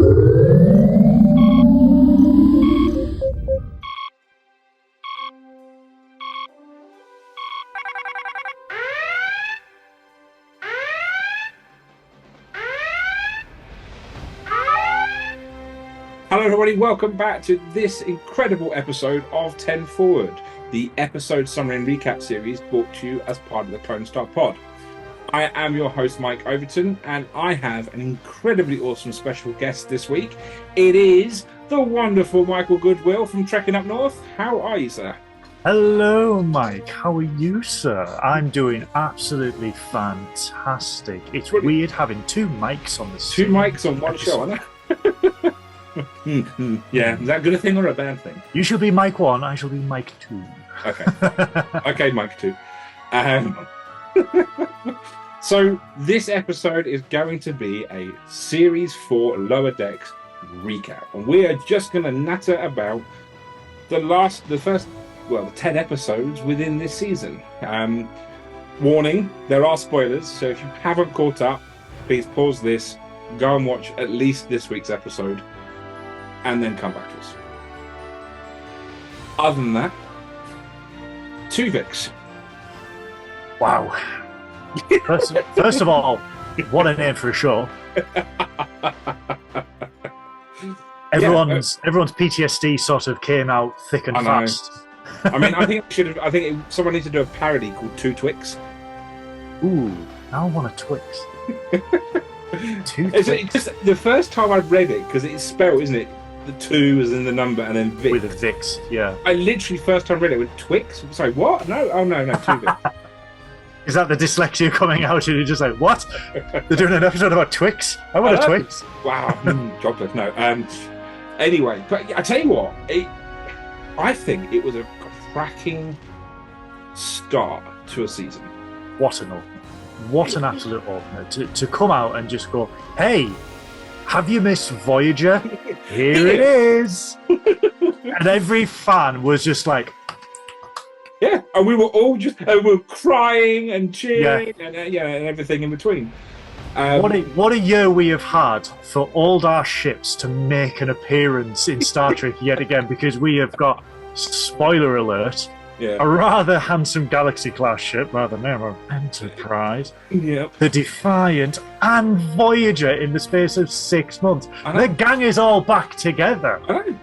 Hello everybody, welcome back to this incredible episode of 10 Forward, the episode summary and recap series brought to you as part of the Clone Star Pod. I am your host Mike Overton, and I have an incredibly awesome special guest this week. It is the wonderful Michael Woodwill from Trekkin Up North. How are you, sir? Hello, Mike. How are you, sir? I'm doing absolutely fantastic. It's weird having two mics on the Two mics on one show, aren't it? Yeah, is that a good thing or a bad thing? You shall be Mike 1, I shall be Mike 2. Okay. Okay, Mike 2. So this episode is going to be a Series 4 Lower Decks recap. And we are just going to natter about the first 10 episodes within this season. Warning, there are spoilers, so if you haven't caught up, please pause this, go and watch at least this week's episode, and then come back to us. Other than that, two Vics. Wow. First of all, what a name for a show. Everyone's PTSD sort of came out thick and fast. I mean, I think someone needs to do a parody called Two Twix. Ooh, I want a Twix. It's just the first time I read it, because it's spelled, isn't it? The two is in the number and then Vic. With a Vix, yeah. I literally first time read it with Twix. Sorry, what? No, oh no, two Vic. Is that the dyslexia coming out and you're just like, what? They're doing an episode about Twix? I want a Twix. Wow, chocolate, no. Anyway, but I tell you what, I think it was a cracking start to a season. What an opener. What an absolute opener. To come out and just go, hey, have you missed Voyager? Here it is. And every fan was just like... Yeah, and we were all just we were crying and cheering and everything in between. What a year we have had for all our ships to make an appearance in Star Trek yet again, because we have got, spoiler alert, a rather handsome Galaxy-class ship, rather than Enterprise, the Defiant, and Voyager in the space of 6 months. The gang is all back together. I know.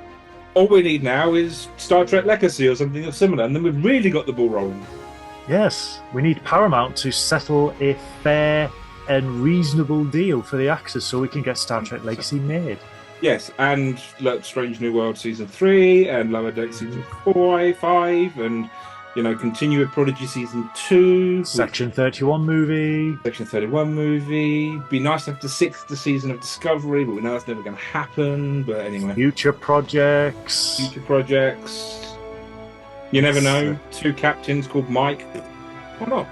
All we need now is Star Trek Legacy or something similar, and then we've really got the ball rolling. Yes, we need Paramount to settle a fair and reasonable deal for the Axis so we can get Star Trek Legacy made. Yes, and Strange New World Season 3, and Lower Deck Season 5, and, continue with Prodigy Season 2. Section 31 movie. Be nice to have the 6th season of Discovery, but we know that's never going to happen. But anyway. Future projects. You never know. 2 captains called Mike. Why not?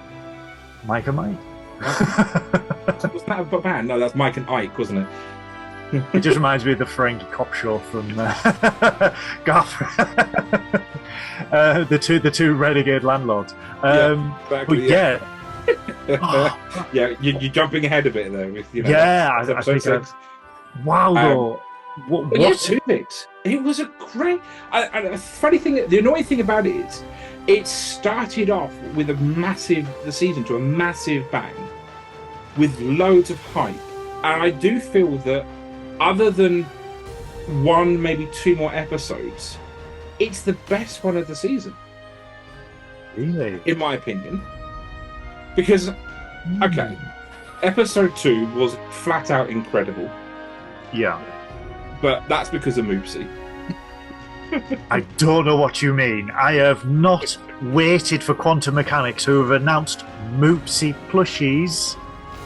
Mike and Mike. Was that a band? No, that's Mike and Ike, wasn't it? It just reminds me of the Frankie Cop show from Garth. the two renegade landlords. Exactly, you're jumping ahead a bit there. With, I think so. Wow, though. What? Two Vics. It was a great. Funny thing, the annoying thing about it is, it started off with the season to a massive bang, with loads of hype, and I do feel that, other than 1, maybe 2 more episodes, it's the best one of the season. Really? In my opinion. Because, episode 2 was flat out incredible. Yeah. But that's because of Moopsie. I don't know what you mean. I have not waited for Quantum Mechanics, who have announced Moopsie plushies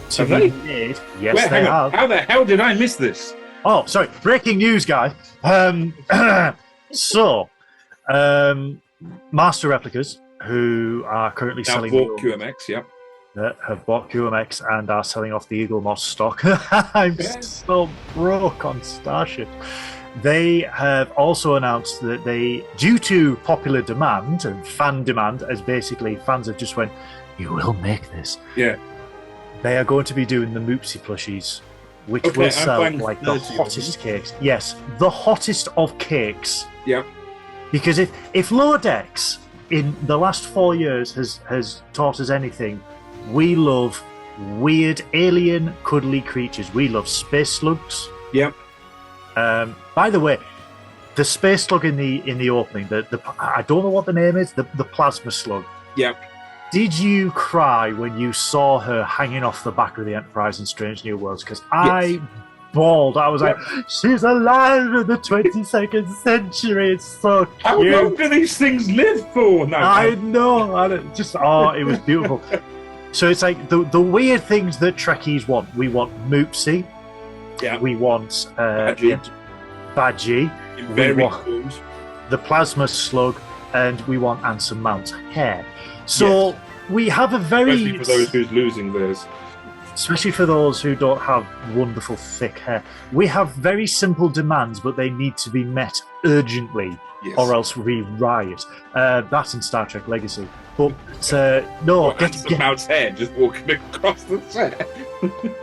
to be made. Yes, they have. How the hell did I miss this? Oh, sorry. Breaking news, guy. Master Replicas, who are currently selling... bought QMX, yep. Have bought QMX and are selling off the Eagle Moss stock. I'm so broke on Starship. They have also announced that they, due to popular demand and fan demand, as basically fans have just went, you will make this. Yeah. They are going to be doing the Moopsie plushies which will sell like the hottest cakes. Yes, the hottest of cakes. Yeah. Because if Lower Decks in the last 4 years has taught us anything, we love weird alien cuddly creatures. We love space slugs. Yep. By the way, the space slug in the opening, I don't know what the name is, the plasma slug. Yep. Did you cry when you saw her hanging off the back of the Enterprise in Strange New Worlds? Because I bawled. I was like, she's alive in the 22nd century. It's so cute. How long do these things live for? No, I know. It was beautiful. So it's like the weird things that Trekkies want. We want Moopsy. Yeah. We want Badgie. Very cool. The plasma slug, and we want Anson Mount's hair. So we have a very... Especially for those who's losing theirs. Especially for those who don't have wonderful thick hair. We have very simple demands, but they need to be met urgently, or else we riot. That's in Star Trek Legacy. But no... Anson Mount's hair just walking across the set.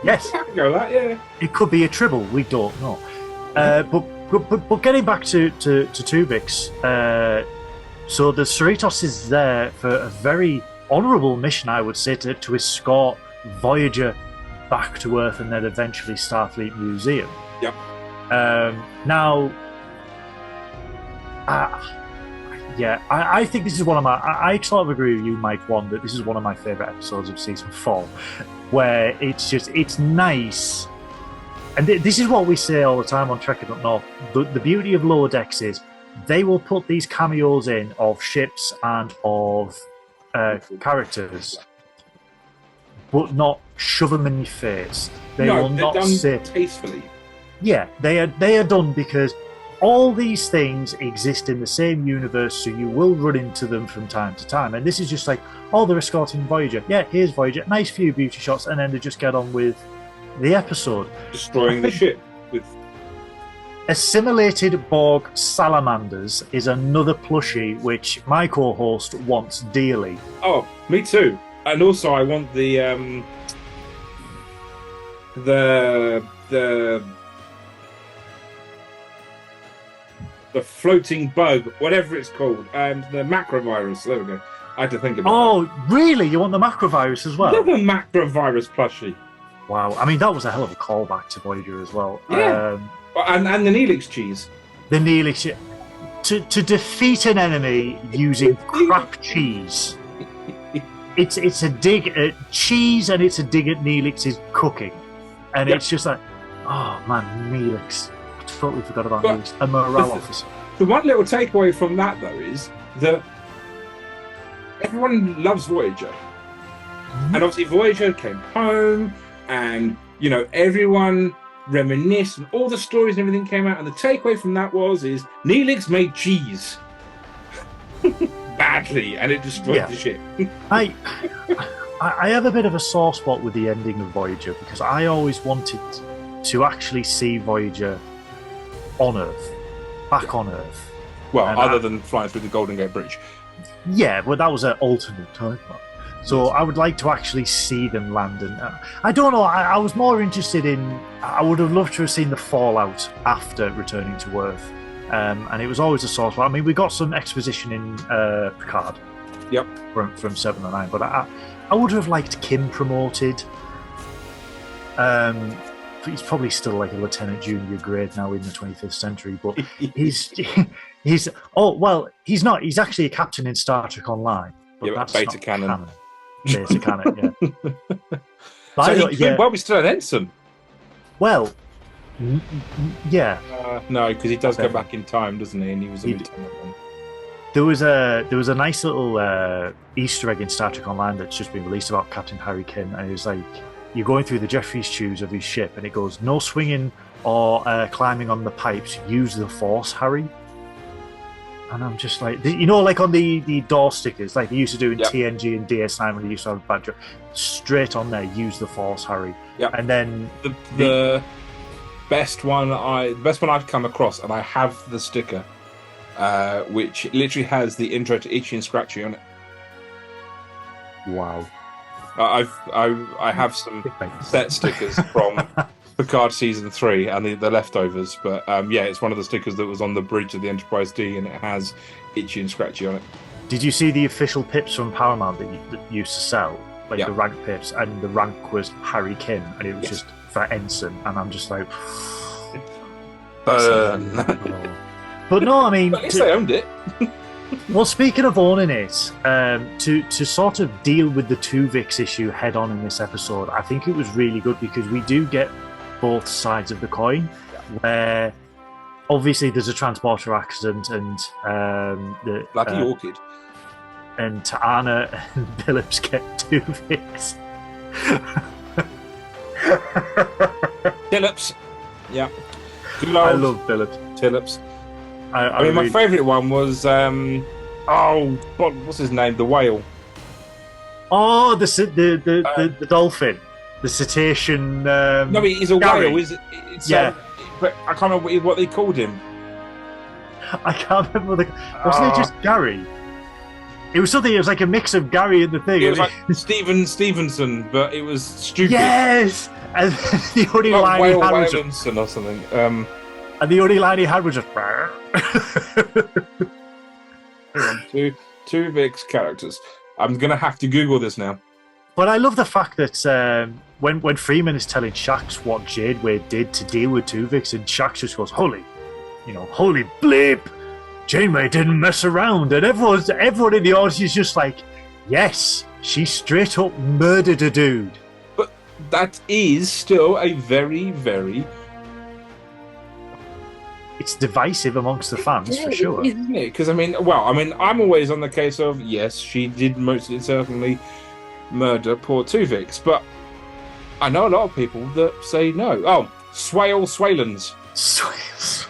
Yes. I can go that, yeah. It could be a tribble, we don't know. But getting back to Tuvix, so the Cerritos is there for a very honourable mission, I would say, to escort Voyager back to Earth and then eventually Starfleet Museum. Yep. Now, I think this is one of my... I sort of agree with you, Mike, that this is one of my favourite episodes of Season 4, where it's nice... And this is what we say all the time on Trekkin Up North. The beauty of Lower Decks is they will put these cameos in of ships and of characters, but not shove them in your face. They will not done say tastefully. Yeah, they are done because all these things exist in the same universe, so you will run into them from time to time. And this is just like, they're escorting Voyager. Yeah, here's Voyager. Nice few beauty shots, and then they just get on with the episode. Destroying the ship with... Assimilated Borg salamanders is another plushie which my co-host wants dearly. Oh, me too. And also I want the floating bug, whatever it's called, and the macrovirus. There we go. I had to think about it. Oh, really? You want the macrovirus as well? Another macrovirus plushie. Wow. I mean, that was a hell of a callback to Voyager as well. Yeah. And the Neelix cheese. The Neelix... To defeat an enemy using crap cheese. It's a dig at cheese, and it's a dig at Neelix's cooking. And it's just like, oh man, Neelix. I totally forgot about Neelix. A morale officer. The one little takeaway from that, though, is that everyone loves Voyager. Mm-hmm. And obviously Voyager came home, and, everyone reminisced, and all the stories and everything came out, and the takeaway from that is Neelix made cheese. Badly, and it destroyed the ship. I have a bit of a sore spot with the ending of Voyager, because I always wanted to actually see Voyager on Earth, back on Earth. Well, other than flying through the Golden Gate Bridge. Yeah, but that was an alternate timeline. So I would like to actually see them land. And I don't know, I was more interested in... I would have loved to have seen the fallout after returning to Earth. And it was always a source. I mean, we got some exposition in Picard. Yep. From 7 or 9. But I would have liked Kim promoted. He's probably still like a Lieutenant Junior grade now in the 25th century. But he's... Oh, well, he's not. He's actually a captain in Star Trek Online. But that's beta canon. Beta canon, yeah. Well, we still had Ensign. Well, yeah. No, because he does go back in time, doesn't he? And he was a lieutenant then. There was a nice little Easter egg in Star Trek Online that's just been released about Captain Harry Kim, and it was like, you're going through the Jeffries tubes of his ship, and it goes, no swinging or climbing on the pipes, use the Force, Harry. And I'm just like, like on the door stickers, like they used to do in TNG and DS9 when they used to have a badge, straight on there, use the Force, Harry. Yep. And then the best one I've come across, and I have the sticker, which literally has the intro to Itchy and Scratchy on it. Wow. I have some set stickers from Picard season 3 and the leftovers. But yeah, it's one of the stickers that was on the bridge of the Enterprise D, and it has Itchy and Scratchy on it. Did you see the official pips from Paramount that used to sell, like the rank pips, and the rank was Harry Kim, and it was just for ensign, and I'm just like, but no, I mean, at least they owned it. Well, speaking of owning it, to sort of deal with the Tuvix issue head on in this episode, I think it was really good because we do get both sides of the coin, where obviously there's a transporter accident and the Bloody Orchid. And Ta'ana and Billups get Tuvix. Billups. Yeah. I love Billups. Billups. I mean, my favourite one was what's his name? The whale. Oh, the dolphin, the cetacean. No, he's a Gary. whale. But I can't remember what they called him. I can't remember. Wasn't it just Gary? It was something. It was like a mix of Gary and the thing. It was like Stevenson, but it was stupid. Yes, and the only line he had was Whalenson or something. And the only line he had was just. Two big characters. I'm gonna have to Google this now. But I love the fact that when Freeman is telling Shax what Jadeway did to deal with Tuvix, and Shax just goes, "Holy bleep! Janeway didn't mess around," and everyone in the audience is just like, "Yes, she straight up murdered a dude." But that is still a very, very. It's divisive amongst the fans for sure, isn't it? Because I'm always on the case of yes, she did most certainly murder poor Tuvix, but I know a lot of people that say no. Oh, Swalens. Swales.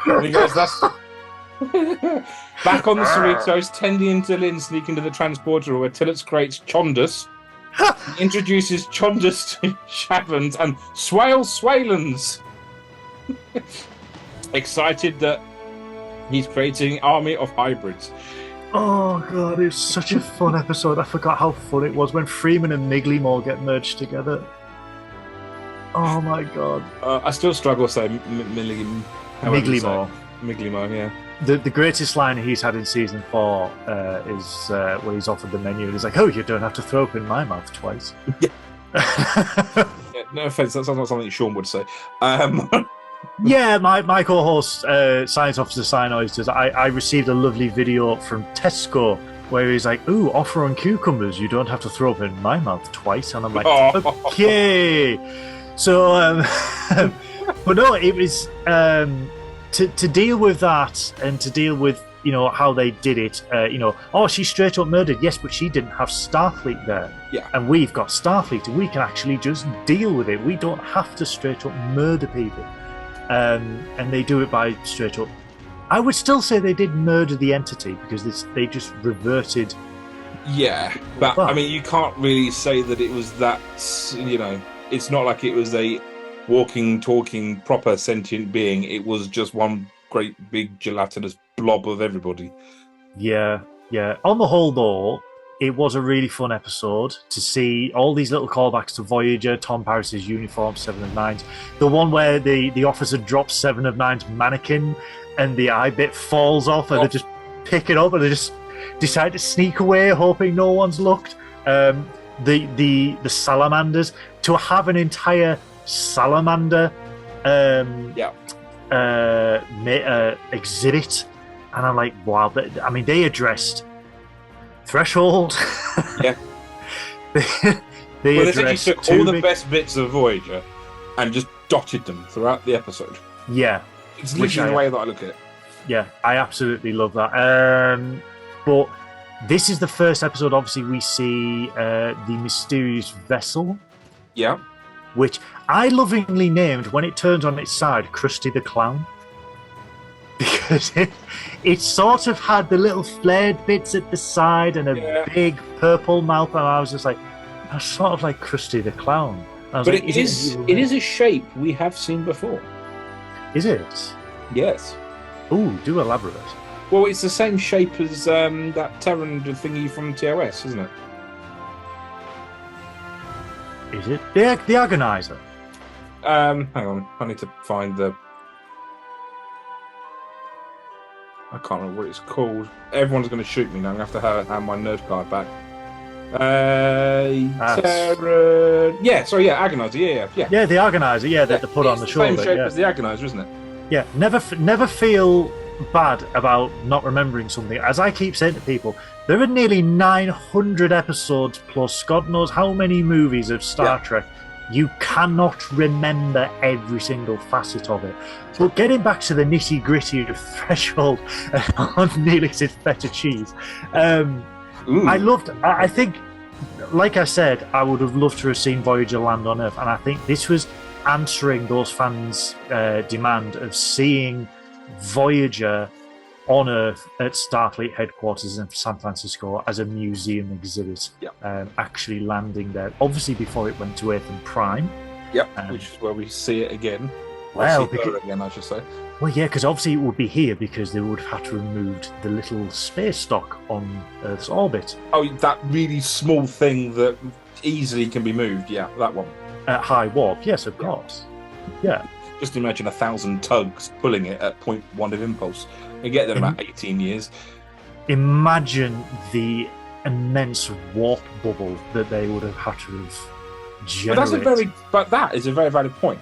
Because that's back on the Cerritos, tending to Lynn sneaking to the transporter where Tillotts creates Chondus. He introduces Chondus to Shavens and Swalens. Excited that he's creating an army of hybrids. Oh god, it was such a fun episode. I forgot how fun it was when Freeman and Miglymore get merged together. Oh my god. I still struggle to say Miglymore. Miglymore, yeah. The greatest line he's had in season 4 is when he's offered the menu and he's like, "Oh, you don't have to throw up in my mouth twice." Yeah, no offense, that's not something Sean would say. Yeah, my co-host, Science Officer Synoids, says I received a lovely video from Tesco where he's like, "Ooh, offer on cucumbers. You don't have to throw up in my mouth twice." And I'm like, okay. So, but no, it was to deal with that and to deal with how they did it. She straight up murdered. Yes, but she didn't have Starfleet there. Yeah, and we've got Starfleet, and we can actually just deal with it. We don't have to straight up murder people. And they do it by straight up. I would still say they did murder the entity because they just reverted. Yeah, but I mean, you can't really say that it was that. It's not like it was a walking, talking, proper sentient being. It was just one great big gelatinous blob of everybody. Yeah. On the whole, though, it was a really fun episode to see all these little callbacks to Voyager, Tom Paris's uniform, 7 of 9's. The one where the officer drops 7 of 9's mannequin and the eye bit falls off and they just pick it up and they just decide to sneak away hoping no one's looked. The salamanders, to have an entire salamander exhibit, and I'm like, wow. They addressed Threshold. Yeah. they took all the best bits of Voyager and just dotted them throughout the episode. Yeah. It's literally the way that I look at it. Yeah, I absolutely love that. But this is the first episode, obviously, we see the mysterious vessel. Yeah. Which I lovingly named, when it turns on its side, Krusty the Clown. Because it sort of had the little flared bits at the side and a big purple mouth, and I was just like, that's sort of like Krusty the Clown. But it is a shape we have seen before. Is it? Yes. Ooh, do elaborate. Well, it's the same shape as that Terran thingy from TOS, isn't it? Is it the Agonizer? Hang on, I need to find the. I can't remember what it's called. Everyone's going to shoot me now. I'm going to have to have my nerd card back. Agonizer. Yeah, the Agonizer. Yeah, that they put on the shoulder. Same shape as the Agonizer, isn't it? Yeah, never feel bad about not remembering something. As I keep saying to people, there are nearly 900 episodes plus God knows how many movies of Star Trek. You cannot remember every single facet of it. But getting back to the nitty-gritty of Threshold on Neelix's feta cheese, I think, like I said, I would have loved to have seen Voyager land on Earth, and I think this was answering those fans' demand of seeing Voyager on Earth at Starfleet headquarters in San Francisco as a museum exhibit, actually landing there. Obviously, before it went to Earth Prime. Which is where we see it again. Again, I should say. Well, yeah, because obviously it would be here because they would have had to remove the little space dock on Earth's orbit. Oh, that really small thing that easily can be moved. Yeah, that one. At high warp, yes, of course. Yeah. Just imagine 1,000 tugs pulling it at 0.1 of impulse. You get there in about 18 years. Imagine the immense warp bubble that they would have had to have generated. But that is a very valid point.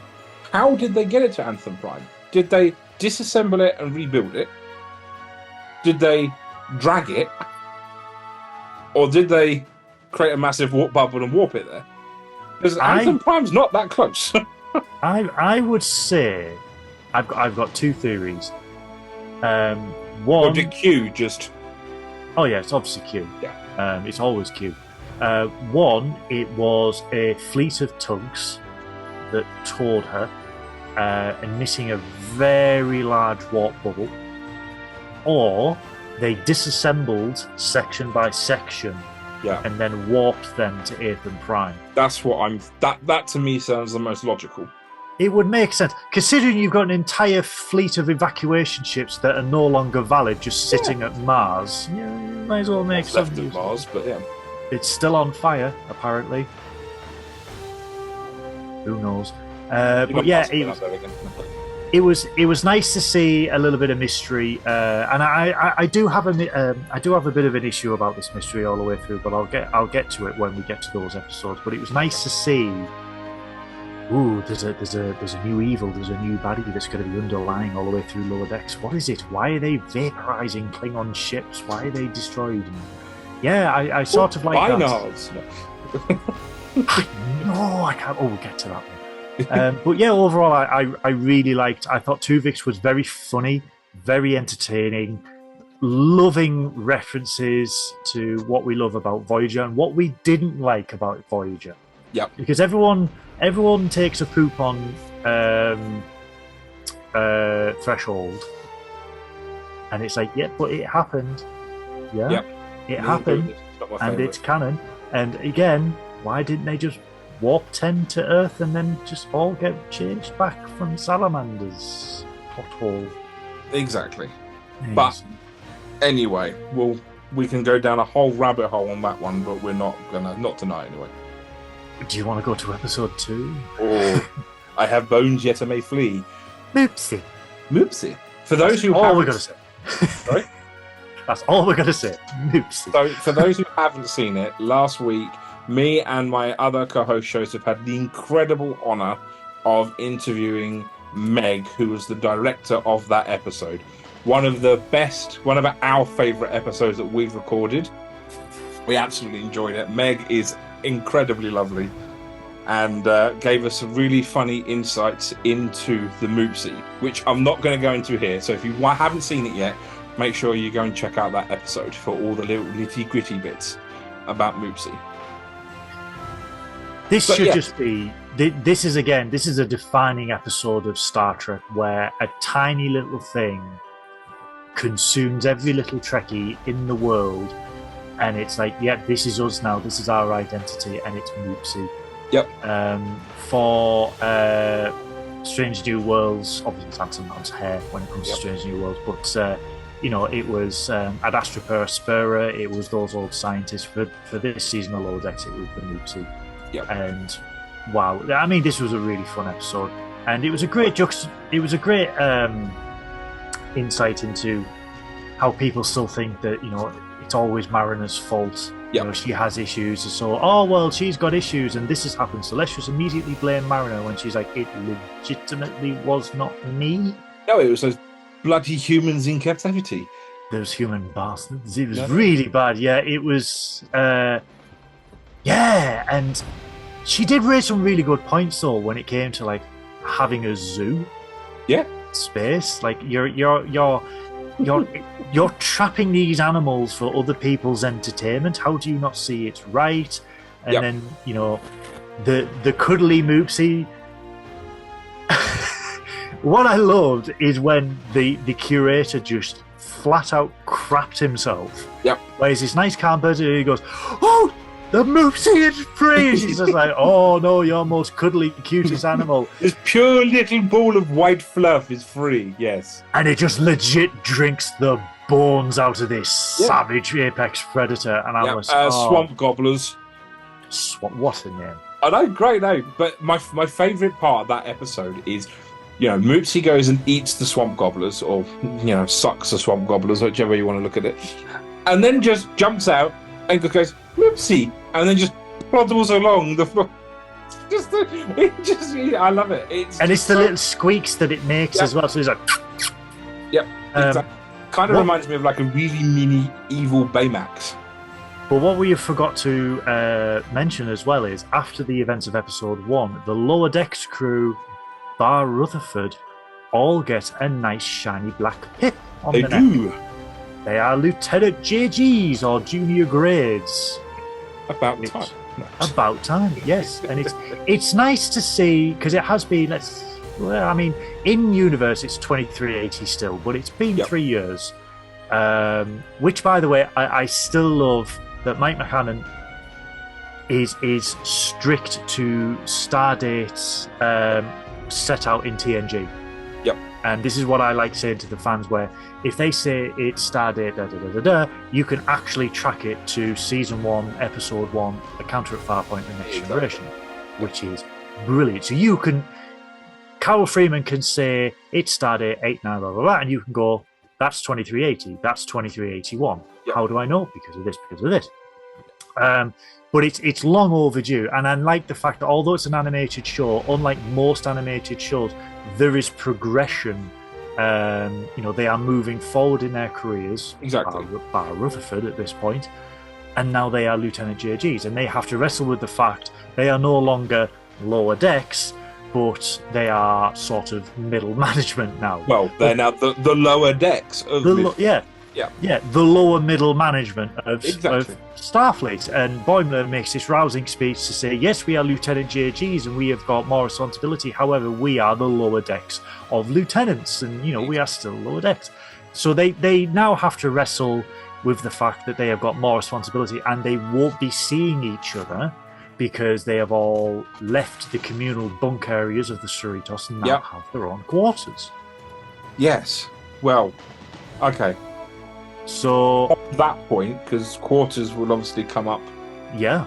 How did they get it to Anthem Prime? Did they disassemble it and rebuild it? Did they drag it? Or did they create a massive warp bubble and warp it there? Because Anthem Prime's not that close. I would say I've got two theories. One. Or did Q just? Oh yeah, it's obviously Q. Yeah. It's always Q. One, it was a fleet of tugs that towed her, emitting a very large warp bubble, or they disassembled section by section. Yeah. And then warped them to Aether Prime. That's what that to me sounds the most logical. It would make sense, considering you've got an entire fleet of evacuation ships that are no longer valid, just sitting at Mars. Yeah, you might as well make sense. Left of Mars, but yeah. It's still on fire, apparently. Who knows? But yeah, it was nice to see a little bit of mystery, and I do have a bit of an issue about this mystery all the way through, but I'll get to it when we get to those episodes. But it was nice to see. Ooh, there's a new evil, there's a new baddie that's going to be underlying all the way through Lower Decks. What is it? Why are they vaporizing Klingon ships? Why are they destroyed? Yeah, I sort of like Bynards. No, I can't. Oh, we'll get to that one. But yeah, overall, I really liked. I thought Tuvix was very funny, very entertaining, loving references to what we love about Voyager and what we didn't like about Voyager. Yeah, because everyone takes a poop on Threshold, and it's like, yeah, but it happened. Yeah, yep. It happened, and it's canon. And again, why didn't they just warp 10 to Earth and then just all get changed back from Salamander's pothole? Exactly. Yes. But anyway, we can go down a whole rabbit hole on that one, but we're not tonight anyway. Do you want to go to episode 2? Or I have bones yet I may flee. Moopsie. For those who all we're going to say. Sorry? That's all we're going to say. Moopsie. So, for those who haven't seen it, last week, me and my other co-host Joseph had the incredible honour of interviewing Meg, who was the director of that episode. One of our favourite episodes that we've recorded. We absolutely enjoyed it. Meg is incredibly lovely and gave us some really funny insights into the Moopsie, which I'm not going to go into here. So if you haven't seen it yet, make sure you go and check out that episode for all the little nitty-gritty bits about Moopsie. This just be... This is a defining episode of Star Trek where a tiny little thing consumes every little Trekkie in the world, and it's like, this is us now, this is our identity, and it's Moopsie. Yep. For Strange New Worlds, obviously it's Anson Mount's hair when it comes to Strange New Worlds, but it was Ad Astra Per Aspera, it was those old scientists. For this season of Lower Decks, it was the Moopsie. Yep. And wow. I mean, this was a really fun episode, and it was a great insight into how people still think that, you know, it's always Marina's fault. Yep. You know, she has issues, so, oh, well, she's got issues and this has happened, so let's just immediately blame Marina, when she's like, it legitimately was not me. No, it was those bloody humans in captivity. Those human bastards. It was really bad. Yeah, it was... and she did raise some really good points, though, when it came to, like, having a zoo. Yeah. Space. Like, you're trapping these animals for other people's entertainment. How do you not see it's right? And then, you know, the cuddly Moopsie. What I loved is when the curator just flat out crapped himself. Yep. Where he's this nice calm person, and he goes, "Oh, the Moopsie is free!" And she's just like, "Oh no, your most cuddly, cutest animal. This pure little ball of white fluff is free." Yes. And it just legit drinks the bones out of this savage apex predator. And I was swamp gobblers. What's the name? I know, great name. But my favourite part of that episode is, you know, Moopsie goes and eats the swamp gobblers, or, you know, sucks the swamp gobblers, whichever you want to look at it, and then just jumps out and goes, "Moopsie," and then just ploddles along the floor. I love it. It's the little squeaks that it makes as well. So he's like, "Yep." Exactly. Kind of reminds me of like a really mini evil Baymax. But what we forgot to mention as well is, after the events of episode 1, the Lower Decks crew, bar Rutherford, all get a nice shiny black pip on the neck. They do. They are Lieutenant JGs, or junior grades. About time. About time, yes. And it's nice to see, because it has been, in universe it's 2380 still, but it's been 3 years. Which, by the way, I still love that Mike McCannon is strict to star dates set out in TNG. Yep. And this is what I like saying to the fans, where if they say it's star date you can actually track it to season 1, episode 1, A Counter at Farpoint, The Next Generation, which is brilliant. So you can, Carol Freeman can say it's star date 89 blah blah blah, and you can go, that's 2380, that's 2381. Yep. How do I know? Because of this, because of this. But it's long overdue, and I like the fact that although it's an animated show, unlike most animated shows, there is progression. You know, they are moving forward in their careers. Exactly. Bar Rutherford at this point, and now they are Lieutenant JGs, and they have to wrestle with the fact they are no longer Lower Decks, but they are sort of middle management now. Well, they're now the Lower Decks of the lower middle management of Starfleet. And Boimler makes this rousing speech to say, yes, we are Lieutenant JGs and we have got more responsibility. However, we are the Lower Decks of lieutenants, and, you know, we are still Lower Decks. So they now have to wrestle with the fact that they have got more responsibility, and they won't be seeing each other because they have all left the communal bunk areas of the Cerritos and now have their own quarters. Yes. Well, okay. So at that point, because quarters will obviously come up. Yeah,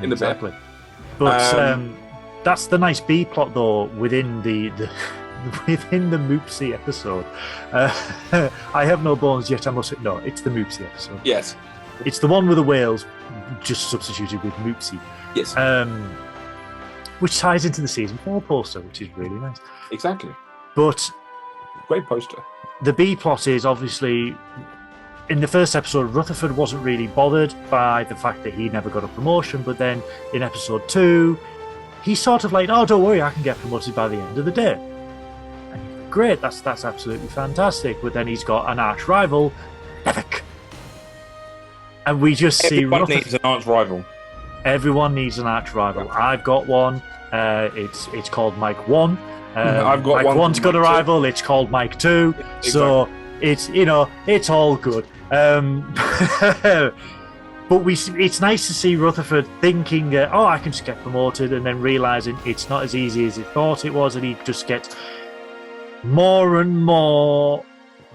in exactly. A bit. But that's the nice B plot, though, within the within the Moopsie episode. I have no bones yet. I must no. It's the Moopsie episode. Yes, it's the one with the whales, just substituted with Moopsie. Yes. Which ties into the season 4 poster, which is really nice. Exactly. But great poster. The B plot is obviously, in the first episode, Rutherford wasn't really bothered by the fact that he never got a promotion, but then in episode 2, he's sort of like, oh, don't worry, I can get promoted by the end of the day. And great, that's absolutely fantastic. But then he's got an arch rival, Epic. And we just see Everyone needs an arch rival. Everyone needs an arch rival. Yeah. I've got one. It's called Mike 1. I've got Mike 1's got a rival. It's called Mike 2. Yeah, exactly. So it's, you know, it's all good. But it's nice to see Rutherford thinking, oh, I can just get promoted, and then realizing it's not as easy as he thought it was, and he just gets more and more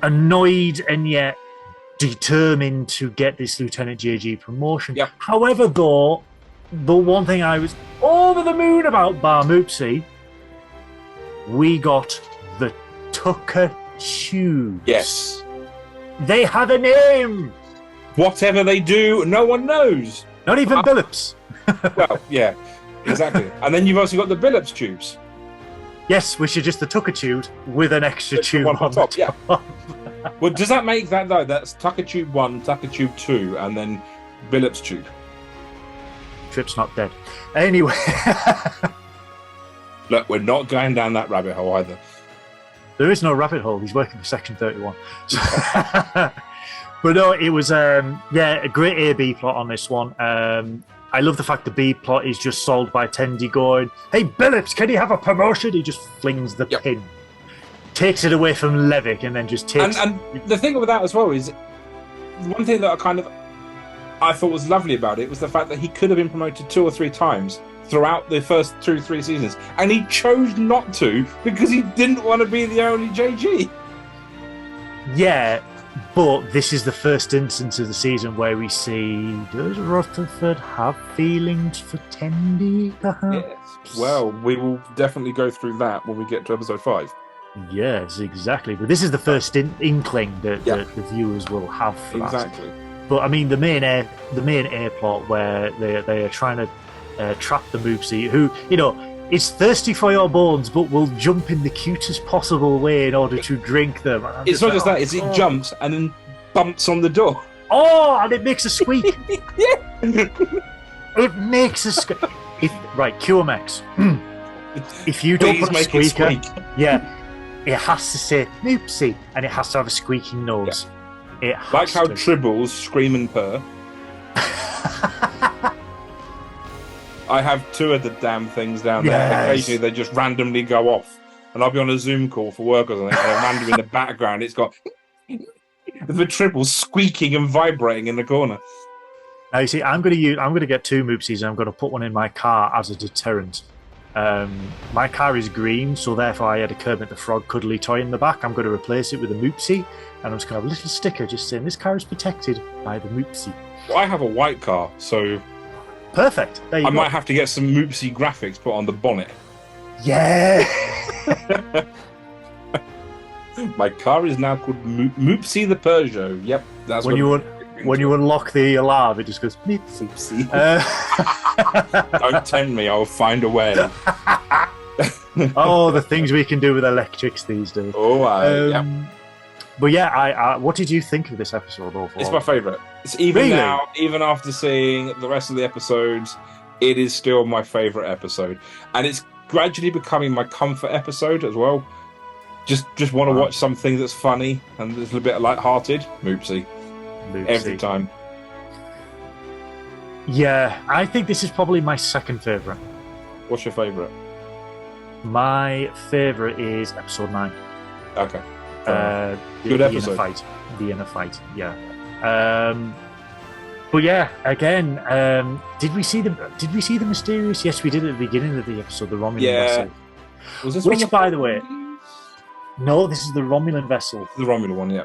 annoyed and yet determined to get this Lieutenant JG promotion. Yep. However, though, the one thing I was over the moon about Bar Moopsy, we got the Tucker Tubes. Yes. They have a name! Whatever they do, no one knows. Not even Billups. Well, yeah, exactly. And then you've also got the Billups tubes. Yes, which are just the Tucker Tubes with an extra tube one on top. the top. Yeah. Well, does that make that, though? That's Tucker Tube 1, Tucker Tube 2, and then Billups Tube. Trip's not dead. Anyway. Look, we're not going down that rabbit hole either. There is no rabbit hole. He's working for Section 31. But no, it was, a great A-B plot on this one. I love the fact the B plot is just solved by Tendy going, "Hey, Billups, can you have a promotion?" He just flings the pin, takes it away from Levick, and then just takes... And the thing with that as well is, one thing that I thought was lovely about it was the fact that he could have been promoted 2 or 3 times throughout the first 2-3 seasons, and he chose not to because he didn't want to be the only JG. Yeah, but this is the first instance of the season where we see, does Rutherford have feelings for Tendy, perhaps? Yes. Well, we will definitely go through that when we get to episode 5. Yes, exactly. But this is the first inkling that the viewers will have for exactly. That. But I mean, the main A plot where they are trying to trap the Moopsy, who, is thirsty for your bones, but will jump in the cutest possible way in order to drink them. It's not just that; it jumps and then bumps on the door. Oh, and it makes a squeak. Yeah, it makes a squeak. Right, QMX. If you don't put a squeaker, it has to say Moopsy, and it has to have a squeaking nose. Yeah. It has like how to. Tribbles scream and purr. I have 2 of the damn things down there. And occasionally they just randomly go off, and I'll be on a Zoom call for work or something, and randomly in the background it's got the Tribbles squeaking and vibrating in the corner. Now you see, I'm going to get 2 Moopsies, and I'm going to put one in my car as a deterrent. My car is green, so therefore I had a Kermit the Frog cuddly toy in the back. I'm going to replace it with a Moopsie, and I'm just going to have a little sticker just saying this car is protected by the Moopsie. Well, I have a white car, so perfect. There you I go. might have to get some Moopsie graphics put on the bonnet. Yeah. My car is now called Moopsie the Peugeot. Yep, that's when you unlock the alarm, it just goes Moopsie. Don't tempt me. I'll find a way. Oh, the things we can do with electrics these days. Oh, yeah. But yeah, what did you think of this episode overall? It's my favourite. It's even now, even after seeing the rest of the episodes, it is still my favourite episode, and it's gradually becoming my comfort episode as well. Just want to watch something that's funny and a little bit light-hearted. Moopsie. Every time. Yeah, I think this is probably my second favourite. What's your favourite? My favourite is episode 9. Okay. Good episode. The inner fight, yeah. But yeah, again, did we see the mysterious? Yes, we did at the beginning of the episode, the Romulan vessel. Was this which, by the way, no, this is the Romulan vessel. The Romulan one, yeah.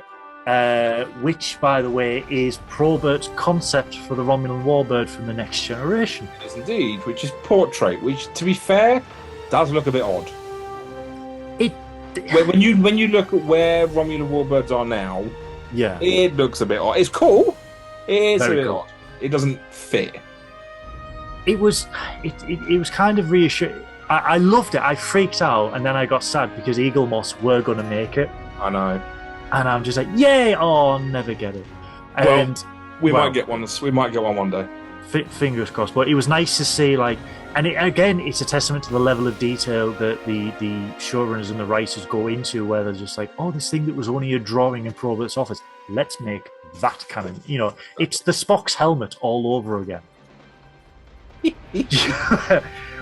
Which, by the way, is Probert's concept for the Romulan warbird from the Next Generation. It is indeed, which is portrait, which, to be fair, does look a bit odd. When you look at where Romulan warbirds are now, it looks a bit odd. It's cool. It's very a bit odd. It doesn't fit. It was kind of reassuring. I loved it. I freaked out, and then I got sad because Eagle Moss were going to make it. I know. And I'm just like, yay! Oh, I'll never get it. And we might get one. We might get one day. Fingers crossed. But it was nice to see, and again, it's a testament to the level of detail that the showrunners and the writers go into, where they're just like, oh, this thing that was only a drawing in Probert's office, let's make that canon. It's the Spock's helmet all over again.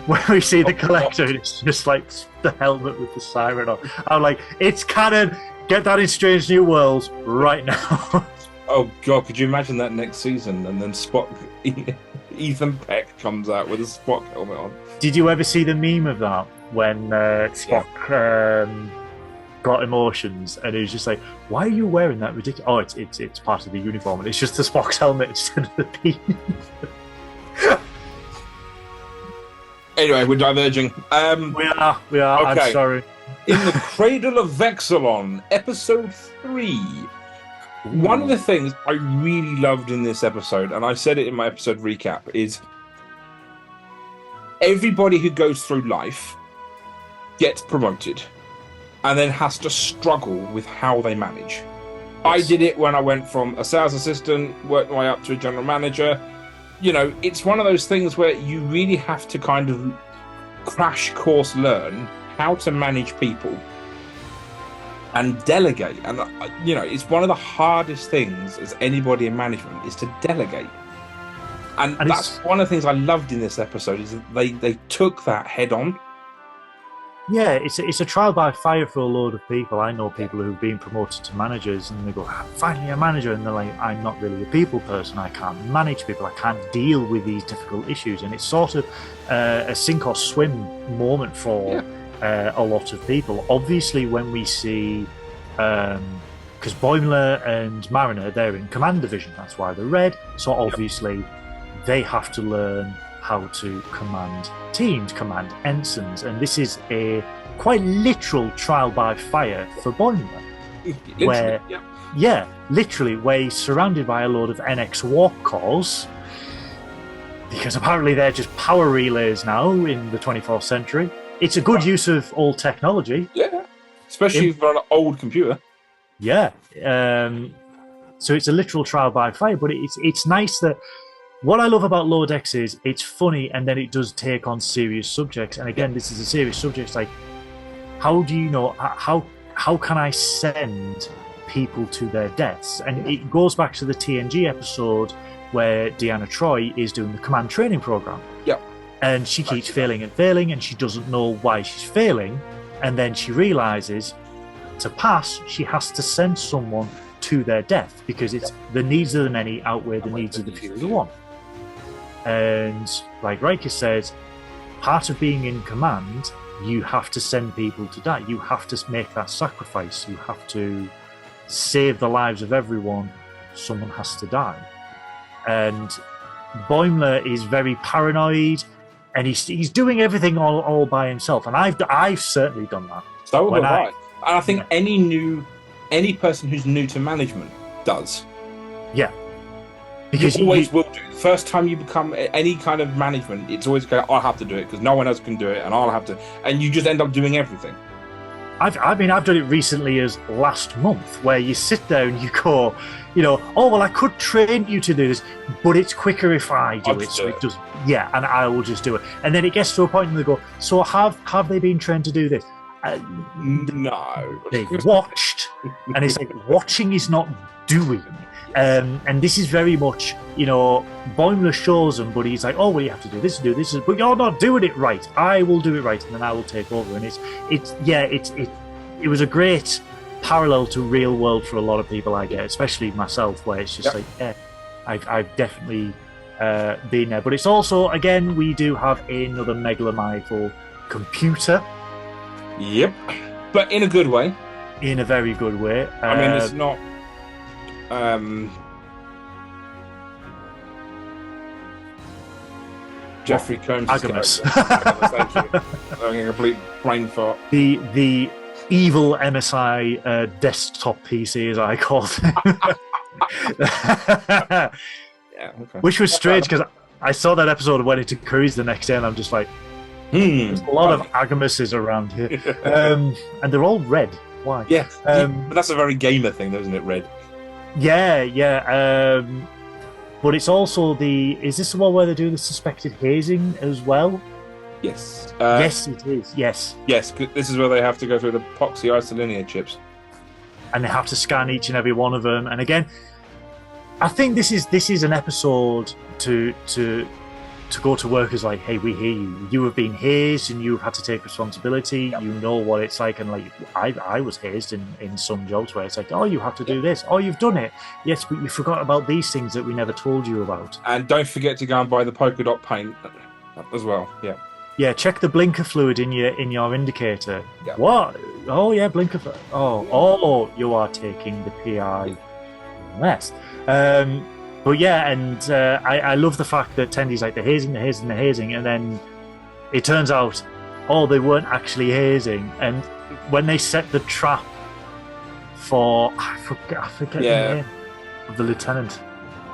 When we see the collector, it's just like the helmet with the siren on. I'm like, it's canon. Get that in Strange New Worlds right now. Oh God, could you imagine that next season? And then Spock, Ethan Peck comes out with a Spock helmet on. Did you ever see the meme of that when Spock got emotions and he was just like, "Why are you wearing that ridiculous?" Oh, it's part of the uniform, and it's just the Spock's helmet instead of the penis. Anyway, we're diverging. We are. Okay. I'm sorry. In the Cradle of Vexilon, episode 3. One of the things I really loved in this episode, and I said it in my episode recap, is everybody who goes through life gets promoted and then has to struggle with how they manage. Yes. I did it when I went from a sales assistant, worked my way up to a general manager. You know, it's one of those things where you really have to kind of crash course learn how to manage people and delegate. And, you know, it's one of the hardest things as anybody in management is to delegate. And that's one of the things I loved in this episode, is that they took that head on. Yeah, it's a trial by fire for a load of people. I know people who've been promoted to managers and they go, finally a manager, and they're like, I'm not really a people person, I can't manage people, I can't deal with these difficult issues. And it's sort of a sink or swim moment for a lot of people. Obviously, when we see, because Boimler and Mariner, they're in command division, that's why they're red, so obviously they have to learn how to command teams, command ensigns, and this is a quite literal trial by fire for Boimler. Literally, where he's surrounded by a load of NX war cores, because apparently they're just power relays now in the 24th century. It's a good use of old technology. Yeah, especially for an old computer. Yeah. So it's a literal trial by fire, but it's nice that what I love about Lower Decks is it's funny and then it does take on serious subjects. And again, this is a serious subject. It's like, how do you know, how can I send people to their deaths? And it goes back to the TNG episode where Deanna Troi is doing the command training program. Yep. And she keeps failing and she doesn't know why she's failing. And then she realizes to pass, she has to send someone to their death because it's the needs of the many outweigh the needs of the few of the one. And like Riker says, part of being in command, you have to send people to die. You have to make that sacrifice. You have to save the lives of everyone. Someone has to die. And Boimler is very paranoid, and he's doing everything all by himself. And I've certainly done that. So have I. And I think any person who's new to management does. Yeah. Because you always will do. The first time you become any kind of management, it's always going, I'll have to do it because no one else can do it, and I'll have to. And you just end up doing everything. I've done it recently as last month, where you sit there and you go, you know, oh, well, I could train you to do this, but it's quicker if I do it. So it does. Yeah, and I will just do it. And then it gets to a point and they go, so have they been trained to do this? No. They've watched, and it's like, watching is not doing. And this is very much, you know, Boimler shows them, but he's like, oh, well, you have to do this, but you're not doing it right. I will do it right, and then I will take over. And it was a great parallel to real world for a lot of people, I get, especially myself, where it's just like, yeah, I've definitely been there. But it's also, again, we do have another megalomaniacal computer. Yep, but in a good way. In a very good way. I mean, it's not. Jeffrey Combs. Agamus. Thank you. Having a complete brain fart. The evil MSI desktop PC, as I call it. Yeah, okay. Which was strange because I saw that episode and went into Curry's the next day, and I'm just like, there's a lot of Agamuses around here, and they're all red. Why? Yeah, but that's a very gamer thing, though, isn't it? Red. Yeah. But it's also is this the one where they do the suspected hazing as well? Yes. Yes, it is. Yes. Yes, this is where they have to go through the epoxy isolinear chips. And they have to scan each and every one of them. And again, I think this is an episode to go to work as like, hey, we hear you. You have been hazed and you've had to take responsibility. Yep. You know what it's like. And like, I was hazed in some jobs where it's like, oh, you have to do this. Oh, you've done it. Yes, but you forgot about these things that we never told you about. And don't forget to go and buy the polka dot paint as well. Yeah. Yeah, check the blinker fluid in your indicator. Yep. What? Oh, yeah, blinker fluid. Oh, you are taking the PI mess. But yeah, and I love the fact that Tendy's like the hazing, and then it turns out, they weren't actually hazing. And when they set the trap for, I forget the name of the lieutenant.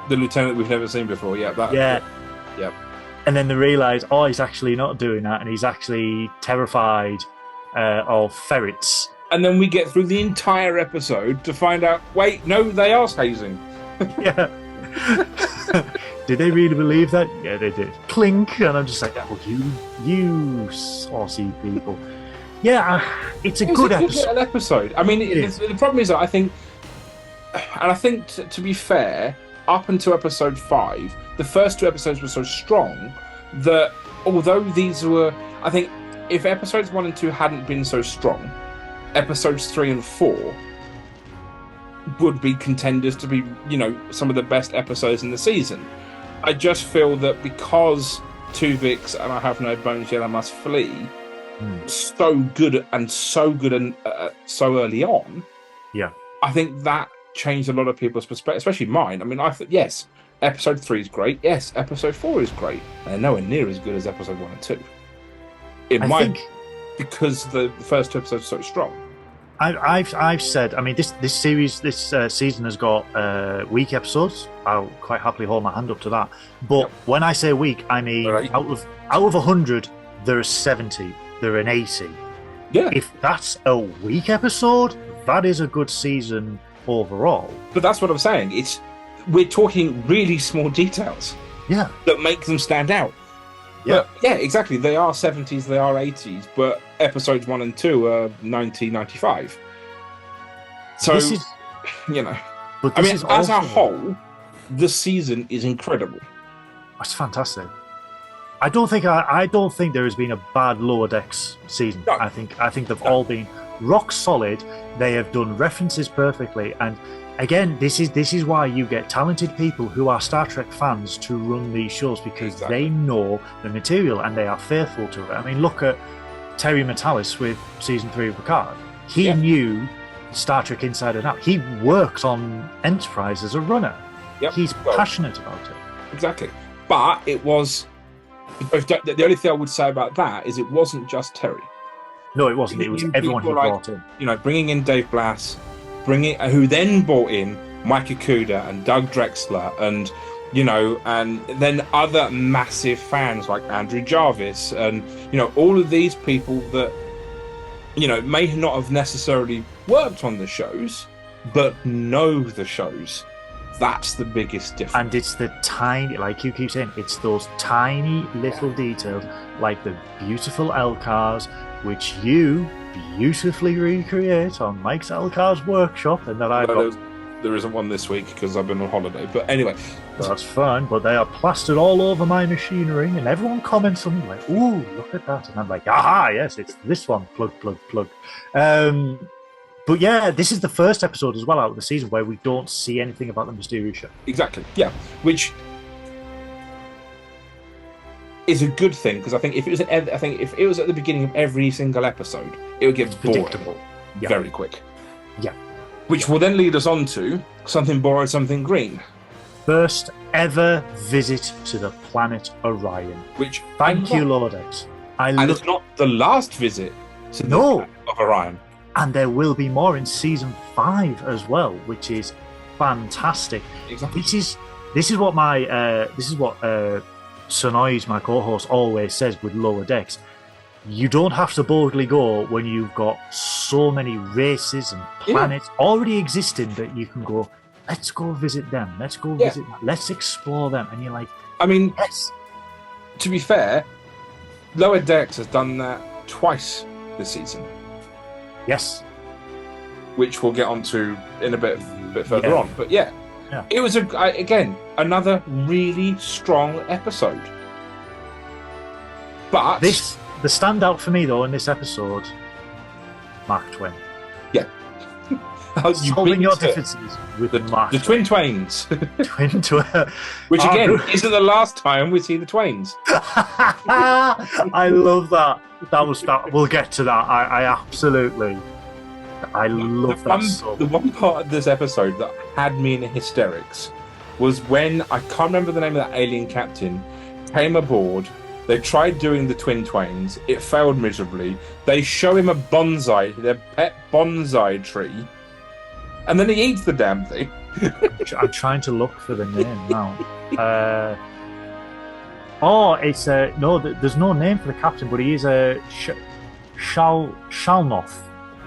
The lieutenant we've never seen before, yeah. Yeah. And then they realise, he's actually not doing that, and he's actually terrified of ferrets. And then we get through the entire episode to find out, wait, no, they are hazing. Yeah. Did they really believe that? Yeah, they did. Clink. And I'm just like, you saucy people. Yeah, it's a good episode. I mean, the problem is that I think, to be fair, up until episode 5, the first 2 episodes were so strong that although these were, I think, if episodes 1 and 2 hadn't been so strong, episodes 3 and 4 would be contenders to be, some of the best episodes in the season. I just feel that because Tuvix and I Have No Bones Yet I Must Flee so good and so early on, I think that changed a lot of people's perspective, especially mine. I mean, yes, episode 3 is great. Yes, episode 4 is great. And they're nowhere near as good as episode 1 and 2. Because the first 2 episodes are so strong. I've said, I mean, this season has got weak episodes. I'll quite happily hold my hand up to that. But when I say weak, I mean out of 100, there are 70. There are an 80. Yeah. If that's a weak episode, that is a good season overall. But that's what I'm saying. We're talking really small details. Yeah. That make them stand out. Yeah. But, yeah, exactly. They are 70s, they are 80s, but episodes 1 and 2 are 1995. So, this is, But as a whole, the season is incredible. It's fantastic. I don't think there has been a bad Lower Decks season. No. I think they've all been rock solid. They have done references perfectly, and again, this is why you get talented people who are Star Trek fans to run these shows, because they know the material and they are faithful to it. I mean, look at Terry Matalis with season 3 of Picard. He knew Star Trek inside and out. He worked on Enterprise as a runner. Yep. He's passionate about it. Exactly. But it was... The only thing I would say about that is it wasn't just Terry. No, it wasn't. It was everyone who brought in. Bringing in Dave Blass, who then brought in Mike Okuda and Doug Drexler, and and then other massive fans like Andrew Jarvis, and all of these people that may not have necessarily worked on the shows, but know the shows. That's the biggest difference. And it's the tiny, like you keep saying, it's those tiny little details, like the beautiful L-cars, which you beautifully recreate on Mike's L-cars workshop, and that I've got. There isn't one this week because I've been on holiday. But anyway, that's fine. But they are plastered all over my machinery, and everyone comments on me like, "Ooh, look at that!" And I'm like, "Aha, yes, it's this one." Plug. But yeah, this is the first episode as well out of the season where we don't see anything about the mysterious ship. Exactly. Yeah, which is a good thing, because I think if it was at the beginning of every single episode, it would get predictable very quick. Yeah. Which will then lead us on to Something Borrowed, Something Green. First ever visit to the planet Orion. Which thank you, Lower Decks. It's not the last visit to the planet of Orion. And there will be more in season 5 as well, which is fantastic. Exactly. This is what Sonoy's, my co-host, always says with Lower Decks. You don't have to boldly go when you've got so many races and planets already existing that you can go, let's go visit them, let's go visit them, let's explore them. And you're like, I mean, yes. To be fair, Lower Decks has done that twice this season. Yes. Which we'll get onto in a bit further on. But it was, again, another really strong episode. But... The standout for me, though, in this episode, Mark Twain. Yeah. Solving your differences with the Twin Twains. Which, again, isn't the last time we see the Twains. I love that. We'll get to that. I absolutely... I love that so much. The one part of this episode that had me in hysterics was when, I can't remember the name of that alien captain, came aboard They tried doing the Twin Twains. It failed miserably. They show him a bonsai, their pet bonsai tree, and then he eats the damn thing. I'm trying to look for the name now. It's no. There's no name for the captain, but he is a Shalnoth.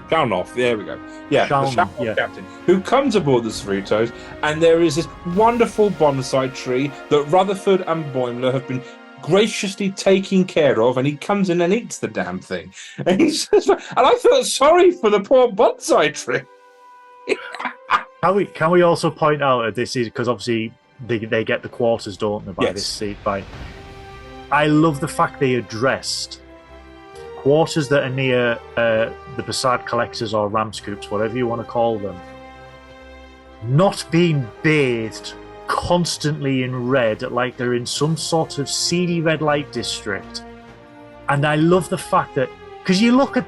Shalnoth, there we go. Yeah, Shalnoth, the Shalnoth captain, who comes aboard the Cerritos, and there is this wonderful bonsai tree that Rutherford and Boimler have been graciously taking care of, and he comes in and eats the damn thing. And I felt sorry for the poor bonsai tree. Can we also point out that this is because obviously they get the quarters, don't they, by this seat? I love the fact they addressed quarters that are near the Passat collectors or ram scoops, whatever you want to call them, not being bathed constantly in red, like they're in some sort of seedy red light district. And I love the fact that because you look at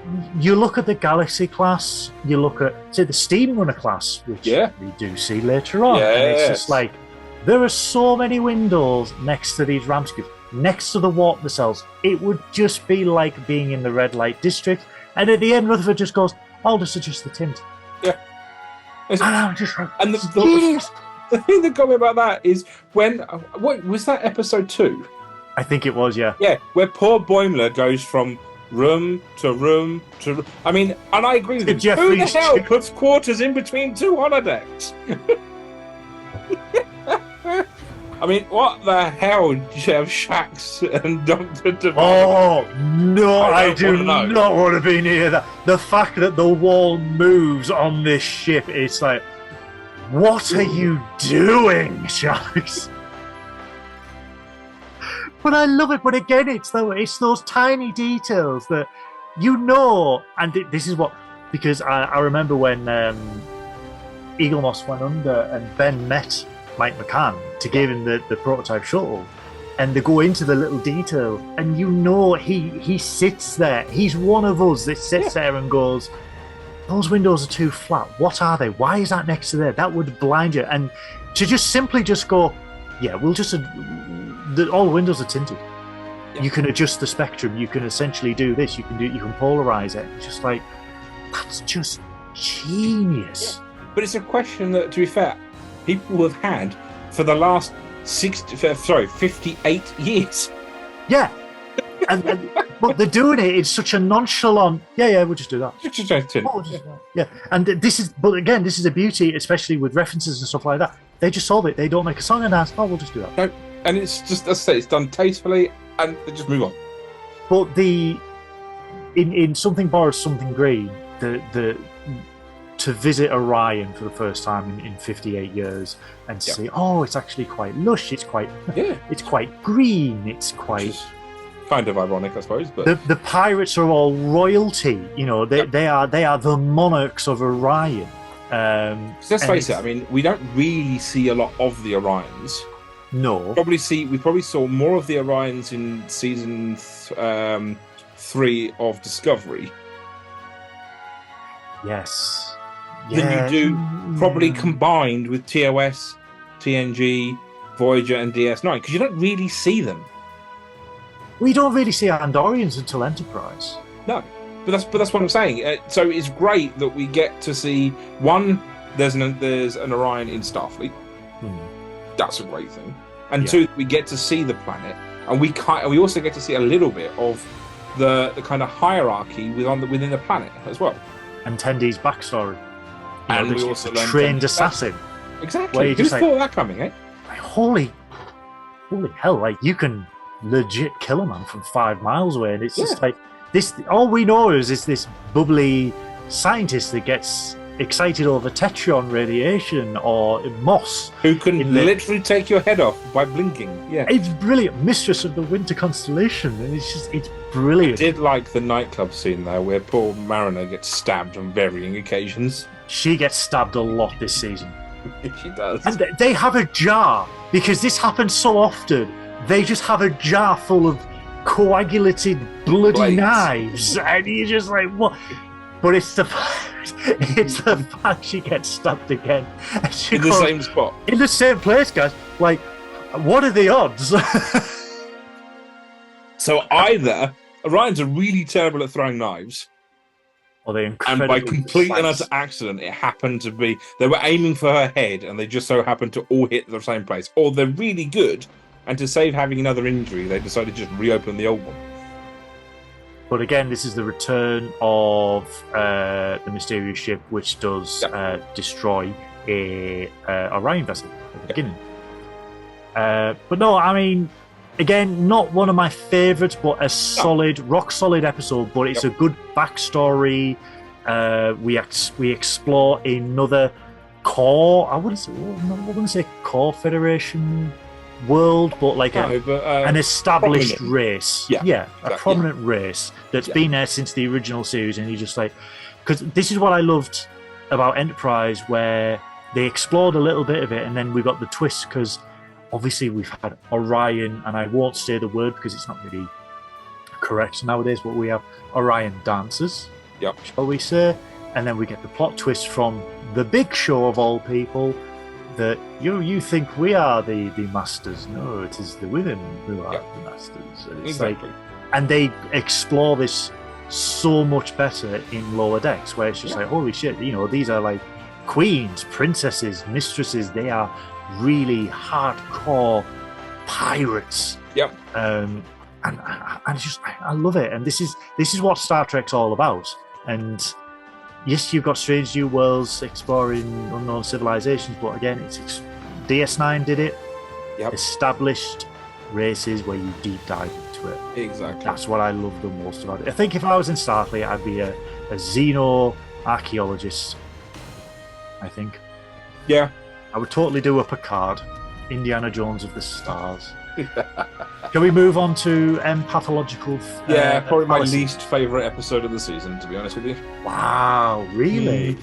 the Galaxy class, you look at say the Steam Runner class, which we do see later on, and it's just like there are so many windows next to these ram scoops, next to the warp nacelles. It would just be like being in the red light district. And at the end, Rutherford just goes, "I'll just adjust the tint." Yeah, and I'm just like, and the thing that got me about that is when what was that episode 2? I think it was, yeah. Yeah, where poor Boimler goes from room to room to room. I mean, and I agree with him. Who the hell puts quarters in between two holodecks? I mean, what the hell do you have Shax and Dr. Devine? Oh, no, I do not want to be near that. The fact that the wall moves on this ship, it's like, what are you doing, Shax? But I love it. But again, it's those tiny details that you know. And this is what, because I remember when Eagle Moss went under and Ben met Mike McCann to give him the prototype shuttle, and they go into the little detail, and you know he sits there. He's one of us that sits there and goes, those windows are too flat. What are they? Why is that next to there? That would blind you. And to just simply just go, yeah, we'll just all the windows are tinted. Yeah. You can adjust the spectrum. You can essentially do this. You can polarize it. It's just like, that's just genius. Yeah. But it's a question that, to be fair, people have had for the last 58 years. Yeah. But they're doing it in such a nonchalant, we'll just do that. Yeah. And this is a beauty, especially with references and stuff like that. They just solve it. They don't make a song and dance. Oh, we'll just do that. No, and it's just, as I say, it's done tastefully, and they just move on. But in Something Borrowed, Something Green, to visit Orion for the first time in 58 years and see, it's actually quite lush. It's quite green. It's quite kind of ironic, I suppose. But the pirates are all royalty. You know, they are the monarchs of Orion. Let's face it. I mean, we don't really see a lot of the Orions. No. We probably saw more of the Orions in season 3 of Discovery. Yes. Than you do probably combined with TOS, TNG, Voyager, and DS9, because you don't really see them. We don't really see Andorians until Enterprise. No, but that's what I'm saying. So it's great that we get to see one. There's an Orion in Starfleet. That's a great thing. And two, we get to see the planet, and we also get to see a little bit of the kind of hierarchy within the planet as well. And Tendy's backstory. And we also learned trained assassin. Exactly. Who thought that coming, eh? Like, holy hell! Like, you can legit kill a man from 5 miles away, and it's just like this. All we know is this bubbly scientist that gets excited over Tetrion radiation or moss, who can literally take your head off by blinking. Yeah, it's brilliant. Mistress of the Winter Constellation, and it's brilliant. I did like the nightclub scene though, where poor Mariner gets stabbed on varying occasions. She gets stabbed a lot this season. She does. And they have a jar, because this happens so often. They just have a jar full of coagulated bloody knives, and you're just like, what? But it's the fact she gets stabbed again. In the same spot. In the same place, guys. Like, what are the odds? So either Orion's are really terrible at throwing knives, or they and by complete and utter accident, it happened to be they were aiming for her head, and they just so happened to all hit the same place. Or they're really good, and to save having another injury, they decided to just reopen the old one. But again, this is the return of the mysterious ship, which does destroy a Orion vessel at the beginning. But no, I mean, again, not one of my favourites, but a solid, rock solid episode. But it's a good backstory. We explore another core. I wouldn't say core Federation world, but like an established race. A prominent race that's been there since the original series. And you just like, because this is what I loved about Enterprise, where they explored a little bit of it, and then we got the twist, because obviously we've had Orion, and I won't say the word because it's not really correct nowadays, but we have Orion dancers, shall we say, and then we get the plot twist from the big show of all people, that you think we are the masters. No, it is the women who are the masters. And it's and they explore this so much better in Lower Decks, where it's just like, holy shit, these are like queens, princesses, mistresses. They are really hardcore pirates. And I love it. And this is what Star Trek's all about. And yes, you've got Strange New Worlds exploring unknown civilizations, but again, DS9 did it. Established races where you deep dive into it. Exactly. That's what I love the most about it. I think if I was in Starfleet, I'd be a xeno-archaeologist, I think. Yeah. I would totally do a Picard, Indiana Jones of the stars. Can we move on to Pathological? Probably my least favourite episode of the season, to be honest with you. Wow, really?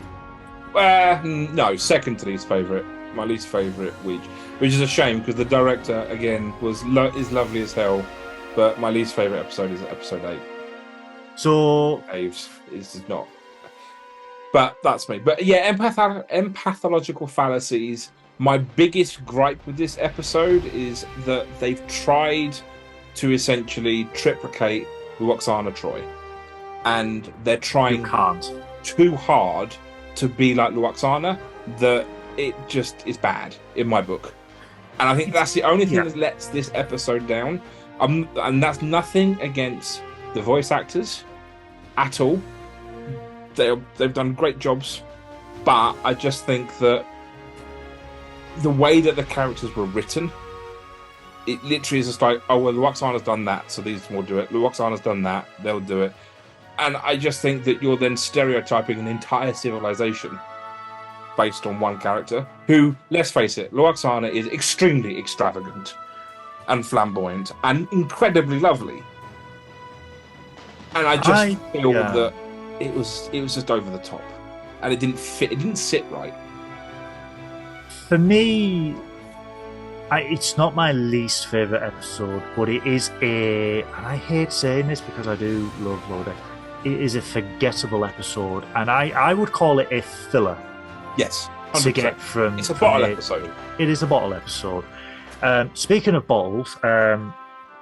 No, second to least favourite. My least favourite, which is a shame, because the director again is lovely as hell, but my least favourite episode is episode 8. So Aves is not. But that's me. But yeah, empathological fallacies. My biggest gripe with this episode is that they've tried to essentially triplicate Lwaxana Troi. And they're trying too hard to be like Lwaxana, that it just is bad in my book. And I think that's the only thing that lets this episode down. And that's nothing against the voice actors at all. They've done great jobs, but I just think that the way that the characters were written, it literally is just like, oh well, Lwaxana's done that, so these will do it. Lwaxana's done that, they'll do it. And I just think that you're then stereotyping an entire civilization based on one character who, let's face it, Lwaxana is extremely extravagant and flamboyant and incredibly lovely. And I just feel that it was just over the top, and it didn't fit. It didn't sit right. For me, it's not my least favourite episode, but it is and I hate saying this because I do love Lower Decks, it is a forgettable episode, and I would call it a filler. Yes, 100%. To get from... It's a bottle episode. It is a bottle episode. Speaking of bottles,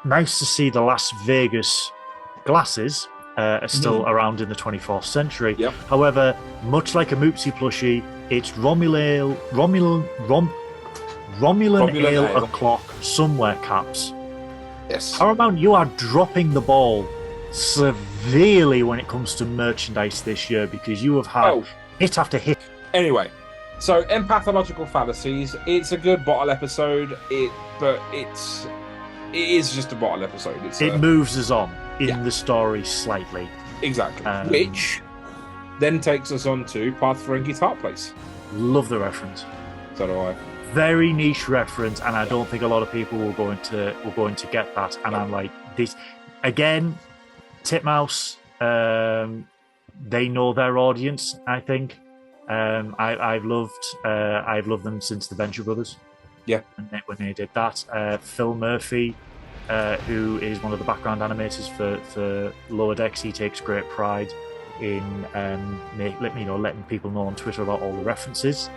nice to see the Las Vegas glasses are still around in the 24th century. Yep. However, much like a Moopsie plushie, it's Romulan ale o'clock somewhere caps. Yes. Paramount, you are dropping the ball severely when it comes to merchandise this year, because you have had hit after hit. Anyway, so empathological fallacies. It's a good bottle episode. But it is just a bottle episode. It moves us on in the story slightly. Exactly. Which then takes us on to Path Ferengi's Heart Place. Love the reference. So do I. Very niche reference, and I don't think a lot of people were going to get that. And I'm like, this again, Titmouse. They know their audience, I think. I've loved them since the Venture Brothers. Yeah. And when they did that, Phil Murphy, who is one of the background animators for Lower Decks, he takes great pride in letting people know on Twitter about all the references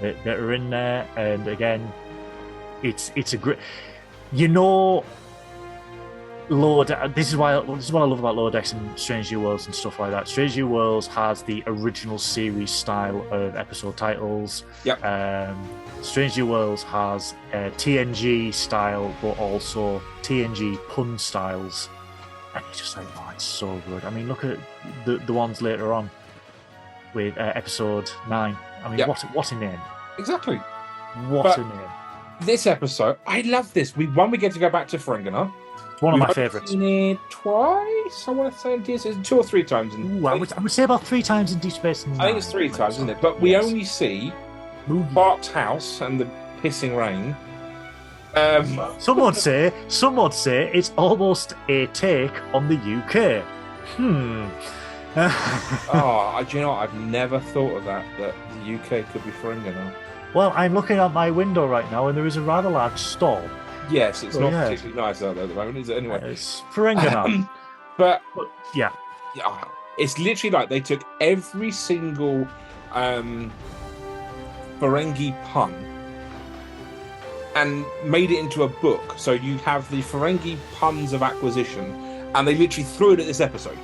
that are in there. And again, it's a great, This is what I love about Lower Decks and Strange New Worlds and stuff like that. Strange New Worlds has the original series style of episode titles. Yep. Strange New Worlds has TNG style, but also TNG pun styles. And you're just like, oh, it's so good. I mean, look at the ones later on with episode 9. I mean, what a name. Exactly. What a name. This episode, I love this. We get to go back to Ferenginar. One of my favourites. We've seen it twice, I want to say, in Deep Space. 2 or 3 times. I would say about 3 times in Deep Space Nine. I think it's 3 times, isn't it? But we only see Quark's house and the pissing rain. Some would say it's almost a take on the UK. Do you know what? I've never thought of that the UK could be Ferenginar. Well, I'm looking out my window right now, and there is a rather large storm. Yes, it's not particularly nice out there at the moment, is it? Anyway, it's Ferenginar. but yeah, it's literally like they took every single Ferengi pun and made it into a book. So you have the Ferengi puns of acquisition, and they literally threw it at this episode.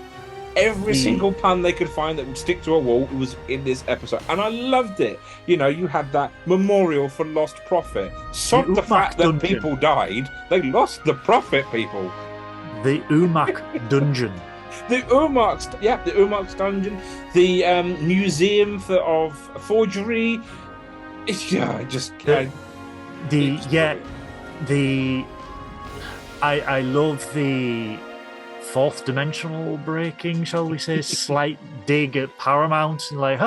Every single pun they could find that would stick to a wall was in this episode, and I loved it. You know, you had that memorial for lost prophet. Sod the fact that people died, they lost the prophet, people. The Umak dungeon. The Umak's dungeon. The museum of forgery. It's I love the fourth dimensional breaking, shall we say, slight dig at Paramount, and like,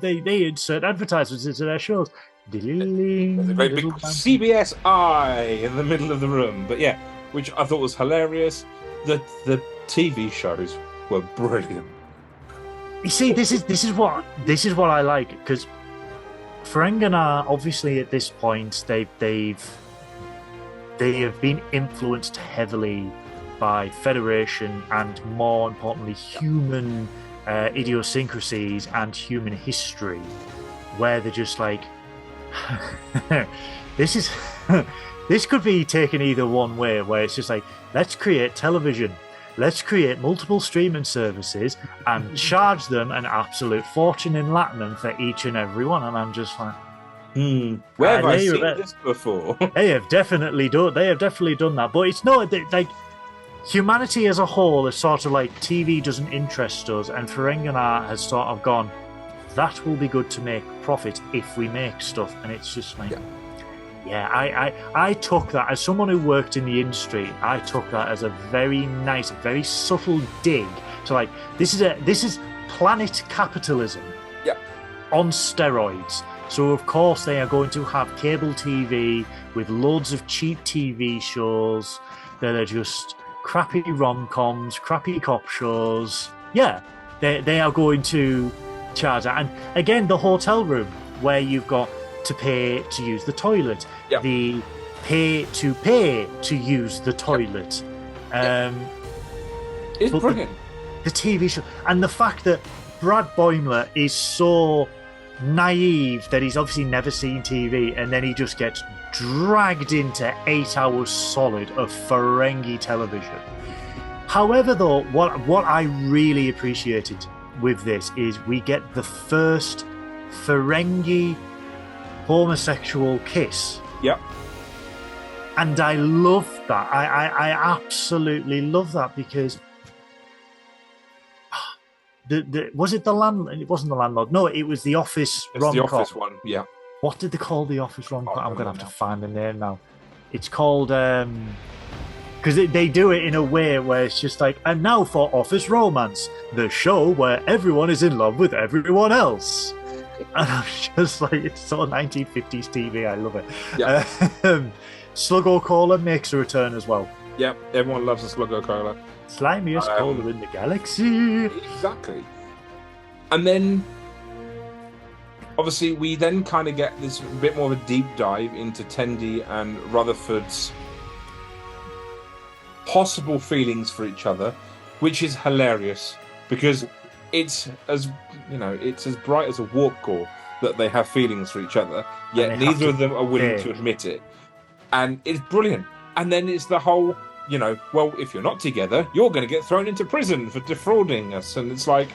they insert advertisements into their shows. There's a very big CBS eye in the middle of the room, but yeah, which I thought was hilarious. The TV shows were brilliant. You see, this is what I like, because Ferenginar, obviously at this point they have been influenced heavily by Federation and, more importantly, human idiosyncrasies and human history, where they're just like, this could be taken either one way, where it's just like, let's create television, let's create multiple streaming services and charge them an absolute fortune in Latinum for each and every one, and I'm just like, where have I seen this before? They have definitely done that, but it's not like humanity as a whole is sort of like, TV doesn't interest us, and Ferenginar has sort of gone, that will be good to make profit if we make stuff, and it's just like, I took that as someone who worked in the industry. I took that as a very nice, very subtle dig to like, this is planet capitalism on steroids. So of course they are going to have cable TV with loads of cheap TV shows that are just crappy rom-coms, crappy cop shows. Yeah, they are going to charge that. And again, the hotel room where you've got to pay to use the toilet, the pay to use the toilet. It's brilliant. The TV show, and the fact that Brad Boimler is so naive that he's obviously never seen TV, and then he just gets dragged into 8 hours solid of Ferengi television. However, though, what I really appreciated with this is we get the first Ferengi homosexual kiss. Yep. And I love that. I absolutely love that, because was it the landlord? It wasn't the landlord. No, it was the office rom-com. It's the office one, yeah. What did they call the office rom-com? I'm going to have to find the name now. It's called... because they do it in a way where it's just like, and now for Office Romance, the show where everyone is in love with everyone else. And I'm just like, it's sort of 1950s TV. I love it. Yeah. Sluggo Cola makes a return as well. Yep, everyone loves a Sluggo Cola. Slimiest cola in the galaxy. Exactly. And then, obviously, we then kind of get this bit more of a deep dive into Tendi and Rutherford's possible feelings for each other, which is hilarious, because it's as bright as a warp core that they have feelings for each other, yet neither of them are willing to admit it. And it's brilliant. And then it's the whole well, if you're not together, you're going to get thrown into prison for defrauding us. And it's like,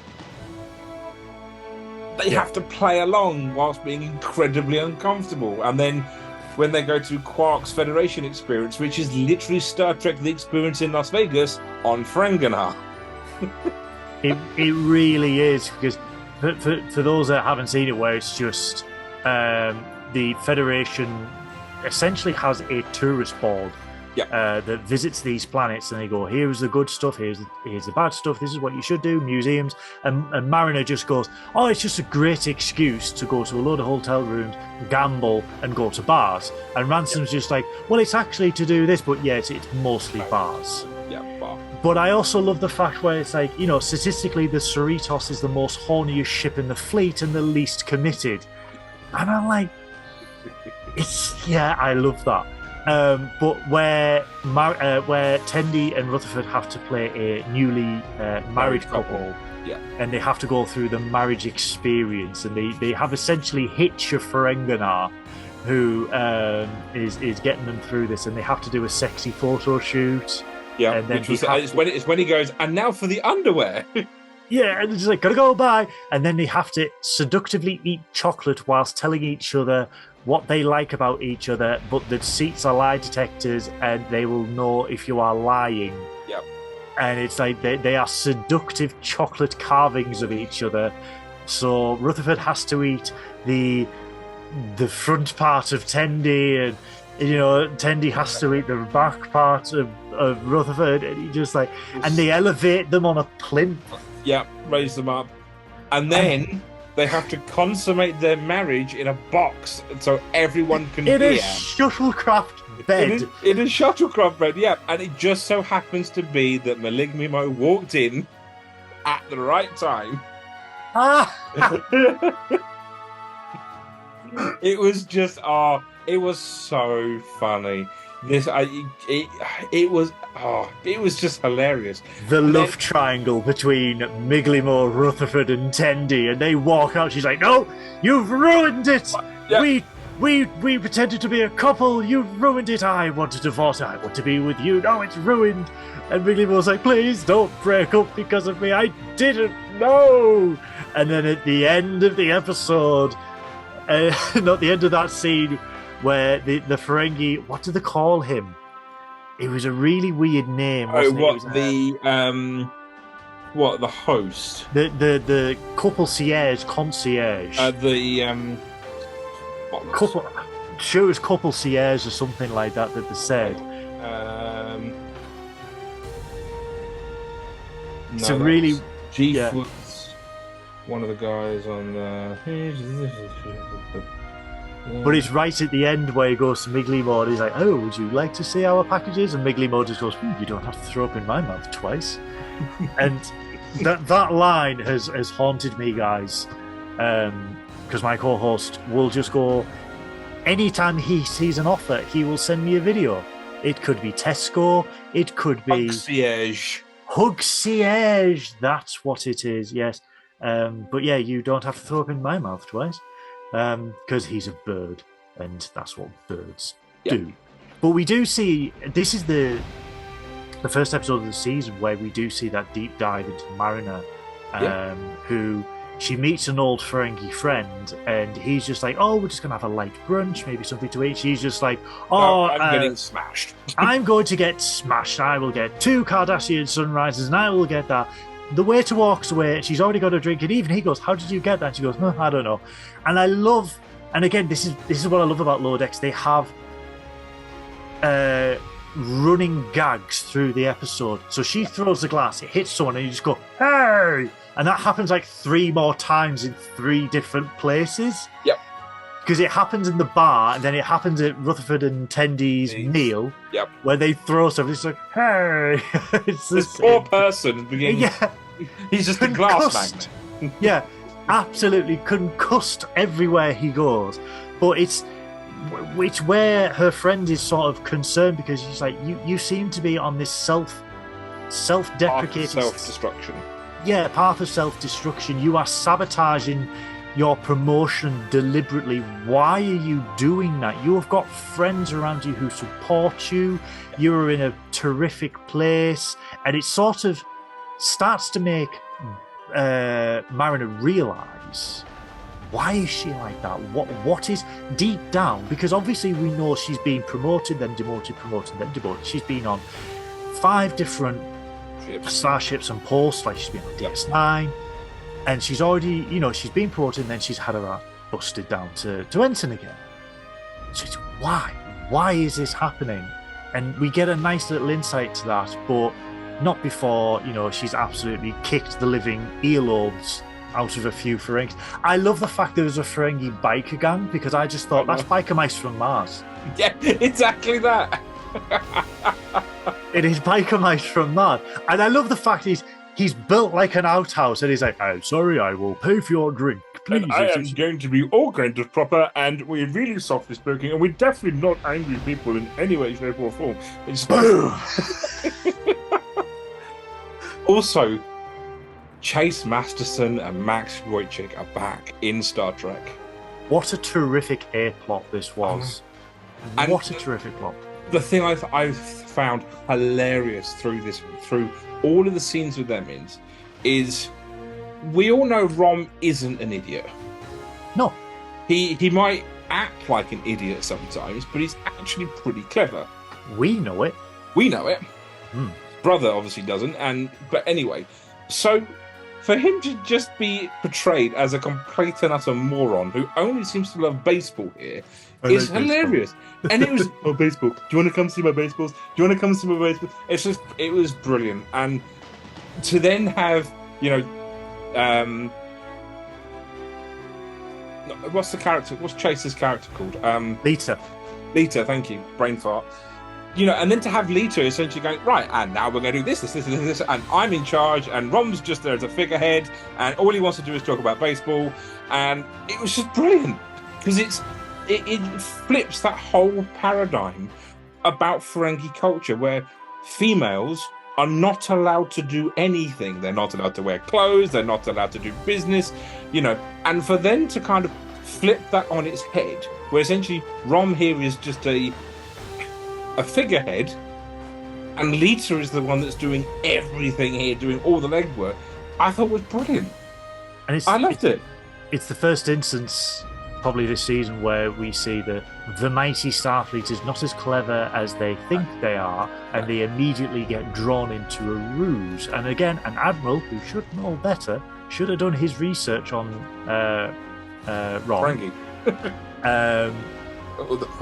they have to play along whilst being incredibly uncomfortable. And then when they go to Quark's Federation experience, which is literally Star Trek The Experience in Las Vegas on Ferenginar. It really is, because for those that haven't seen it, where it's just the Federation essentially has a tourist board that visits these planets, and they go, here's the good stuff, here's the bad stuff, this is what you should do, museums, and Mariner just goes, oh, it's just a great excuse to go to a load of hotel rooms, gamble, and go to bars. And Ransom's just like, well, it's actually to do this, but yes, it's mostly bars. Yeah, bar. But I also love the fact where it's like, statistically the Cerritos is the most horniest ship in the fleet and the least committed. And I'm like, I love that. But where Tendi and Rutherford have to play a newly married couple, and they have to go through the marriage experience, and they have essentially Hitch of Ferenginar, who is getting them through this, and they have to do a sexy photo shoot. Yeah, and then it's when he goes, and now for the underwear. Yeah, and it's like, gotta go, bye. And then they have to seductively eat chocolate whilst telling each other what they like about each other, but the seats are lie detectors and they will know if you are lying. Yep. And it's like they are seductive chocolate carvings of each other. So Rutherford has to eat the front part of Tendi, and Tendi has to eat the back part of Rutherford, and he just like, and they elevate them on a plinth. Yeah, raise them up. And then they have to consummate their marriage in a box so everyone can hear. In a shuttlecraft bed. In a shuttlecraft bed, yeah. And it just so happens to be that Maligmimo walked in at the right time. It was just, it was so funny. It was just hilarious. The love triangle between Miglimo, Rutherford, and Tendi, and they walk out. She's like, "No, you've ruined it. Yeah. We pretended to be a couple. You've ruined it. I want a divorce. I want to be with you. No, it's ruined." And Miglimo's like, "Please don't break up because of me. I didn't know." And then at the end of the episode, not the end of that scene, where the Ferengi, what do they call him? It was a really weird name. Wasn't it? The host? The couple concierge. Couple. Sure, it was couple concierge or something like that they said. It's a really Chief was one of the guys on the. But it's right at the end where he goes to Miglimo and he's like, "Oh, would you like to see our packages?" And Miglimo just goes, "You don't have to throw up in my mouth twice." And that line has haunted me, guys, because my co-host will just go, anytime he sees an offer, he will send me a video. It could be Tesco, it could be Hugsiege. That's what it is, yes. But yeah, you don't have to throw up in my mouth twice. Because he's a bird, and that's what birds do. But we do see, this is the first episode of the season where we do see that deep dive into Mariner, who she meets an old Ferengi friend, and he's just like, "Oh, we're just going to have a light brunch, maybe something to eat." She's just like, "Oh, I'm getting smashed. I'm going to get smashed. I will get 2 Cardassian sunrises, and I will get that." The waiter walks away, she's already got a drink, and even he goes, "How did you get that?" And she goes, "No, I don't know." And I love, and again, this is what I love about Lower Decks. They have running gags through the episode. So she throws the glass, it hits someone, and you just go, "Hey!" And that happens like 3 more times in 3 different places. Yep. Because it happens in the bar, and then it happens at Rutherford and Tendi's meal. Yep. Where they throw stuff. It's like, "Hey!" This poor person beginning. Yeah. He's just a glass magnet. Yeah, absolutely concussed everywhere he goes. But it's where her friend is sort of concerned, because she's like, you seem to be on this self-deprecating self-destruction. Yeah, path of self-destruction. You are sabotaging your promotion deliberately. Why are you doing that? You have got friends around you who support you. You're in a terrific place. And it sort of starts to make Mariner realise, why is she like that? What is deep down? Because obviously we know she's been promoted, then demoted, promoted, then demoted. She's been on 5 different starships and posts, like she's been on DS9. And she's already, she's been promoted, and then she's had her ass busted down to Ensign again. So it's why? Why is this happening? And we get a nice little insight to that, but not before, she's absolutely kicked the living earlobes out of a few Ferengis. I love the fact there was a Ferengi biker gang, because I just thought that's biker mice from Mars. Yeah, exactly that. It is biker mice from Mars. And I love the fact he's built like an outhouse, and he's like, I'm sorry, I will pay for your drink, please. And I am going to be all kind of proper, and we're really softly spoken, and we're definitely not angry people in any way, shape, or form. It's Also, Chase Masterson and Max Wojcik are back in Star Trek. What a terrific A-plot this was. What a terrific plot. The thing I've found hilarious through all of the scenes with them is we all know Rom isn't an idiot. No. He might act like an idiot sometimes, but he's actually pretty clever. We know it. We know it. Mm. Brother obviously doesn't, but anyway, so for him to just be portrayed as a complete and utter moron who only seems to love baseball here is hilarious. And it was, baseball. Do you want to come see my baseballs? Do you want to come see my baseballs? It was brilliant. And to then have, what's Chase's character called? Lita, thank you. Brain fart. And then to have Lita essentially going, right, and now we're going to do this, and I'm in charge, and Rom's just there as a figurehead, and all he wants to do is talk about baseball, and it was just brilliant, because it flips that whole paradigm about Ferengi culture, where females are not allowed to do anything. They're not allowed to wear clothes, they're not allowed to do business, and for them to kind of flip that on its head, where essentially Rom here is just a figurehead, and Lita is the one that's doing everything here, doing all the legwork, I thought was brilliant. And I loved it. It's the first instance, probably this season, where we see the mighty Starfleet is not as clever as they think they are, and they immediately get drawn into a ruse. And again, an admiral who should know better should have done his research on Rom.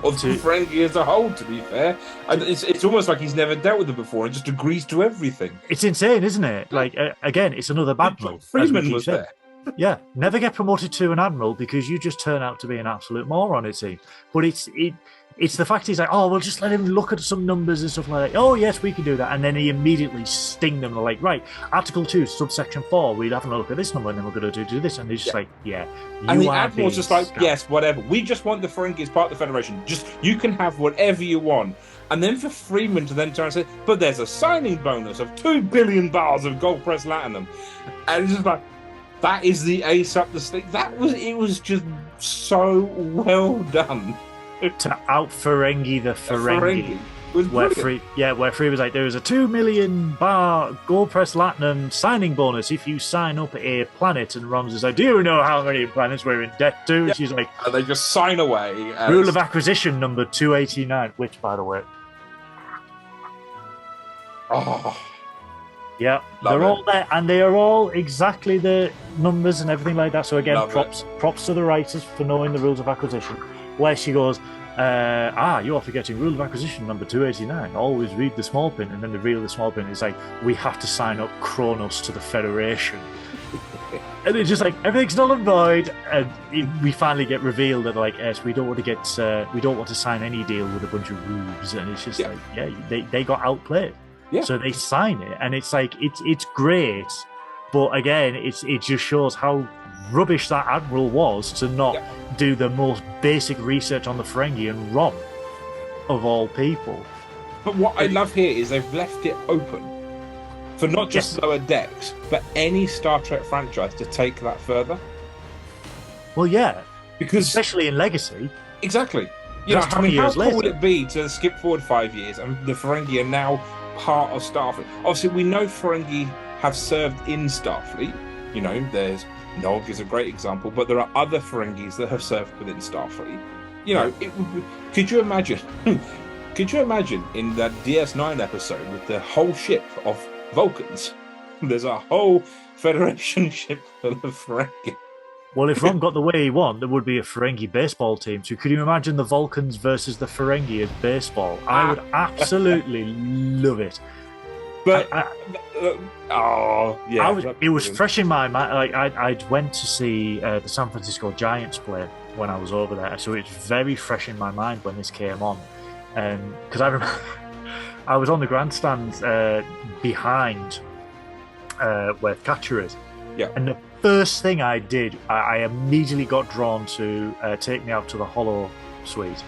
Or to Ferengi as a whole, to be fair. It's almost like he's never dealt with them before and just agrees to everything. It's insane, isn't it? Like, again, it's another admiral. Freeman was there. Yeah, never get promoted to an admiral because you just turn out to be an absolute moron, it seems. But it's the fact he's like, oh, we'll just let him look at some numbers and stuff like that. Oh, yes, we can do that. And then he immediately sting them like, right, Article 2, subsection 4, we're having a look at this number and then we're going to do this. And he's just like, yeah. And the admiral's just like, yes, whatever. We just want the Ferengi as part of the Federation. Just, you can have whatever you want. And then for Freeman to then turn and say, but there's a signing bonus of 2 billion bars of gold-pressed latinum. And it's just like, that is the ace up the stick. It was just so well done. To out Ferengi the Ferengi. Where Free was like, there is a 2 million bar gold press platinum signing bonus if you sign up a planet. And Rom's is like, do you know how many planets we're in debt to? Yeah. She's like, and they just sign away. Rule of acquisition number 289, which, by the way, yeah, they're all there, and they are all exactly the numbers and everything like that. So again, props to the writers for knowing the rules of acquisition. Where she goes, you are forgetting rule of acquisition number 289. Always read the small print. And then the real of the small print is like, we have to sign up Kronos to the Federation. And it's just like, everything's null and void. And we finally get revealed that, like, yes, we don't want to sign any deal with a bunch of rubes. And it's just like, yeah, they got outplayed. Yeah. So they sign it. And it's like, it's great. But again, it just shows how rubbish that admiral was to not do the most basic research on the Ferengi and Rom, of all people. But what I love here is they've left it open for not just Lower Decks, but any Star Trek franchise to take that further. Well, yeah, because especially in Legacy. Exactly. That's 20 years how cool would later. it be to skip forward 5 years and the Ferengi are now part of Starfleet? Obviously, we know Ferengi have served in Starfleet. There's Nog is a great example, but there are other Ferengis that have served within Starfleet. Could you imagine? Could you imagine in that DS9 episode with the whole ship of Vulcans? There's a whole Federation ship full of Ferengi. Well, if Ron got the way he wanted, there would be a Ferengi baseball team. So could you imagine the Vulcans versus the Ferengi at baseball? I would absolutely love it. But it was fresh in my mind. Like I went to see the San Francisco Giants play when I was over there, so it's very fresh in my mind when this came on. Because I remember I was on the grandstand behind where catcher is, and the first thing I did, I immediately got drawn to take me out to the Hollow Suite.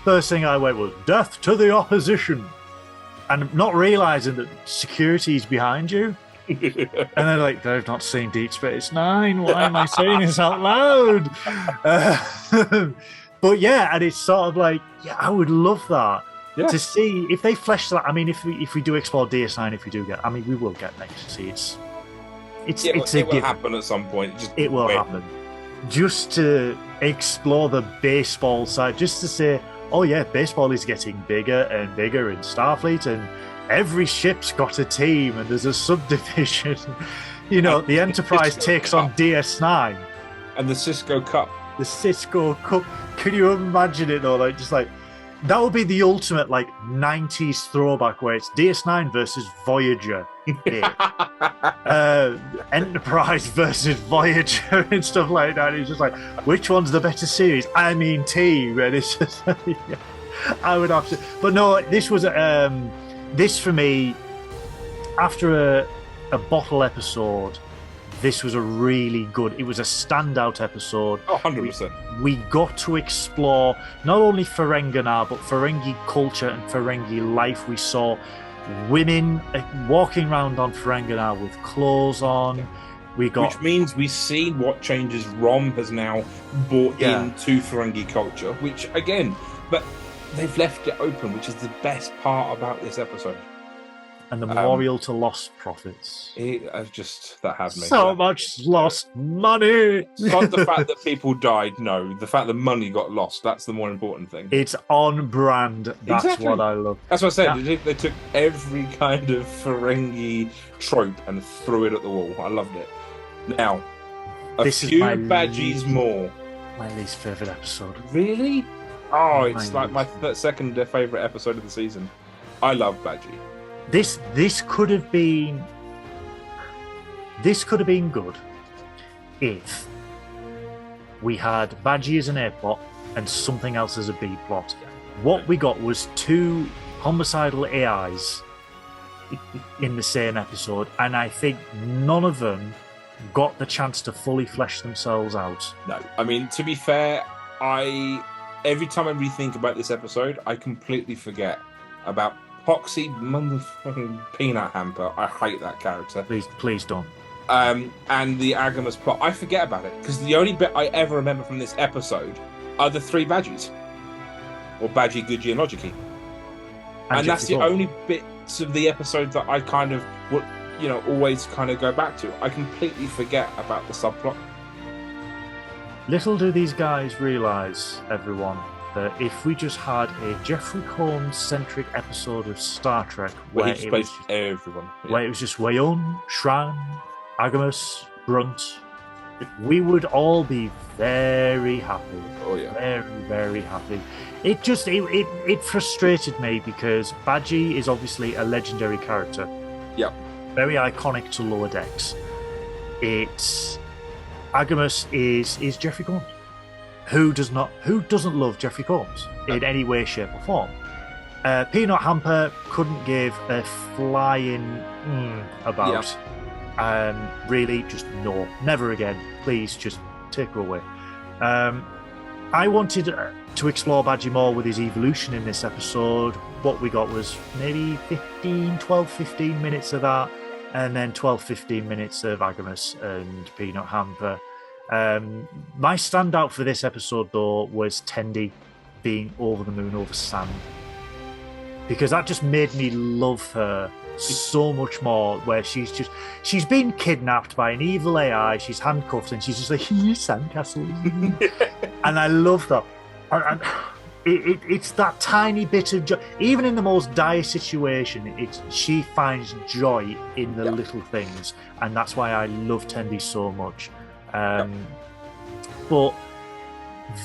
First thing I went was "Death to the Opposition." And not realising that security's behind you. And they're like, they've not seen Deep Space Nine. Why am I saying this out loud? But yeah, and it's sort of like, I would love that. Yeah. To see if they flesh that. I mean, if we do explore DS9, we will get Legacy. It will happen at some point. It will happen. Just to explore the baseball side, just to say, oh yeah, baseball is getting bigger and bigger in Starfleet, and every ship's got a team, and there's a subdivision. The Enterprise takes on DS9. And the Cisco Cup. The Cisco Cup. Can you imagine it though? That would be the ultimate 90s throwback where it's DS9 versus Voyager. Enterprise versus Voyager and stuff like that. It's just which one's the better series? Team. And it's just I would have to. But no, this was this for me, after a bottle episode, this was a really good, it was a standout episode. Oh, 100%. We got to explore not only Ferenginar, but Ferengi culture and Ferengi life. We saw women walking around on Ferenginar with clothes on. Which means we see what changes Rom has now brought into Ferengi culture, which again, but they've left it open, which is the best part about this episode. And the memorial to lost prophets. That had me. So much lost money. Not the fact that people died, no. The fact that money got lost, that's the more important thing. It's on brand. That's what I love. That's what I said. They took every kind of Ferengi trope and threw it at the wall. I loved it. Now, a few badgies more. My least favourite episode. Really? Oh, it's my second favourite episode of the season. I love Badgie. This could have been good if we had Badgie as an A plot and something else as a B plot. What we got was two homicidal AIs in the same episode, and I think none of them got the chance to fully flesh themselves out. No, to be fair, every time I rethink about this episode, I completely forget about Poxy motherfucking Peanut Hamper. I hate that character. Please don't. And the Agamus plot. I forget about it because the only bit I ever remember from this episode are the three badgies, or Badgie, Goodgie, and Logically. And that's the only bits of the episode that I kind of would, always kind of go back to. I completely forget about the subplot. Little do these guys realise, everyone, that if we just had a Jeffrey Combs-centric episode of Star Trek where it was everyone, where it was just Wayon, Shran, Agamus, Brunt, we would all be very happy. Oh yeah, very, very happy. It frustrated me because Badgie is obviously a legendary character. Yep. Very iconic to Lower Decks. Agamus is Jeffrey Combs. Who doesn't love Jeffrey Combs in any way, shape, or form? Peanut Hamper couldn't give a flying about. Really, just no, never again. Please, just take her away. I wanted to explore Badgie more with his evolution in this episode. What we got was maybe 15 minutes of that, and then 12-15 minutes of Agamus and Peanut Hamper. My standout for this episode, though, was Tendi being over the moon over Sam. Because that just made me love her so much more, where she's been kidnapped by an evil AI, she's handcuffed, and she's just like, sandcastle. And I love that. And it's that tiny bit of joy. Even in the most dire situation, she finds joy in the little things, and that's why I love Tendi so much. But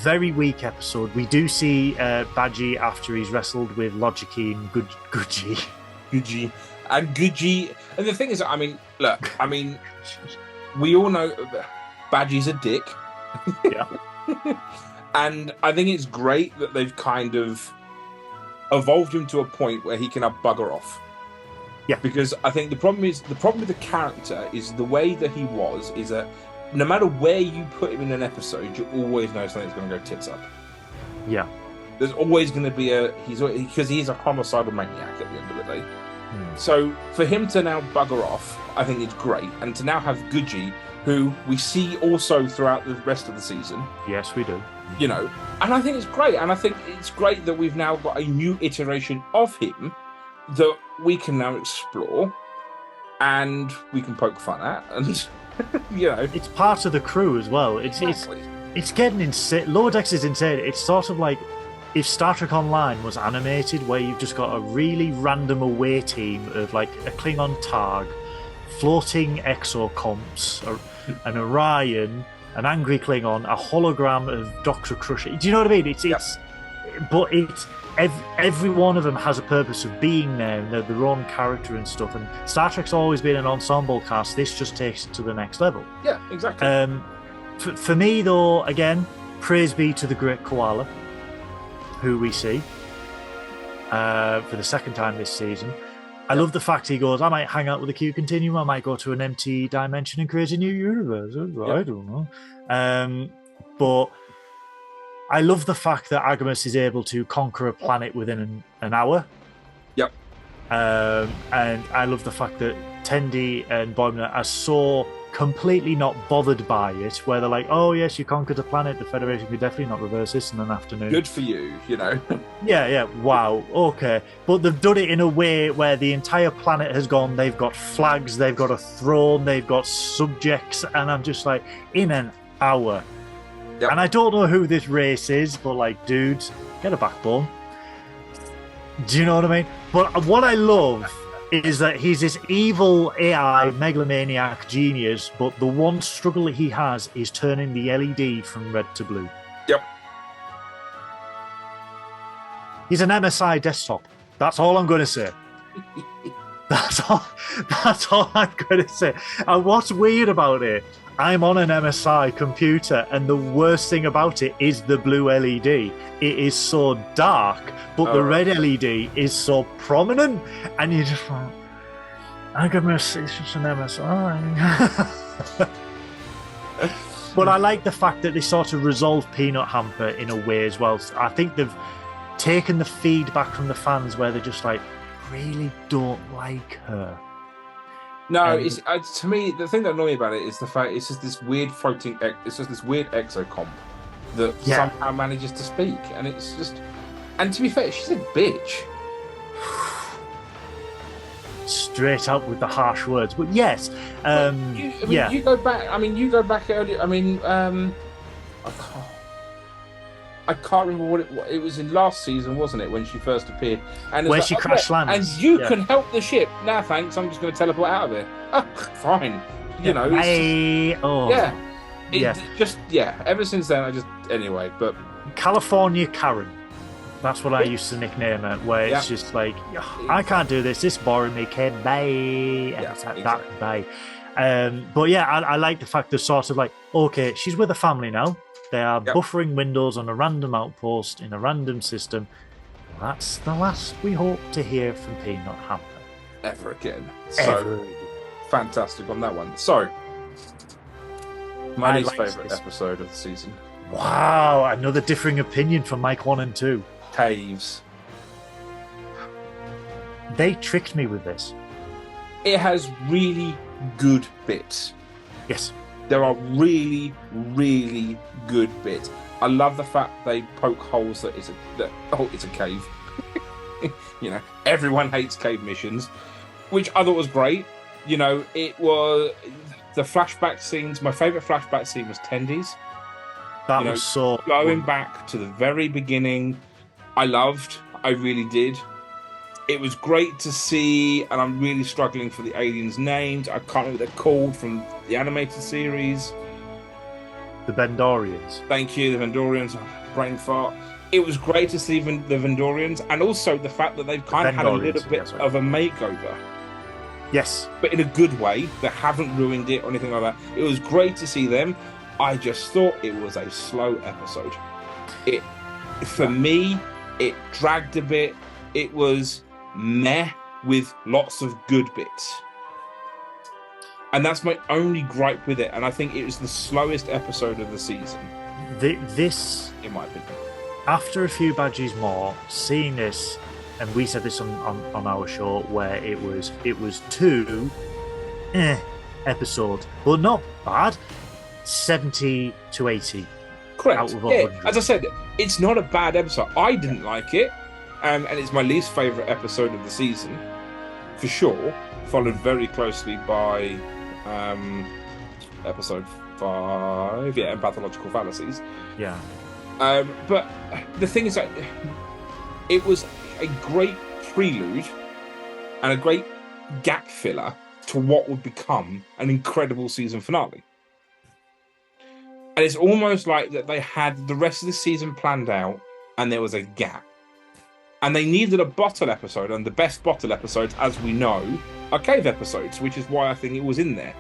very weak episode. We do see Badgie after he's wrestled with Logiki and Guji. And Guji. And the thing is, I mean, look, we all know Badgie's a dick. Yeah. And I think it's great that they've kind of evolved him to a point where he can have bugger off. Yeah. Because I think the problem with the character is the way that he was is that no matter where you put him in an episode, you always know something's going to go tits up. Yeah. There's always going to be because he's a homicidal maniac at the end of the day. So for him to now bugger off, I think it's great. And to now have Guji, who we see also throughout the rest of the season. Yes, we do. And I think it's great. And I think it's great that we've now got a new iteration of him that we can now explore and we can poke fun at. And, It's part of the crew as well. It's getting insane. Lower Decks is insane. It's sort of like if Star Trek Online was animated, where you've just got a really random away team of like a Klingon Targ, floating exocomps, an Orion, an angry Klingon, a hologram of Dr. Crusher. Do you know what I mean? But every one of them has a purpose of being there, and they're their own character and stuff. And Star Trek's always been an ensemble cast. This just takes it to the next level. Yeah, exactly. For me, though, again, praise be to the Great Koala, who we see for the second time this season. I love the fact he goes, I might hang out with the Q Continuum, I might go to an empty dimension and create a new universe. I don't know. But I love the fact that Agamus is able to conquer a planet within an hour. Yep. And I love the fact that Tendi and Boimler are so completely not bothered by it, where they're like, oh yes, you conquered a planet, the Federation could definitely not reverse this in an afternoon. Good for you, Yeah, wow, okay. But they've done it in a way where the entire planet has gone, they've got flags, they've got a throne, they've got subjects, and I'm just like, in an hour. Yep. And I don't know who this race is, but like, dudes, get a backbone. Do you know what I mean? But what I love is that he's this evil AI megalomaniac genius, but the one struggle that he has is turning the LED from red to blue. Yep. He's an MSI desktop. That's all I'm going to say. That's all I'm going to say. And what's weird about it, I'm on an MSI computer, and the worst thing about it is the blue LED. It is so dark, but the red LED is so prominent, and you just like, I got it's just an MSI. But I like the fact that they sort of resolved Peanut Hamper in a way as well. I think they've taken the feedback from the fans where they're just like, really don't like her. No, to me, the thing that annoys me about it is the fact it's just this weird floating, it's just this weird exocomp that somehow manages to speak, and it's just, and to be fair, she's a bitch. Straight up with the harsh words, but yes, you go back earlier. I can't remember what it was in last season, wasn't it, when she first appeared? And where she crash lands. And you can help the ship. Nah, thanks. I'm just going to teleport out of it. Oh, fine. Ever since then, anyway. But California Karen. That's what I used to nickname her. Where it's just like, I can't do this. This is boring me. Okay, bye. Exactly. That bye. But yeah, I like the fact they're sort of like, okay, she's with a family now. They are buffering Windows on a random outpost in a random system. That's the last we hope to hear from Peanut Hamper. Ever again. So fantastic on that one. So, my least favourite episode of the season. Wow, another differing opinion from Mike 1 and 2. Caves. They tricked me with this. It has really good bits. Yes. There are really, really good bits. I love the fact they poke holes that it's a cave. You know, everyone hates cave missions, which I thought was great. You know, it was the flashback scenes. My favorite flashback scene was Tendy's. That was so going back to the very beginning. I really did. It was great to see, and I'm really struggling for the aliens' names. I can't remember what they're called from the animated series. The Vendorians. Thank you, the Vendorians. Brain fart. It was great to see the Vendorians, and also the fact that they've kind of had a little bit of a makeover. Yes. But in a good way. They haven't ruined it or anything like that. It was great to see them. I just thought it was a slow episode. For me, it dragged a bit. It was meh with lots of good bits. And that's my only gripe with it. And I think it was the slowest episode of the season. This, in my opinion. After a few badges more, seeing this, and we said this on our show, where it was 2 episodes, but not bad. 70 to 80. Correct. Out of 100. Yeah, as I said, it's not a bad episode. I didn't like it. And it's my least favourite episode of the season, for sure, followed very closely by episode 5, and Pathological Fallacies. Yeah. But the thing is that it was a great prelude and a great gap filler to what would become an incredible season finale. And it's almost like that they had the rest of the season planned out and there was a gap. And they needed a bottle episode, and the best bottle episodes, as we know, are cave episodes, which is why I think it was in there.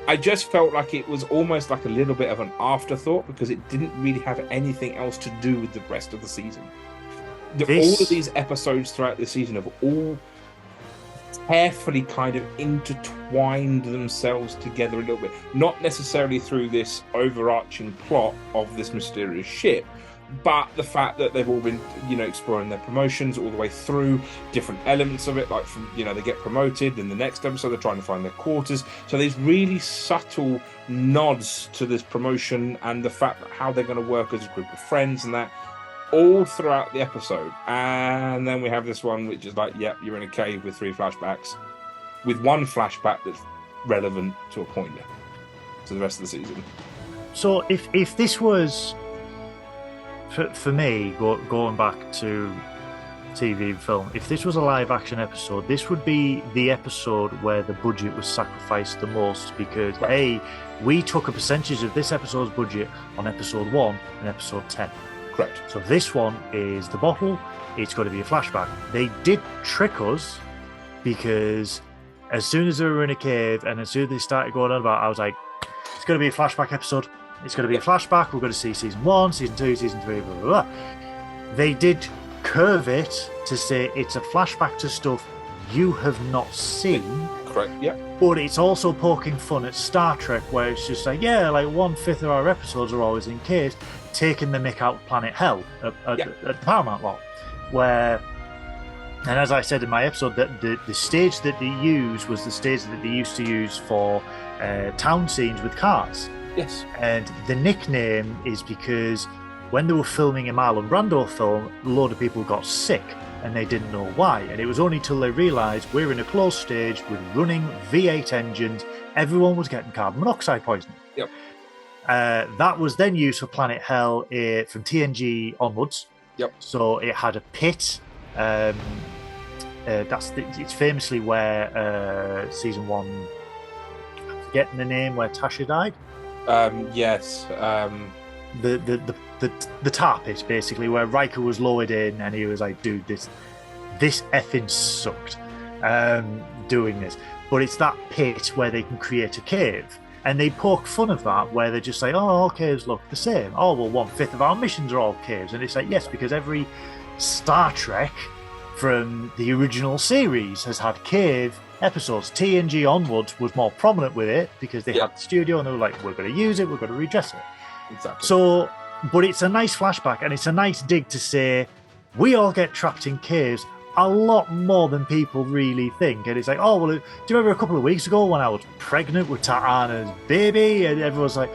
I just felt like it was almost like a little bit of an afterthought because it didn't really have anything else to do with the rest of the season. All of these episodes throughout the season have all carefully kind of intertwined themselves together a little bit. Not necessarily through this overarching plot of this mysterious ship, but the fact that they've all been, exploring their promotions all the way through, different elements of it, like from, they get promoted, in the next episode they're trying to find their quarters. So there's really subtle nods to this promotion and the fact that how they're going to work as a group of friends and that all throughout the episode. And then we have this one which is like, you're in a cave with 3 flashbacks, with one flashback that's relevant to a point to the rest of the season. So if this was... For me, going back to TV and film, if this was a live action episode, this would be the episode where the budget was sacrificed the most because, A, we took a percentage of this episode's budget on episode 1 and episode 10. Correct. So this one is the bottle, it's going to be a flashback. They did trick us because as soon as they were in a cave and as soon as they started going on about it, I was like, it's going to be a flashback episode. It's going to be a flashback. We're going to see season 1, season 2, season 3, blah, blah, blah. They did curve it to say it's a flashback to stuff you have not seen. Correct, yeah. But it's also poking fun at Star Trek, where it's just like, 1/5 of our episodes are always in caves, taking the mick out Planet Hell at Paramount lot. Where, and as I said in my episode, that the stage that they used was the stage that they used to use for town scenes with cars. Yes. And the nickname is because when they were filming a Marlon Brando film, a load of people got sick and they didn't know why. And it was only till they realised we're in a closed stage with running V8 engines, everyone was getting carbon monoxide poisoning. Yep. That was then used for Planet Hell from TNG onwards. Yep. So it had a pit. It's famously where season 1, I'm forgetting the name, where Tasha died. Yes. The tar pit, basically, where Riker was lowered in and he was like, dude, this effing sucked doing this. But it's that pit where they can create a cave. And they poke fun of that, where they're just like, oh, all caves look the same. Oh, well, 1/5 of our missions are all caves. And it's like, yes, because every Star Trek from the original series has had cave episodes. TNG onwards was more prominent with it because they had the studio and they were like, we're going to use it, we're going to redress it. Exactly. So, but it's a nice flashback and it's a nice dig to say, we all get trapped in caves. a lot more than people really think. And it's like, oh, well, do you remember a couple of weeks ago when I was pregnant with Tatana's baby? And everyone's like,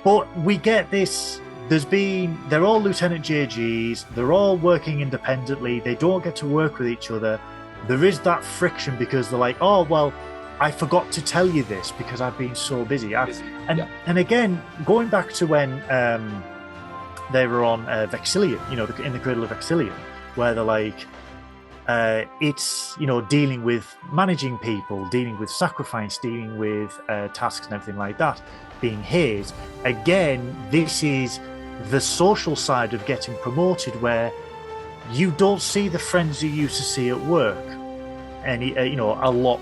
but we get this. They're all Lieutenant JGs. They're all working independently. They don't get to work with each other. There is that friction because they're like, oh, well, I forgot to tell you this because I've been so busy. And again, going back to when they were on Vexillion, in the Cradle of Vexillion, where they're like, it's, dealing with managing people, dealing with sacrifice, dealing with tasks and everything like that, being hazed. Again, this is the social side of getting promoted where you don't see the friends you used to see at work a lot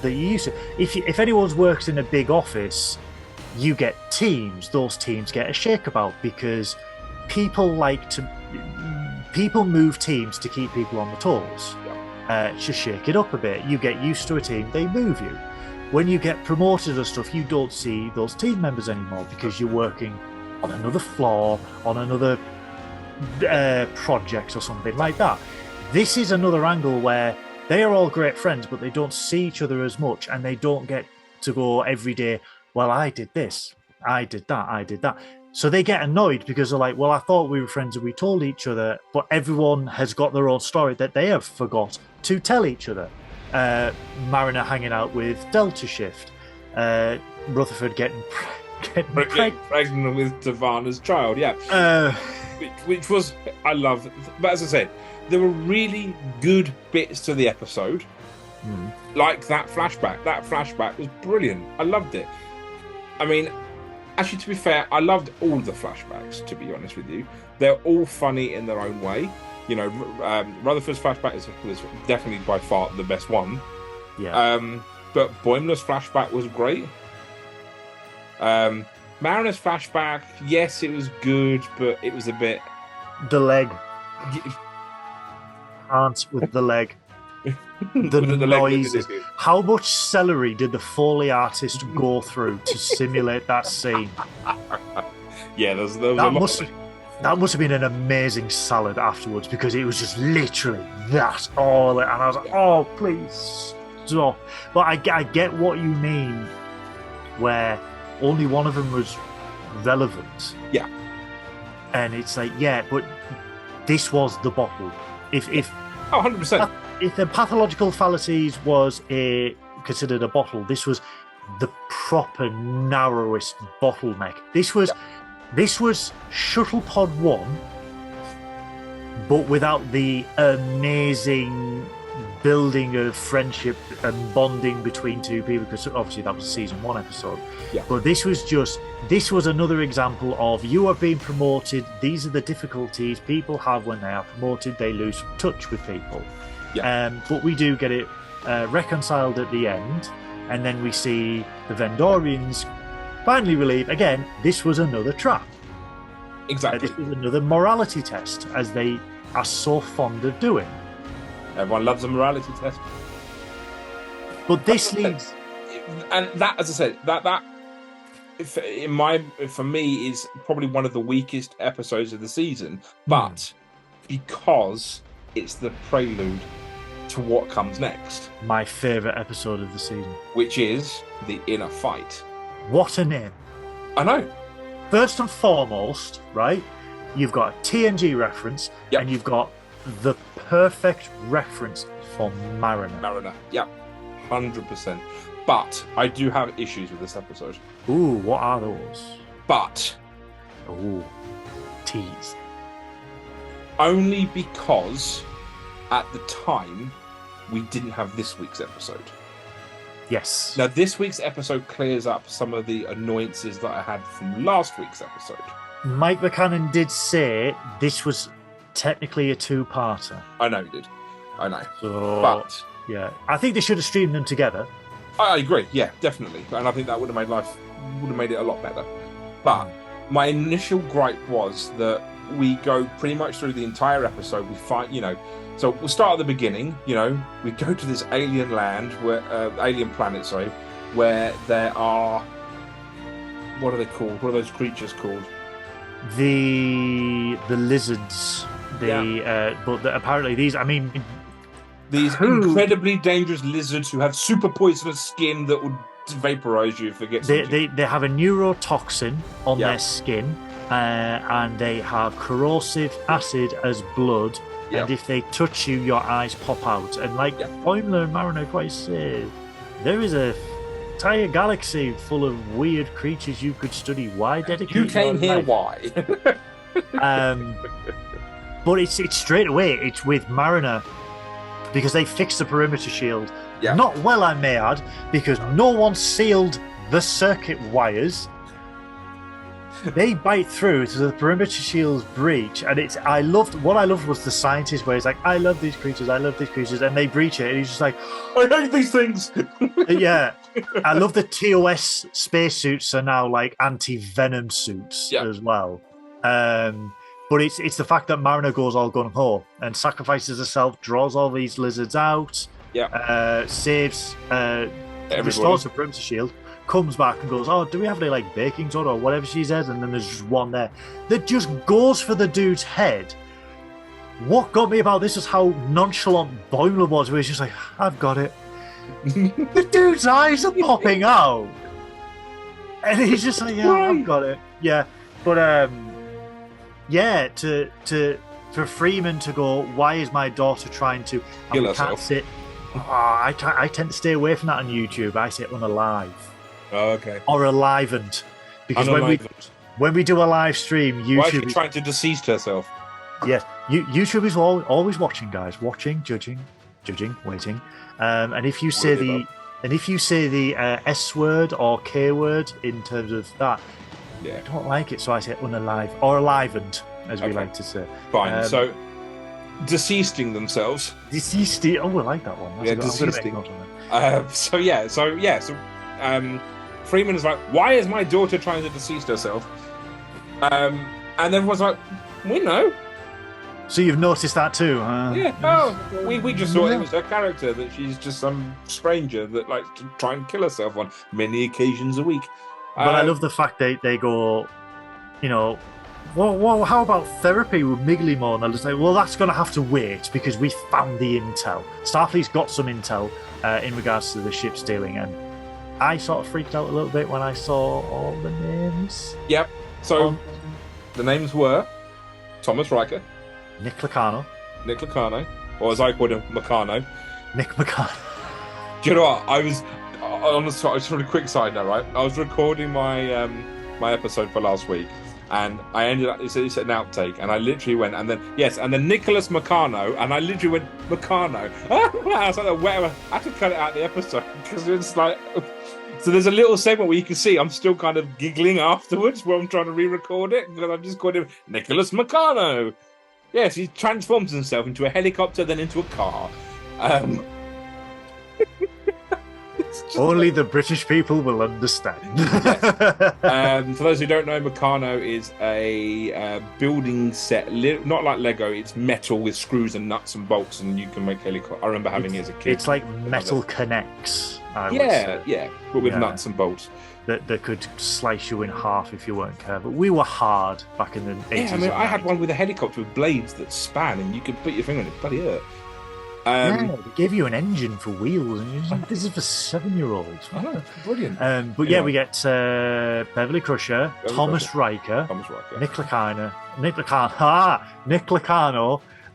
that you used to. If anyone works in a big office, you get teams. Those teams get a shakeabout because people move teams to keep people on the toes. To shake it up a bit. You get used to a team, they move you. When you get promoted or stuff, you don't see those team members anymore because you're working on another floor, on another project or something like that. This is another angle where they are all great friends, but they don't see each other as much, and they don't get to go every day, well, I did this, I did that, I did that. So they get annoyed because they're like, well, I thought we were friends and we told each other, but everyone has got their own story that they have forgot to tell each other. Mariner hanging out with Delta Shift, Rutherford getting pregnant with Tavana's child, which was, I love. But as I said, there were really good bits to the episode, like that flashback. That flashback was brilliant. I loved it. I mean, actually, to be fair, I loved all the flashbacks. To be honest with you, they're all funny in their own way. Rutherford's flashback was definitely by far the best one. Yeah. But Boimler's flashback was great. Mariner's flashback, yes, it was good, but it was a bit... The leg. Can't with the leg. The noises. How much celery did the Foley artist go through to simulate that scene? Yeah, there was a lot. That must have been an amazing salad afterwards because it was just literally that all. And I was like, oh, please stop. But I get what you mean where only one of them was relevant. Yeah. And it's like, yeah, but this was the bottle. If 100%. If the pathological fallacies was considered a bottle, this was the proper narrowest bottleneck. This was Shuttlepod 1, but without the amazing building of friendship and bonding between two people, because obviously that was a season 1 episode. Yeah. But this was another example of you are being promoted. These are the difficulties people have when they are promoted. They lose touch with people. Yeah. But we do get it reconciled at the end, and then we see the Vendorians finally relieved. Again, this was another trap. Exactly. This was another morality test, as they are so fond of doing. Everyone loves a morality test. But this leads... And that, as I said, that for me is probably one of the weakest episodes of the season, but because it's the prelude to what comes next. My favourite episode of the season. Which is the inner fight. What a name. I know. First and foremost, right, you've got a TNG reference, and you've got the perfect reference for Mariner. Mariner, yeah, 100%. But I do have issues with this episode. Ooh, what are those? But. Ooh, tease. Only because at the time we didn't have this week's episode. Yes. Now, this week's episode clears up some of the annoyances that I had from last week's episode. Mike Buchanan did say this was technically a 2-parter. I know he did. I know. But yeah, I think they should have streamed them together. I agree. Yeah, definitely. And I think that would have made it a lot better. But my initial gripe was that we go pretty much through the entire episode. We fight, so we'll start at the beginning. We go to this alien land, alien planet, where there are, what are they called? What are those creatures called? The lizards. Apparently these, I mean, these incredibly dangerous lizards who have super poisonous skin that would vaporize you if it gets they have a neurotoxin on their skin, and they have corrosive acid as blood. And if they touch you, your eyes pop out. And like Boimler and Mariner quite say, there is a entire galaxy full of weird creatures you could study. Why dedicate? You came here, why? But it's straight away. It's with Mariner because they fixed the perimeter shield. Yeah. Not well, I may add, because no one sealed the circuit wires. They bite through, so the perimeter shields breach, and what I loved was the scientist where he's like, I love these creatures, and they breach it, and he's just like, I hate these things. Yeah, I love the TOS spacesuits are now like anti-venom suits as well. But it's the fact that Mariner goes all gung ho and sacrifices herself, draws all these lizards out, saves, restores the perimeter shield. Comes back and goes, oh, do we have any like baking soda or whatever she says? And then there's just one there that just goes for the dude's head. What got me about this is how nonchalant Boimler was, where he's just like, I've got it. The dude's eyes are popping out, and he's just like, yeah, I've got it. Yeah, but for Freeman to go, why is my daughter trying to kill herself? I tend to stay away from that on YouTube. I say unalive. Oh, okay. Or alivened, because when we do a live stream, YouTube. Why is she trying to decease herself? Yes, YouTube is always watching, guys. Watching, judging, waiting. And if you say the S word or K word in terms of that, I don't like it. So I say unalive or alivened, as we like to say. Fine. So deceasing themselves. Deceased. Oh, I like that one. Deceasing. Freeman is like, why is my daughter trying to decease herself? And everyone's like, we know. So you've noticed that too, huh? Yeah. Oh, we just thought it was her character, that she's just some stranger that likes to try and kill herself on many occasions a week. But I love the fact they go, well, how about therapy with Miglimo? And they'll just say, well, that's going to have to wait because we found the intel. Starfleet's got some intel in regards to the ship stealing, and I sort of freaked out a little bit when I saw all the names. Yep. So the names were Thomas Riker, Nick Lucano, or as I called him, Meccano. Nick Meccano. Do you know what? I was on the just a quick side note, right? I was recording my my episode for last week, and I ended up. It's an outtake, and I literally went, and then Nicholas Meccano, and I literally went Meccano. I was like, whatever. I had to cut it out of the episode because it's like. So there's a little segment where you can see I'm still kind of giggling afterwards while I'm trying to re-record it because I just called him Nicholas Meccano. Yes, he transforms himself into a helicopter, then into a car. Only the British people will understand. For those who don't know, Meccano is a building set, not like Lego. It's metal with screws and nuts and bolts, and you can make helicopters. I remember having it as a kid. It's like metal connects. But with nuts and bolts. That could slice you in half if you weren't careful. We were hard back in the 80s. Yeah, I mean, I had one with a helicopter with blades that span, and you could put your finger in it. Bloody hurt. They gave you an engine for wheels, and you're like, this is for 7-year-olds. Oh, brilliant. We get Beverly Crusher, Thomas Riker, Nick Lucano,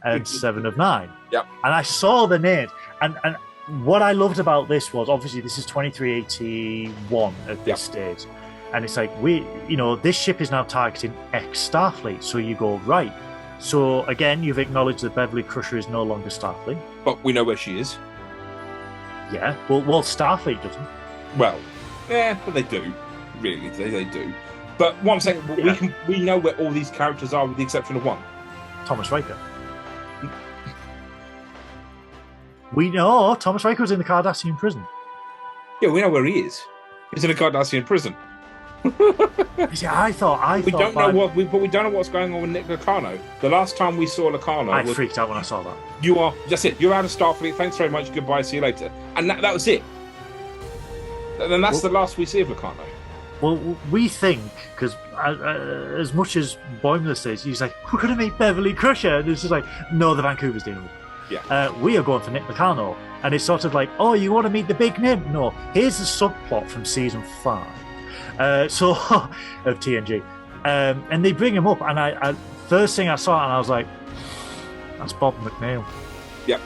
and 7 of 9. Yep. And I saw the names, and what I loved about this was, obviously, this is 2381 at this stage. And it's like, this ship is now targeting ex-Starfleet. So you go, right. So, again, you've acknowledged that Beverly Crusher is no longer Starfleet. But we know where she is. Yeah. Well, Starfleet doesn't. Well, yeah, but they do. Really, they do. But what I'm saying, we know where all these characters are with the exception of one. Thomas Riker. We know Thomas Riker was in the Cardassian prison. Yeah, we know where he is. He's in a Cardassian prison. See, I thought. We don't know we don't know what's going on with Nick Lucano. The last time we saw Lucano, I freaked out when I saw that. That's it. You're out of Starfleet. Thanks very much. Goodbye. See you later. And that was it. And then that's the last we see of Lucano. Well, we think, because as much as Boimler says, he's like, we're going to meet Beverly Crusher. And it's just like, no, the Vancouver's dealing with it. Yeah. We are going for Nick Meccano. And it's sort of like, oh, you want to meet the big name? No, here's the subplot from season 5 of TNG. And they bring him up, and I first thing I saw, and I was like, that's Bob McNeil. Yep.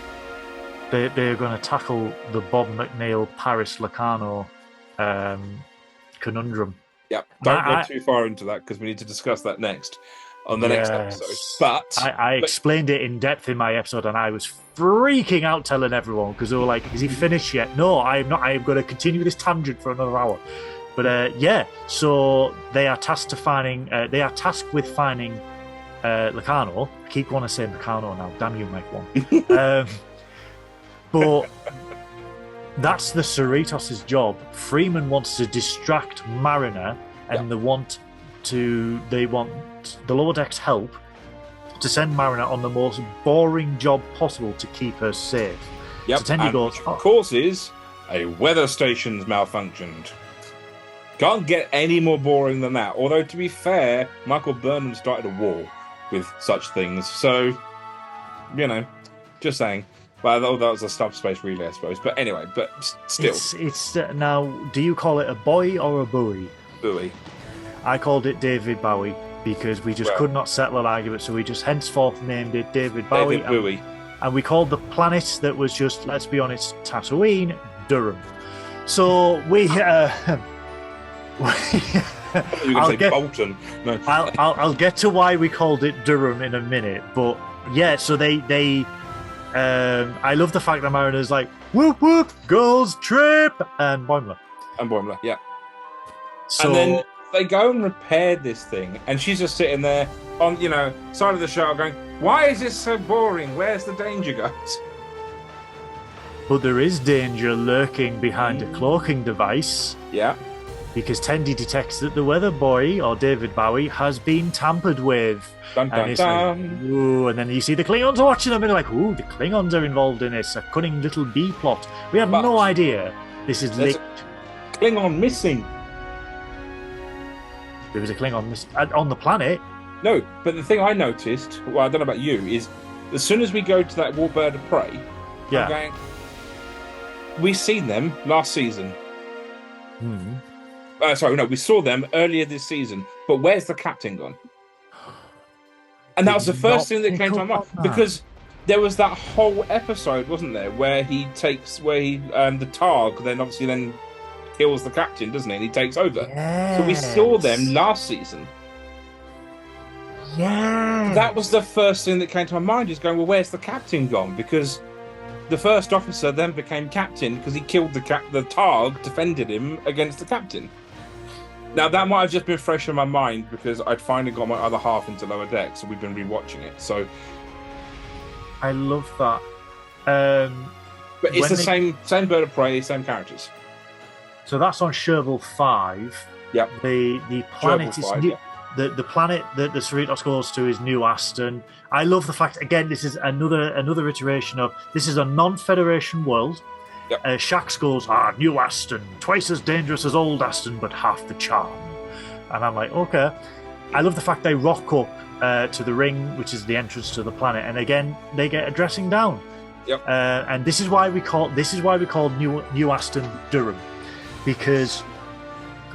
They're going to tackle the Bob McNeil Paris Lacano conundrum. Yep. Don't go too far into that because we need to discuss that next on the next episode. But I explained it in depth in my episode, and I was freaking out telling everyone because they were like, "Is he finished yet?" No, I am not. I am going to continue this tangent for another hour. But so they are tasked with finding Lacano. I keep wanting to say Lacano now. Damn you, Mike One. But that's the Cerritos' job. Freeman wants to distract Mariner, and they want the Lower Decks help to send Mariner on the most boring job possible to keep her safe. Yep, so Tendi goes, which causes a weather station's malfunctioned. Can't get any more boring than that. Although, to be fair, Michael Burnham started a war with such things. So, just saying. Well, that was a subspace relay, I suppose. But anyway, still. It's now, do you call it a buoy or a buoy? Buoy. I called it David Bowie because we just could not settle an argument, so we just henceforth named it David Bowie. David Bowie. And we called the planet that was just, let's be honest, Tatooine, Durham. So we... you were going to say Bolton. No. I'll get to why we called it Durham in a minute, but yeah, so they I love the fact that Mariner's like, whoop whoop, girls trip, and Boimler, yeah. So, and then they go and repair this thing, and she's just sitting there on, side of the shuttle going, why is this so boring? Where's the danger, guys? But there is danger lurking behind a cloaking device. Yeah. Because Tendi detects that the weather boy, or David Bowie, has been tampered with. Dun, dun, and dun. Like, ooh, and then you see the Klingons are watching them, and they're like, ooh, the Klingons are involved in this. A cunning little B plot. We have no idea. This is linked. Klingon missing. There was a Klingon missing on the planet. No, but the thing I noticed, well, I don't know about you, is as soon as we go to that Warbird of Prey, I'm going, we've seen them last season. We saw them earlier this season, but where's the captain gone? And that was the first thing that came to my mind, because there was that whole episode, wasn't there, where the Targ then kills the captain, doesn't he? And he takes over. Yes. So we saw them last season. Yeah. That was the first thing that came to my mind, is going, well, where's the captain gone? Because the first officer then became captain because he killed the Targ, defended him against the captain. Now, that might have just been fresh in my mind because I'd finally got my other half into Lower Decks, so we've been rewatching it. So, I love that. But it's the same Bird of Prey, same characters. So that's on Chervil 5. Yep. The planet is new. The planet that the Cerritos goes to is New Aston. I love the fact, again, this is another iteration of, this is a non-Federation world. Yep. Shax goes, New Aston, twice as dangerous as Old Aston, but half the charm. And I'm like, okay. I love the fact they rock up to the ring, which is the entrance to the planet, and again, they get a dressing down. Yep. And this is why we call New Aston Durham, because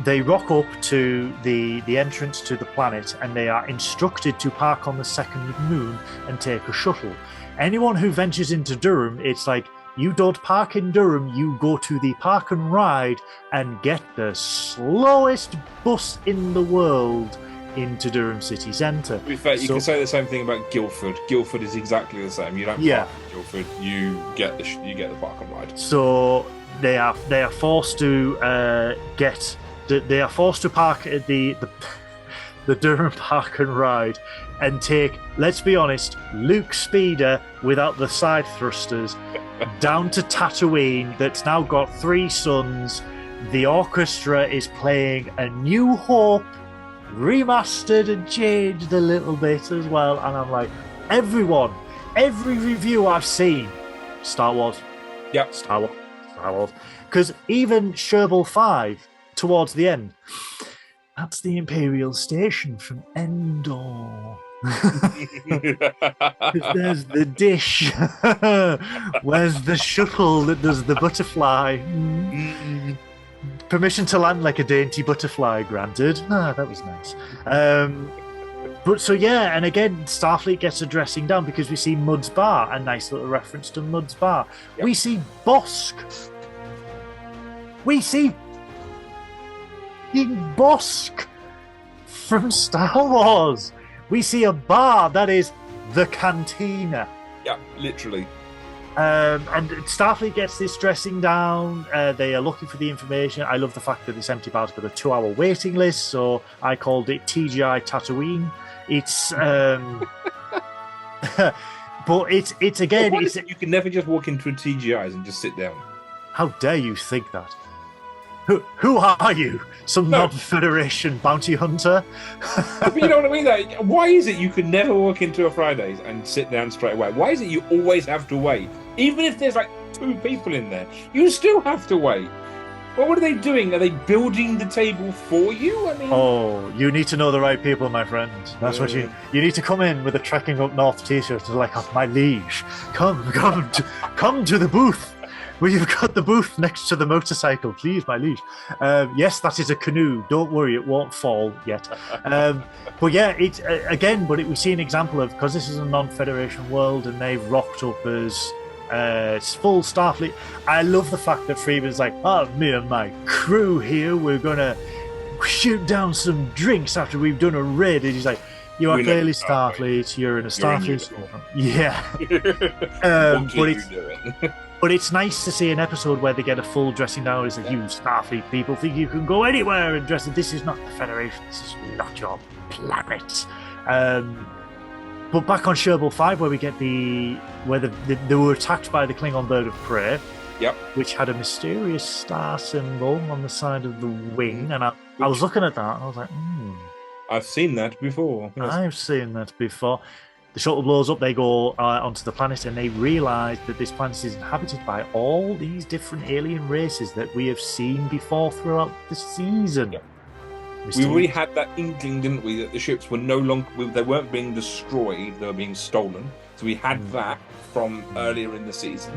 they rock up to the entrance to the planet, and they are instructed to park on the second moon and take a shuttle. Anyone who ventures into Durham, it's like, you don't park in Durham, you go to the park and ride and get the slowest bus in the world into Durham city centre. To be fair, you can say the same thing about Guildford. Guildford is exactly the same. You don't park in Guildford, you get the park and ride. So they are forced to park at the Durham Park and Ride and take, let's be honest, Luke Speeder without the side thrusters down to Tatooine that's now got 3 suns. The orchestra is playing A New Hope, remastered and changed a little bit as well. And I'm like, every review I've seen, Star Wars. Yep. Star Wars. Because even Chervil 5, towards the end, That's the Imperial Station from Endor. There's the dish. Where's the shuttle that does the butterfly? Permission to land like a dainty butterfly granted. That was nice. But so yeah, and again, Starfleet gets a dressing down because we see Mud's Bar, a nice little reference to Mud's Bar. Yep. We see Bosk. We see Bosk from Star Wars. We see a bar that is the Cantina. Yeah, literally. And Starfleet gets this dressing down. They are looking for the information. I love the fact that this empty bar's got a 2-hour waiting list, so I called it TGI Tatooine. It's but it's again. Well, you can never just walk into a TGI's and just sit down. How dare you think that? Who are you? Some non-Federation bounty hunter? But you know what I mean? Like, why is it you can never walk into a Fridays and sit down straight away? Why is it you always have to wait? Even if there's like 2 people in there, you still have to wait. Well, what are they doing? Are they building the table for you? I mean, oh, you need to know the right people, my friend. That's what you need to come in with a Trekking Up North T-shirt to like, oh, my liege, come to the booth. We've got the booth next to the motorcycle, please, my liege. Yes, that is a canoe. Don't worry, it won't fall yet. But yeah, it's again. But we see an example of, because this is a non-Federation world, and they've rocked up as full Starfleet. I love the fact that Freeman's like, me and my crew here, we're gonna shoot down some drinks after we've done a raid. And he's like, you are clearly Starfleet. You're in a Starfleet. Yeah. But it's nice to see an episode where they get a full dressing down. It's like, you Starfleet people think you can go anywhere and dress. This is not the Federation. This is not your planet. But back on Sherbal 5, where we get they were attacked by the Klingon bird of prey. Yep. Which had a mysterious star symbol on the side of the wing, and I was looking at that and I was like, I've seen that before. Yes. I've seen that before. The shuttle blows up, they go onto the planet, and they realise that this planet is inhabited by all these different alien races that we have seen before throughout the season. Yeah. We already had that inkling, didn't we, that the ships were no longer, they weren't being destroyed, they were being stolen. So we had that from earlier in the season.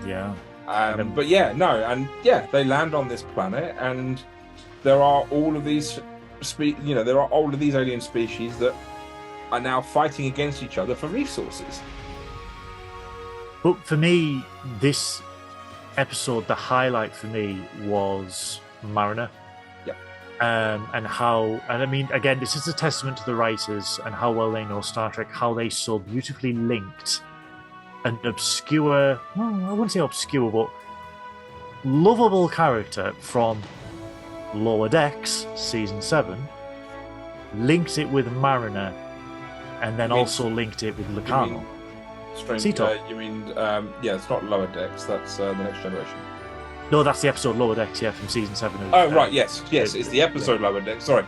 Yeah. But yeah, no, and yeah, they land on this planet, and there are all of these, there are all of these alien species that are now fighting against each other for resources. But for me, this episode, the highlight for me was Mariner. Yeah. And I mean, again, this is a testament to the writers and how well they know Star Trek, how they so beautifully linked an obscure, well, I wouldn't say obscure, but lovable character from Lower Decks, Season 7, linked it with Mariner, and then also linked it with Locarno. You mean, it's not Lower Decks, that's The Next Generation. No, that's the episode Lower Decks, from Season 7. Right, yes, it's the episode Lower Decks. Sorry,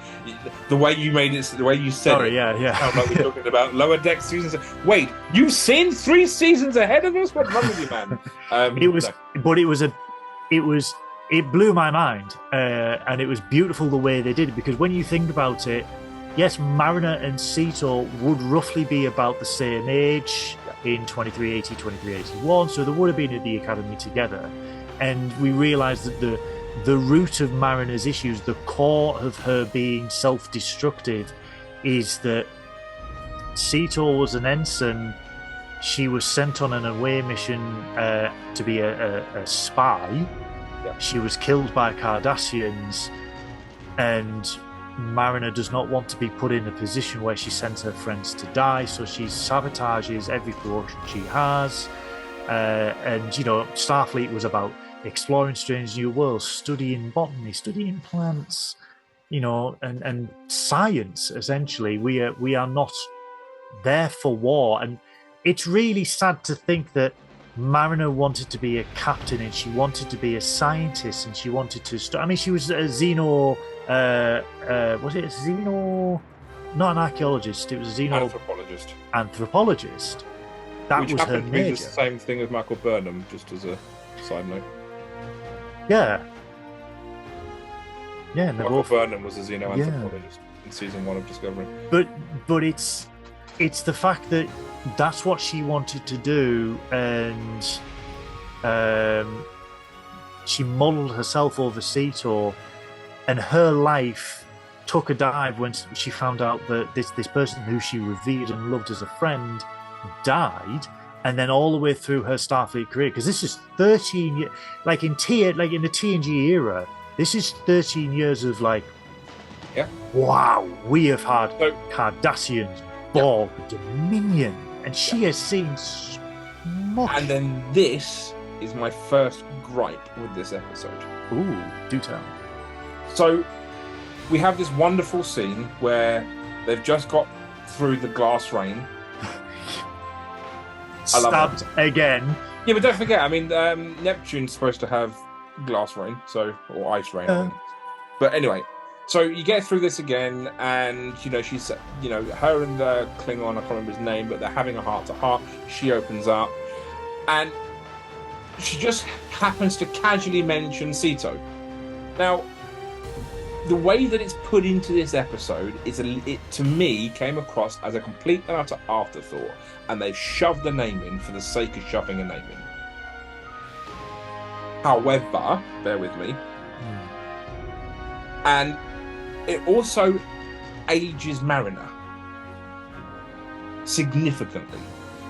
the way you made it, the way you said it. Yeah. Sound like we're talking about Lower Decks Season 7. Wait, you've seen 3 seasons ahead of us? What's wrong with you, man? It blew my mind, and it was beautiful the way they did it, because when you think about it, yes, Mariner and Sito would roughly be about the same age in 2380, 2381, so they would have been at the academy together. And we realised that the root of Mariner's issues, the core of her being self-destructive, is that Sito was an ensign. She was sent on an away mission to be a spy. Yeah. She was killed by Cardassians, and Mariner does not want to be put in a position where she sends her friends to die, so she sabotages every promotion she has. And Starfleet was about exploring strange new worlds, studying botany, studying plants, and science. Essentially, we are not there for war, and it's really sad to think that Mariner wanted to be a captain, and she wanted to be a scientist, and she wanted to. She was a Xeno. Was it a Xeno? Not an archaeologist. It was a Xeno anthropologist. That Which was her happened to be major. the same thing as Michael Burnham, just as a side note. Yeah. Yeah, and Michael Burnham was a xenoanthropologist in season 1 of Discovery. But it's the fact that that's what she wanted to do, and she modelled herself over Sito, and her life took a dive when she found out that this person who she revered and loved as a friend died, and then all the way through her Starfleet career, because this is 13 years, like in the TNG era, this is 13 years of wow, we have had Cardassians, Borg, Dominion, and she has seen so much. And then this is my first gripe with this episode. Ooh, do tell. So we have this wonderful scene where they've just got through the glass rain. Stabbed again. Yeah, but don't forget, I mean, Neptune's supposed to have glass rain, or ice rain. But anyway, so you get through this again, and she's, her and the Klingon, I can't remember his name, but they're having a heart-to-heart. She opens up, and she just happens to casually mention Sito. Now, the way that it's put into this episode it to me came across as a complete and utter afterthought, and they've shoved the name in for the sake of shoving a name in. However, bear with me, and it also ages Mariner significantly,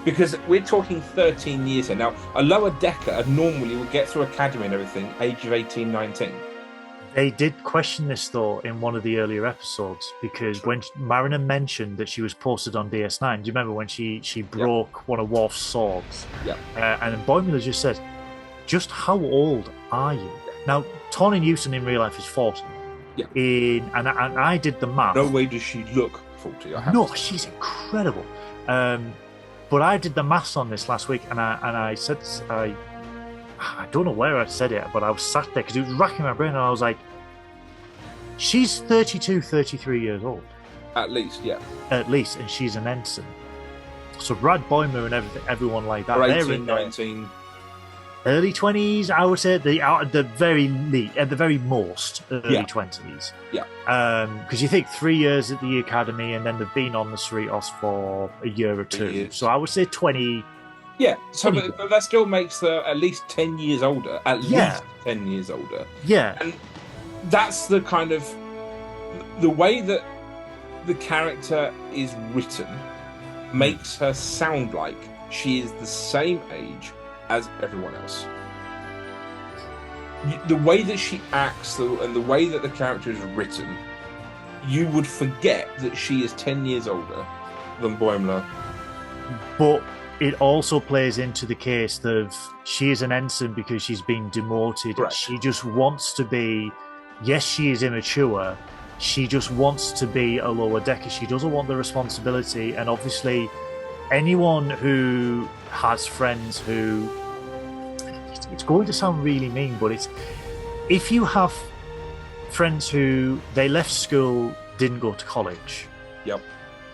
because we're talking 13 years here. Now, a lower decker normally would get through academy and everything age of 18, 19. They did question this, though, in one of the earlier episodes, because when Mariner mentioned that she was posted on DS9, do you remember when she broke one of Worf's swords? Yeah. And then Boimler just said, just how old are you? Now, Tawny Newton in real life is 40. Yeah. And I did the math. No way does she look 40. No, she's incredible. But I did the maths on this last week, and I said... I don't know where I said it, but I was sat there because it was racking my brain, and I was like, she's 32, 33 years old. At least, yeah. At least, and she's an ensign. So Brad Boimler and everyone like that, or 18, they're in 19. Early 20s, I would say, at the very most, early 20s. Yeah. Because you think 3 years at the academy, and then they've been on the Cerritos for a year or two. So I would say 20... Yeah, so but that still makes her at least 10 years older. At least 10 years older. Yeah. And that's the kind of... The way that the character is written makes her sound like she is the same age as everyone else. The way that she acts and the way that the character is written, you would forget that she is 10 years older than Boimler. But... it also plays into the case of she is an ensign because she's been demoted. Right. She just wants to be... Yes, she is immature. She just wants to be a lower decker. She doesn't want the responsibility. And obviously, anyone who has friends who... It's going to sound really mean, but it's... If you have friends who... They left school, didn't go to college... Yep.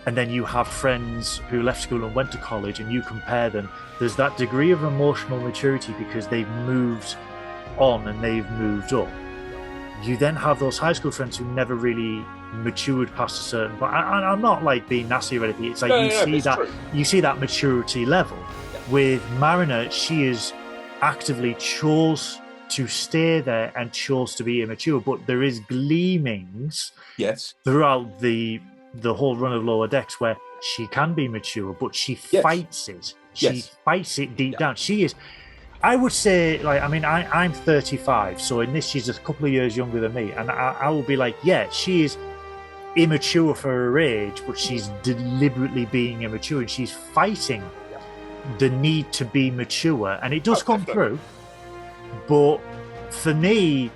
And then you have friends who left school and went to college, and you compare them, there's that degree of emotional maturity because they've moved on and they've moved up. You then have those high school friends who never really matured past a certain point. I'm not being nasty or anything. It's like you see that maturity level. Yeah. With Mariner, she is actively chose to stay there and chose to be immature, but there is gleamings throughout the whole run of Lower Decks where she can be mature, but she fights it. She fights it deep down. She is, I would say, I'm 35, so in this she's a couple of years younger than me, and I will be like, she is immature for her age, but she's deliberately being immature, and she's fighting the need to be mature, and it does come through. But for me,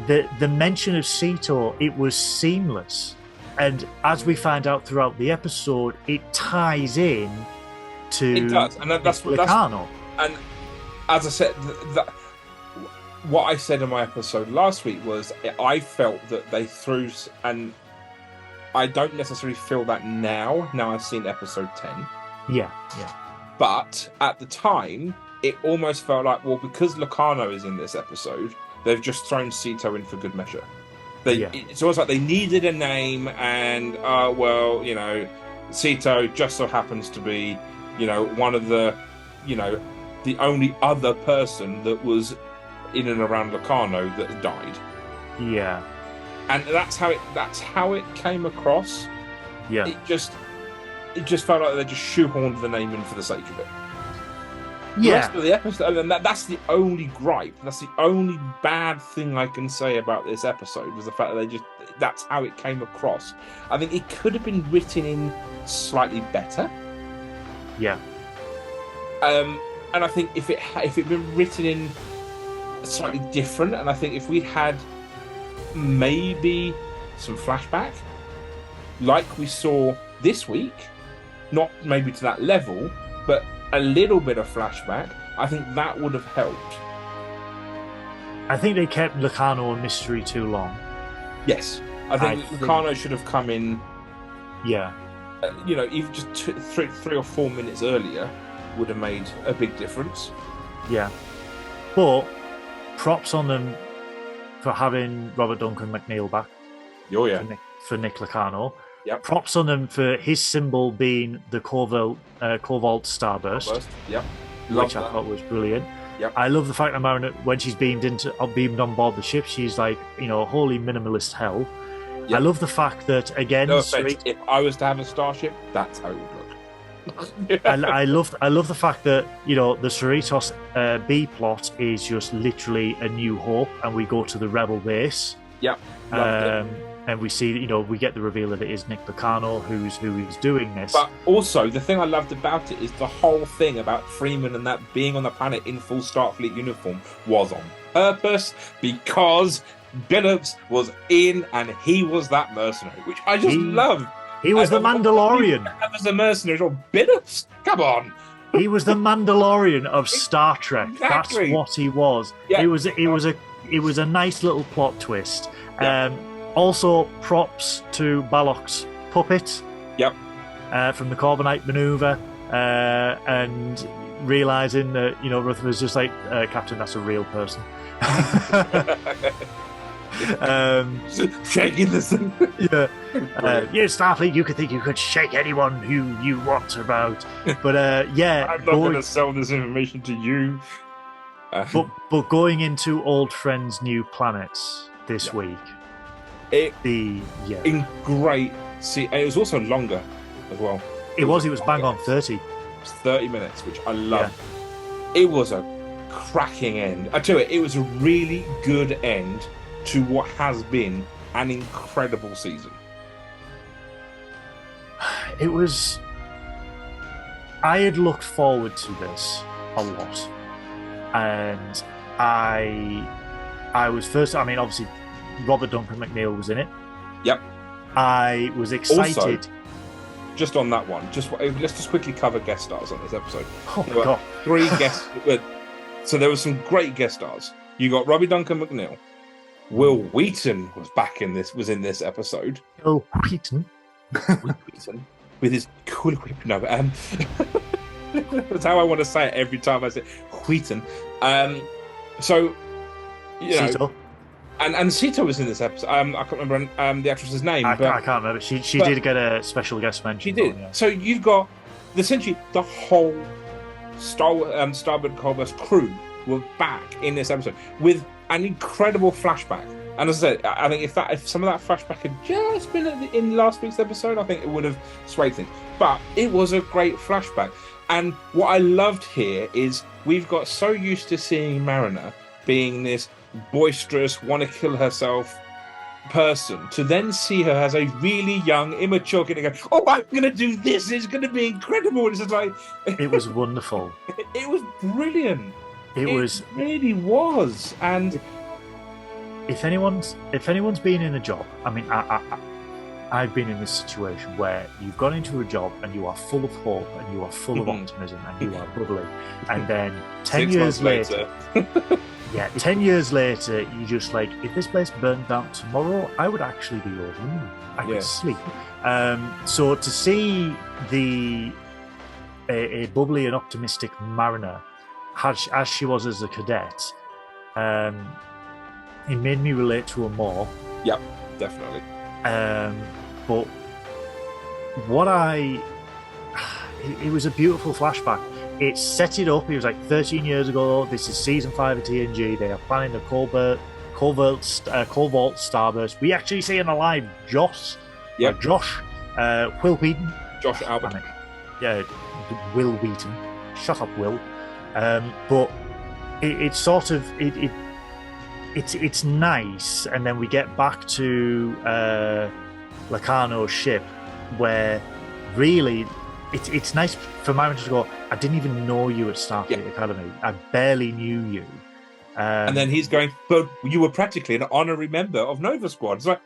the mention of Sito, it was seamless. And as we find out throughout the episode, it ties in to it does, and that's Locarno. And as I said, what I said in my episode last week was I felt that they threw, and I don't necessarily feel that now. Now I've seen episode 10. Yeah. But at the time, it almost felt like, well, because Locarno is in this episode, they've just thrown Sito in for good measure. It's almost like they needed a name, and Sito just so happens to be, one of the, the only other person that was in and around Locarno that died. Yeah. And that's how it came across. Yeah. It just felt like they just shoehorned the name in for the sake of it. The Yeah. rest of the episode, and that's the only gripe. That's the only bad thing I can say about this episode, was the fact that that's how it came across. I think it could have been written in slightly better. Yeah. And I think if it'd been written in slightly different, and I think if we'd had maybe some flashback, like we saw this week, not maybe to that level, but a little bit of flashback, I think that would have helped. I think they kept Locarno a mystery too long. Yes, I think Locarno should have come in. Yeah, even just 3 or 4 minutes earlier would have made a big difference. Yeah, but props on them for having Robert Duncan McNeil back. Oh yeah, for Nick Locarno. Yep. Props on them for his symbol being the Corvault Starburst. Yep. Which I thought was brilliant. Yep. I love the fact that Mariner, when she's beamed on board the ship, she's like, holy minimalist hell. Yep. I love the fact that, again, no offense, if I was to have a starship, that's how it would look. I love the fact that the Cerritos B plot is just literally a New Hope, and we go to the Rebel base. Yep. And we see, we get the reveal that it is Nick Locarno who's doing this. But also, the thing I loved about it is the whole thing about Freeman and that being on the planet in full Starfleet uniform was on purpose, because Billups was in and he was that mercenary, which I just love. He was the Mandalorian. That was the mercenary. Oh, Billups, come on. He was the Mandalorian of Star Trek. Exactly. That's what he was. Yeah. It was a nice little plot twist. Yeah. Also, props to Balok's puppet. Yep. From the Corbinite maneuver, and realizing that Ruth was just like, Captain, that's a real person. Shaking this thing. Yeah. Starfleet, you could think you could shake anyone who you want about, but I'm not going to sell this information to you. But going into Old Friends, New Planets this week. Great. See, it was also longer as well. It was bang on 30. It was 30 minutes, which I loved. Yeah. It was a cracking end. I tell you, it was a really good end to what has been an incredible season. It was. I had looked forward to this a lot, and I was first. I mean, obviously, Robert Duncan McNeil was in it. Yep. I was excited. Also, just on that one, let's just quickly cover guest stars on this episode. Oh my God. 3 guests. So there were some great guest stars. You got Robbie Duncan McNeil. Will Wheaton was in this episode. Will Wheaton? With his cool whip. No, that's how I want to say it every time I say Wheaton. So, Sito. And Sito was in this episode. I can't remember the actress's name. I can't remember. She did get a special guest mention. She did. So you've got essentially the whole Starboard Colburst crew were back in this episode with an incredible flashback. And as I said, I think if some of that flashback had just been in last week's episode, I think it would have swayed things. But it was a great flashback. And what I loved here is we've got so used to seeing Mariner being this boisterous, want to kill herself person, to then see her as a really young, immature kid and go, oh, I'm going to do this, it's going to be incredible. It's just like... It was wonderful. It was brilliant. It really was. And if anyone's been in a job, I mean, I've been in this situation where you've gone into a job and you are full of hope and you are full of optimism and you are bubbly, and then 10 years later 10 years later, you just like, if this place burned down tomorrow, I would actually be over the moon. I could sleep. So to see a bubbly and optimistic Mariner, as she was as a cadet, it made me relate to her more. Yep, definitely. But it was a beautiful flashback. It set it up. It was like 13 years ago. This is season 5 of TNG. They are planning the Cobalt Starburst. We actually see an alive Josh. Yep. Josh. Will Wheaton. Josh Albert. Yeah, Will Wheaton. Shut up, Will. But it's sort of it's nice, and then we get back to Locarno's ship, where really it's nice for Mariner to go, I didn't even know you at Starfleet Academy. I barely knew you. And then he's going, but you were practically an honorary member of Nova Squad. It's like,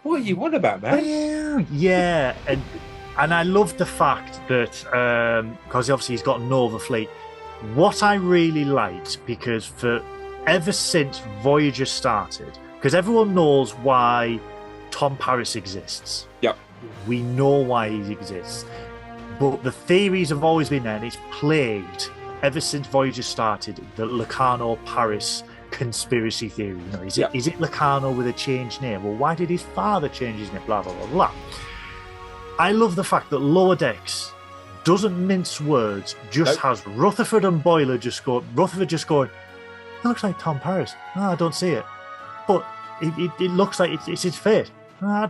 what are you on about, man? Yeah, and I love the fact that, because obviously he's got Nova Fleet, what I really liked, because ever since Voyager started, because everyone knows why Tom Paris exists. Yep. We know why he exists. But the theories have always been there, and it's plagued ever since Voyager started, the Locarno-Paris conspiracy theory. You know, is it Locarno with a changed name? Well, why did his father change his name? Blah, blah, blah, blah. I love the fact that Lower Decks doesn't mince words, just has Rutherford and Boiler Rutherford just going, it looks like Tom Paris. No, I don't see it. But it looks like it's his face. No, I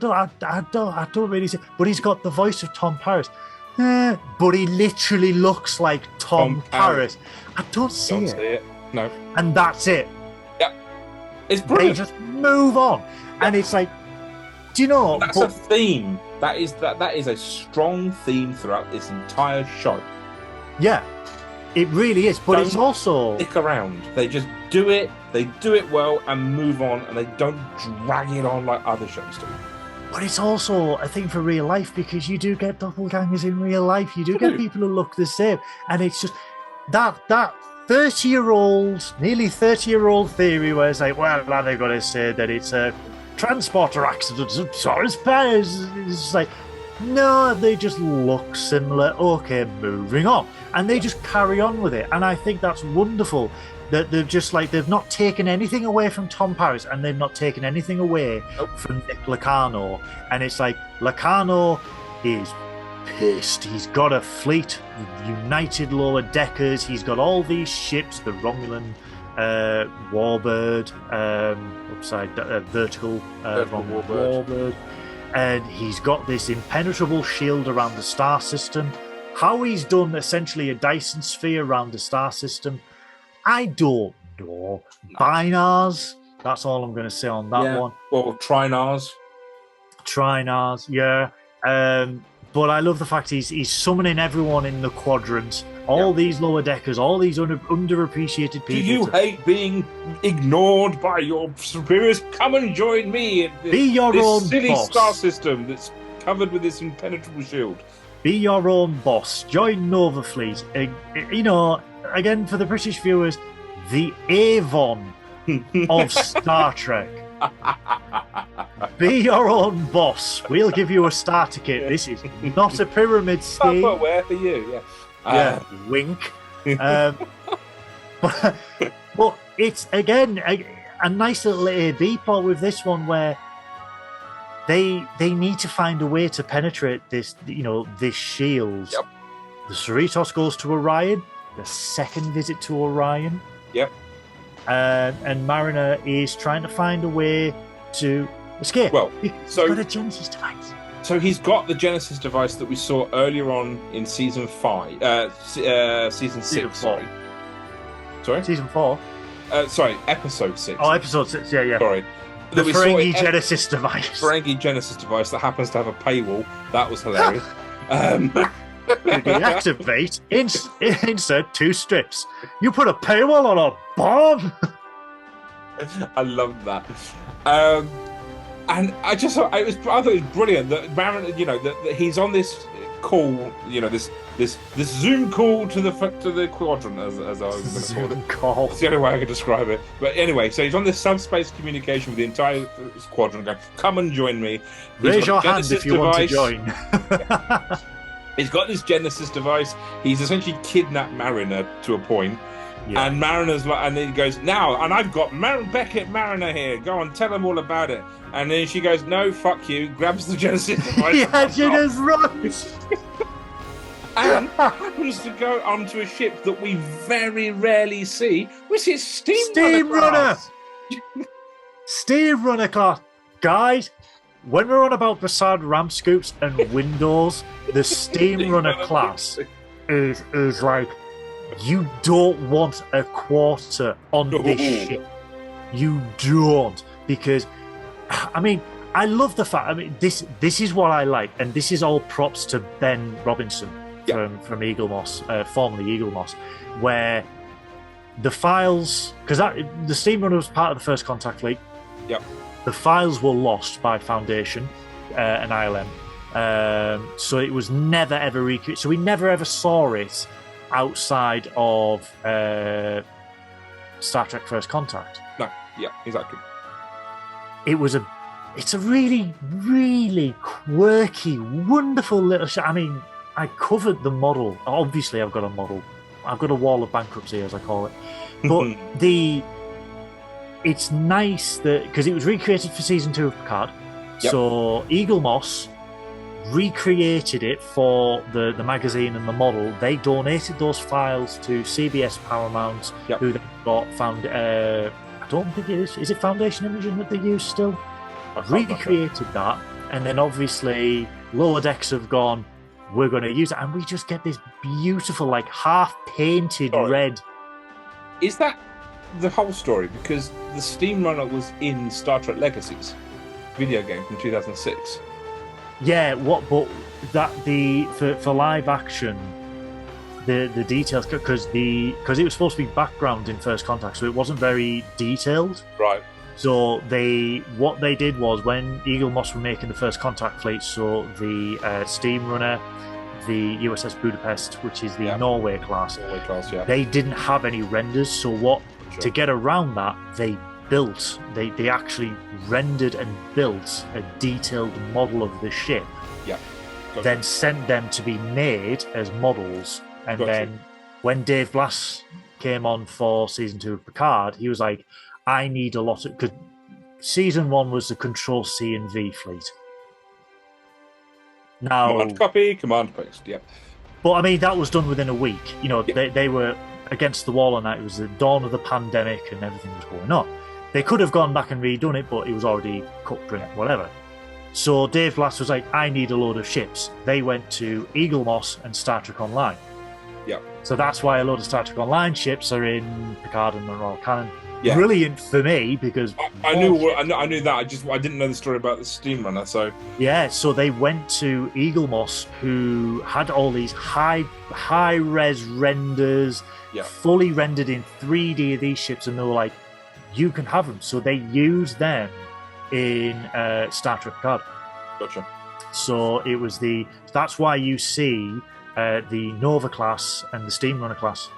don't really see it. But he's got the voice of Tom Paris. But he literally looks like Tom Paris. I don't see it. No. And that's it. Yeah. It's brilliant. They just move on. Yeah. And it's like, do you know? That's a theme. That is a strong theme throughout this entire show. Yeah. It really is. But it's also stick around. They just do it, they do it well and move on, and they don't drag it on like other shows do. But it's also a thing for real life, because you do get doppelgangers in real life. You do get people who look the same. And it's just that 30-year-old, nearly 30-year-old theory where it's like, well, now they've got to say that it's a transporter accident. It's like, no, they just look similar. Okay, moving on. And they just carry on with it. And I think that's wonderful. That they've not taken anything away from Tom Paris, and they've not taken anything away from Nick Locarno. And it's like, Locarno is pissed. He's got a fleet, United Lower Deckers. He's got all these ships, the Romulan Warbird, vertical Warbird. And he's got this impenetrable shield around the star system. How he's done essentially a Dyson sphere around the star system, I don't know. Binars, that's all I'm going to say on that one. Well, Trinars, yeah. But I love the fact he's summoning everyone in the quadrant, all these lower deckers, all these underappreciated people. Do you hate being ignored by your superiors? Come and join me in this own silly boss. Star system that's covered with this impenetrable shield. Be your own boss. Join Nova Fleet. You know, again, for the British viewers, the Avon of Star Trek. Be your own boss. We'll give you a starter kit. This is not a pyramid scheme. Where for you? Wink. But it's again a nice little A/B plot with this one, where they need to find a way to penetrate this, this shield. Yep. The Cerritos goes to Orion. The second visit to Orion. Yep. And Mariner is trying to find a way to escape. Well, he's got a Genesis device. So he's got the Genesis device that we saw earlier on in season 5, season 6. Sorry. Season 4. Sorry, episode 6. Oh, episode 6. Yeah. Sorry. The Ferengi Genesis device. Ferengi Genesis device that happens to have a paywall. That was hilarious. Deactivate, insert 2 strips. You put a paywall on a bomb? I loved that. And I thought it was brilliant that Mariner, that he's on this call, this Zoom call to the quadrant, as I was going to call it. It's the only way I could describe it. But anyway, so he's on this subspace communication with the entire quadrant, going, "Come and join me." Raise your hand if you want to join. He's got this Genesis device. He's essentially kidnapped Mariner to a point. Yeah. And Mariner's like, and then he goes, now, and I've got Beckett Mariner here. Go on, tell them all about it. And then she goes, no, fuck you. Grabs the Genesis device. Yeah, she just runs. And happens to go onto a ship that we very rarely see, which is Steam Runner. Steam Runner class. Guys, when we're on about facade ramp scoops and windows, the Steam Runner class is like, you don't want a quarter on this ship. You don't. Because, I mean, I love the fact, I mean, this is what I like, and this is all props to Ben Robinson from Eagle Moss, formerly Eagle Moss, where the files, because the Steam Runner was part of the First Contact Fleet. Yep. The files were lost by Foundation and ILM. So it was never ever recreated. So we never ever saw it outside of Star Trek First Contact. No, yeah, exactly. It's a really, really quirky, wonderful little show. I mean, I covered the model. Obviously, I've got a model. I've got a wall of bankruptcy, as I call it. But it's nice that, because it was recreated for season 2 of Picard. Yep. So Eagle Moss recreated it for the magazine and the model. They donated those files to CBS Paramount, who they got found. I don't think it is. Is it Foundation Imaging that they use still? Recreated that, and then obviously Lower Decks have gone, we're going to use it, and we just get this beautiful, like half painted red. Is that the whole story? Because the Steam Runner was in Star Trek Legacies video game from 2006. Yeah, but for live action, the details, because it was supposed to be background in First Contact, so it wasn't very detailed. Right. So what they did was, when Eagle Moss were making the First Contact fleet, so the Steam Runner, the USS Budapest, which is the Norway class, they didn't have any renders. So to get around that, they actually rendered and built a detailed model of the ship. Yeah. Then sent them to be made as models. And then when Dave Glass came on for season 2 of Picard, he was like, I need a lot of... Because season 1 was the Control C and V fleet. Now, command copy, command paste, yeah. But I mean, that was done within a week. You know, they were against the wall on that. It was the dawn of the pandemic and everything was going on. They could have gone back and redone it, but it was already cut print, whatever. So Dave Glass was like, I need a load of ships. They went to Eagle Moss and Star Trek Online. Yeah. So that's why a load of Star Trek Online ships are in Picard and the Royal Canon. Yeah. Brilliant for me, because I knew that. I didn't know the story about the Steam Runner. So so they went to Eagle Moss, who had all these high res renders, fully rendered in 3D of these ships, and they were like, you can have them. So they used them in Star Trek Picard. Gotcha. So it was that's why you see the Nova class and the Steam Runner class.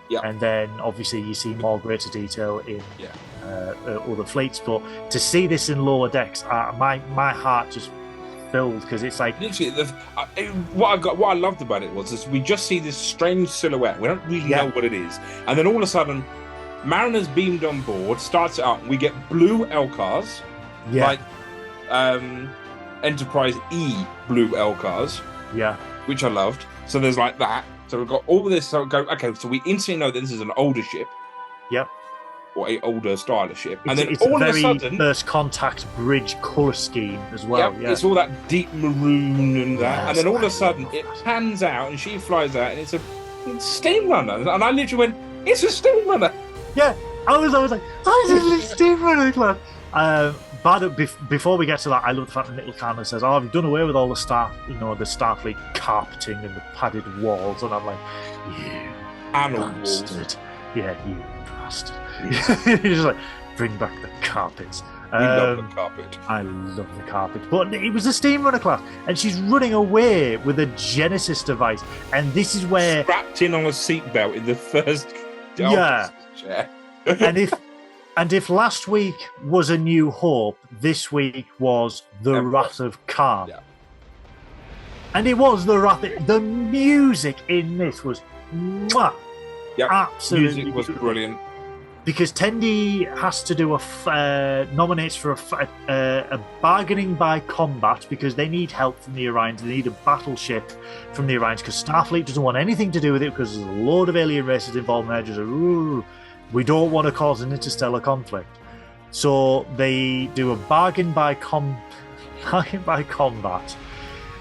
Yeah. And then obviously you see more greater detail in other fleets. But to see this in Lower Decks, my heart just filled, because it's like, literally what I loved about it was we just see this strange silhouette. We don't really know what it is, and then all of a sudden, Mariner's beamed on board, starts it up, and we get blue LCARs, like Enterprise E blue LCARs, which I loved. So there's like that. So we've got all of this. So so we instantly know that this is an older ship. Yep. Or a older style of ship. And then all of a sudden, First Contact bridge colour scheme as well. Yeah, it's all that deep maroon and that. And then all of a sudden it pans out and she flies out and it's a Steam Runner. And I literally went, it's a Steam Runner. Yeah. I was like, oh, it's a Steam Runner club. But before we get to that, I love the fact that Little Cannon says, "Oh, I've done away with all the the Starfleet carpeting and the padded walls," and I'm like, "You bastard! Yeah, you bastard!" He's just like, "Bring back the carpets." We love the carpet. I love the carpet, but it was a Steam Runner class, and she's running away with a Genesis device, and this is where strapped in on a seatbelt in the first chair. And if last week was A New Hope, this week was The Wrath of Khan. Yeah. And it was The Wrath. The music in this was mwah. Yep. Absolutely. Music was brilliant. Because Tendi has to do nominates for a bargaining by combat because they need help from the Orions. They need a battleship from the Orions because Starfleet doesn't want anything to do with it because there's a load of alien races involved and they're just like, we don't want to cause an interstellar conflict. So they do a bargain by combat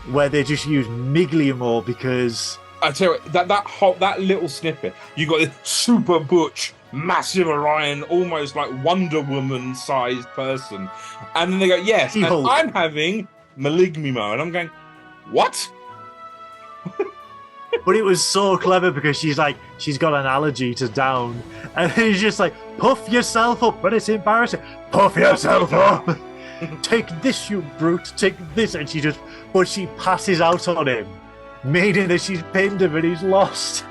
where they just use Migliamo because... I tell you what, that little snippet, you got this super butch, massive Orion, almost like Wonder Woman-sized person, and then they go, yes, and I'm having Malignimo, and I'm going, what? But it was so clever because she's got an allergy to down, and he's just like, puff yourself up, but it's embarrassing. Puff yourself up. Take this, you brute. Take this, and she passes out on him, meaning that she's pinned him and he's lost.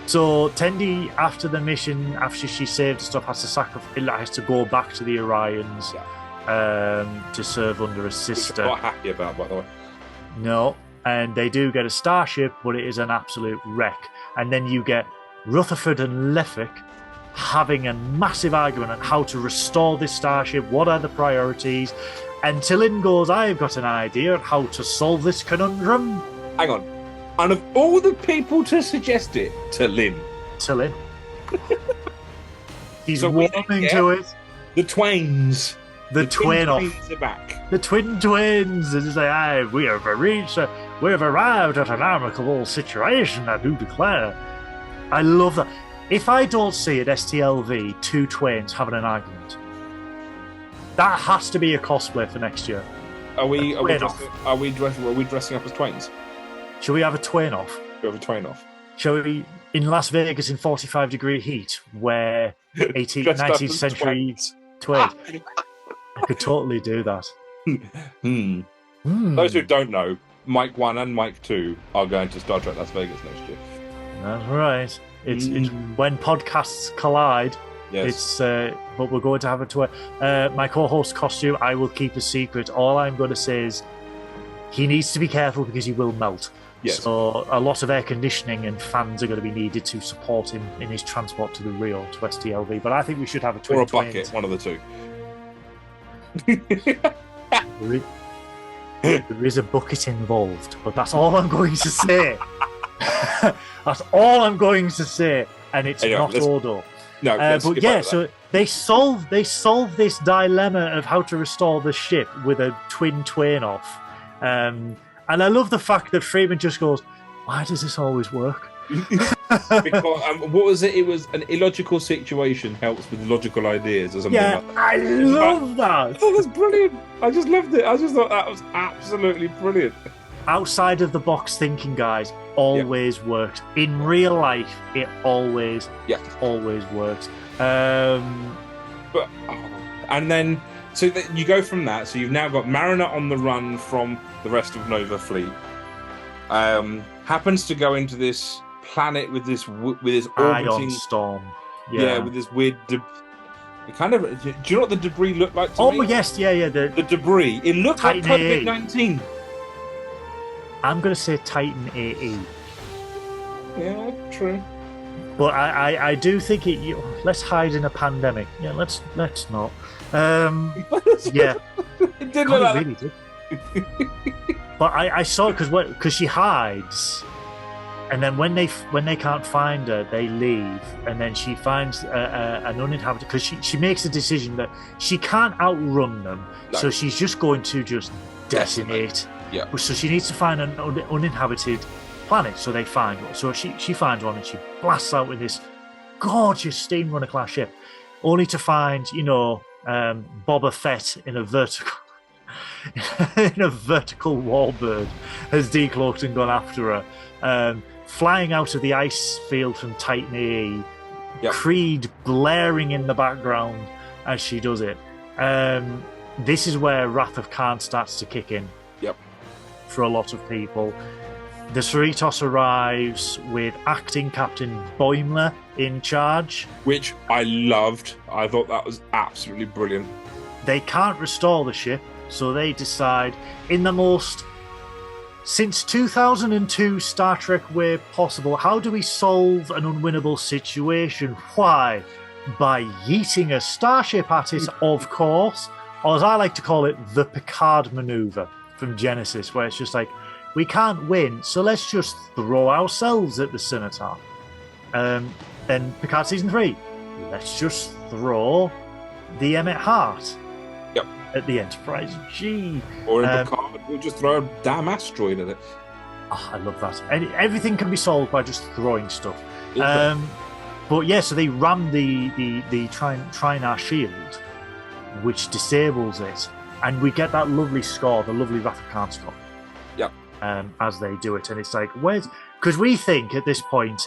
So Tendi, after the mission, after she saved stuff, has to go back to the Orions to serve under a sister. Which I'm not happy about, by the way. No, and they do get a starship, but it is an absolute wreck. And then you get Rutherford and Levick having a massive argument on how to restore this starship. What are the priorities? And Tillin goes, I've got an idea on how to solve this conundrum. Hang on. And of all the people to suggest it, Tillin. He's warming to it. The Twains. The twin twins are back. The twin twins. And it's like, we have arrived at an amicable situation, I do declare. I love that. If I don't see at STLV two twins having an argument, that has to be a cosplay for next year. Are we dressing up as twins? Shall we have a twain off? We have a twain off. Shall we, in Las Vegas in 45-degree heat, wear 18th, 19th century twins? I could totally do that. Those who don't know, Mike 1 and Mike 2 are going to Star Trek Las Vegas next year. That's right. It's when podcasts collide. Yes. But we're going to have my co-host costume. I will keep a secret. All I'm going to say is he needs to be careful because he will melt. Yes. So a lot of air conditioning and fans are going to be needed to support him in his transport to the Rio to STLV. But I think we should have a twin. Or a bucket, one of the two. There is a bucket involved, but that's all I'm going to say. That's all I'm going to say, and it's not Odo. No, but yeah, so they solve this dilemma of how to restore the ship with a twin twain off. And I love the fact that Freeman just goes, why does this always work? Because what was it? It was an illogical situation helps with logical ideas or something. Yeah, like that. I love that. I thought that's brilliant. I just loved it. I just thought that was absolutely brilliant. Outside of the box thinking, guys, always works. In real life, it always works. And then so you go from that. So you've now got Mariner on the run from the rest of Nova Fleet. Happens to go into this planet with this orbiting ion storm. Yeah, with this weird. Kind of. Do you know what the debris looked like to me? Oh yes, yeah. The debris. It looked like COVID-19. I'm going to say Titan AE. Yeah, true. But I do think let's hide in a pandemic. Yeah, let's not. Yeah, it did look like really did. But I saw it because she hides, and then when they can't find her, they leave, and then she finds an uninhabited because she makes a decision that she can't outrun them, so she's just going to decimate. Yeah. So she needs to find an uninhabited planet. So they find one. So she finds one and she blasts out with this gorgeous steam runner class ship, only to find Boba Fett in a vertical warbird has decloaked and gone after her. Flying out of the ice field from Titan AE, Creed blaring in the background as she does it. This is where Wrath of Khan starts to kick in. Yep. For a lot of people. The Cerritos arrives with acting Captain Boimler in charge. Which I loved. I thought that was absolutely brilliant. They can't restore the ship, so they decide, in the most Since 2002 Star Trek Where Possible, how do we solve an unwinnable situation? Why? By yeeting a starship at it, of course. Or as I like to call it, the Picard maneuver from Genesis, where it's just like, we can't win, so let's just throw ourselves at the Scimitar. Then Picard Season 3, let's just throw the Emmett Hart at the Enterprise G. Or in Picard, we'll just throw a damn asteroid at it. Oh, I love that. Everything can be solved by just throwing stuff. But yeah, so they ram the Trinar shield, which disables it, and we get that lovely score, the lovely Wrath of Khan score. Yep. As they do it, and it's like, where's... Because we think at this point,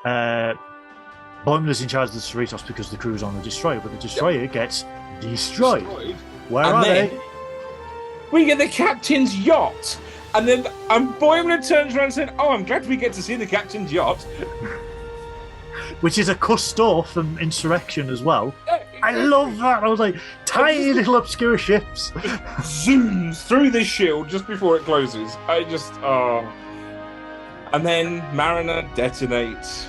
Boimler's in charge of the Cerritos because the crew's on the destroyer, but the destroyer gets destroyed. Where are they? We get the captain's yacht, and then Boimler turns around and said, "Oh, I'm glad we get to see the captain's yacht," which is a Cousteau from Insurrection as well. I love that. I was like, tiny little obscure ships zooms through this shield just before it closes. And then Mariner detonates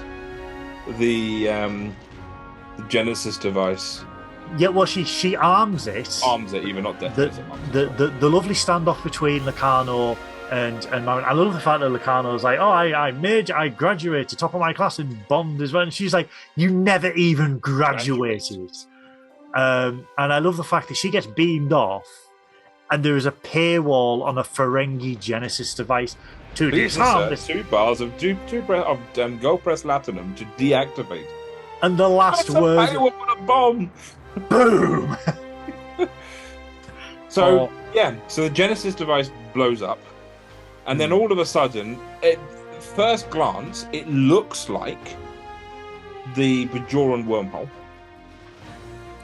the Genesis device. Yeah, well, she arms it. Arms it, even not detonates it. The lovely standoff between Locarno and Mariner. I love the fact that Locarno's like, oh, I graduated top of my class in Bond as well. And she's like, you never even graduated. And I love the fact that she gets beamed off, and there is a paywall on a Ferengi Genesis device to disarm this. 2 bars of gold press latinum to deactivate. And the last word. Paywall on a bomb. Boom. So the Genesis device blows up, and then all of a sudden, at first glance, it looks like the Bajoran wormhole.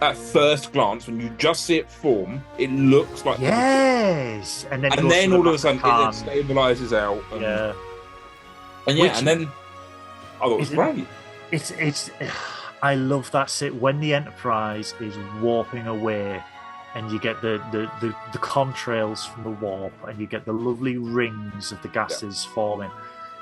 At first glance, when you just see it form, it looks like and then all of a sudden it stabilizes out. And then I thought it was great. It's I love that when the Enterprise is warping away, and you get the contrails from the warp, and you get the lovely rings of the gases forming.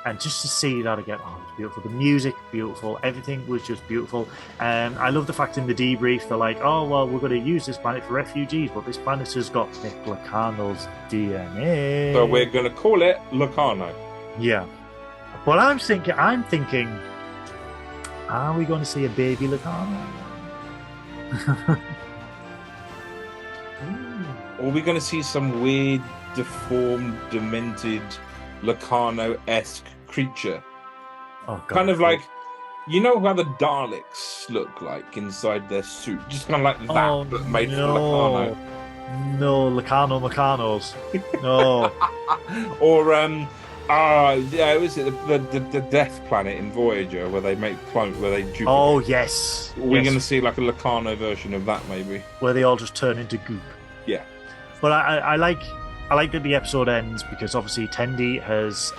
And just to see that again, it's beautiful. The music, beautiful. Everything was just beautiful. I love the fact in the debrief, they're like, oh, well, we're going to use this planet for refugees, but this planet has got Nick Locarno's DNA. So we're going to call it Locarno. Yeah. But I'm thinking, are we going to see a baby Locarno? Or are we going to see some weird, deformed, demented Locarno-esque creature? Oh, God. Kind of like, you know how the Daleks look like inside their suit? Just kind of like that, but made from Locarno. No, Locarno's. No. Or, was it the Death Planet in Voyager where they make clones, where they duplicate? Oh, yes. We're going to see like a Locarno version of that, maybe. Where they all just turn into goop. Yeah. But I like that the episode ends because obviously Tendi has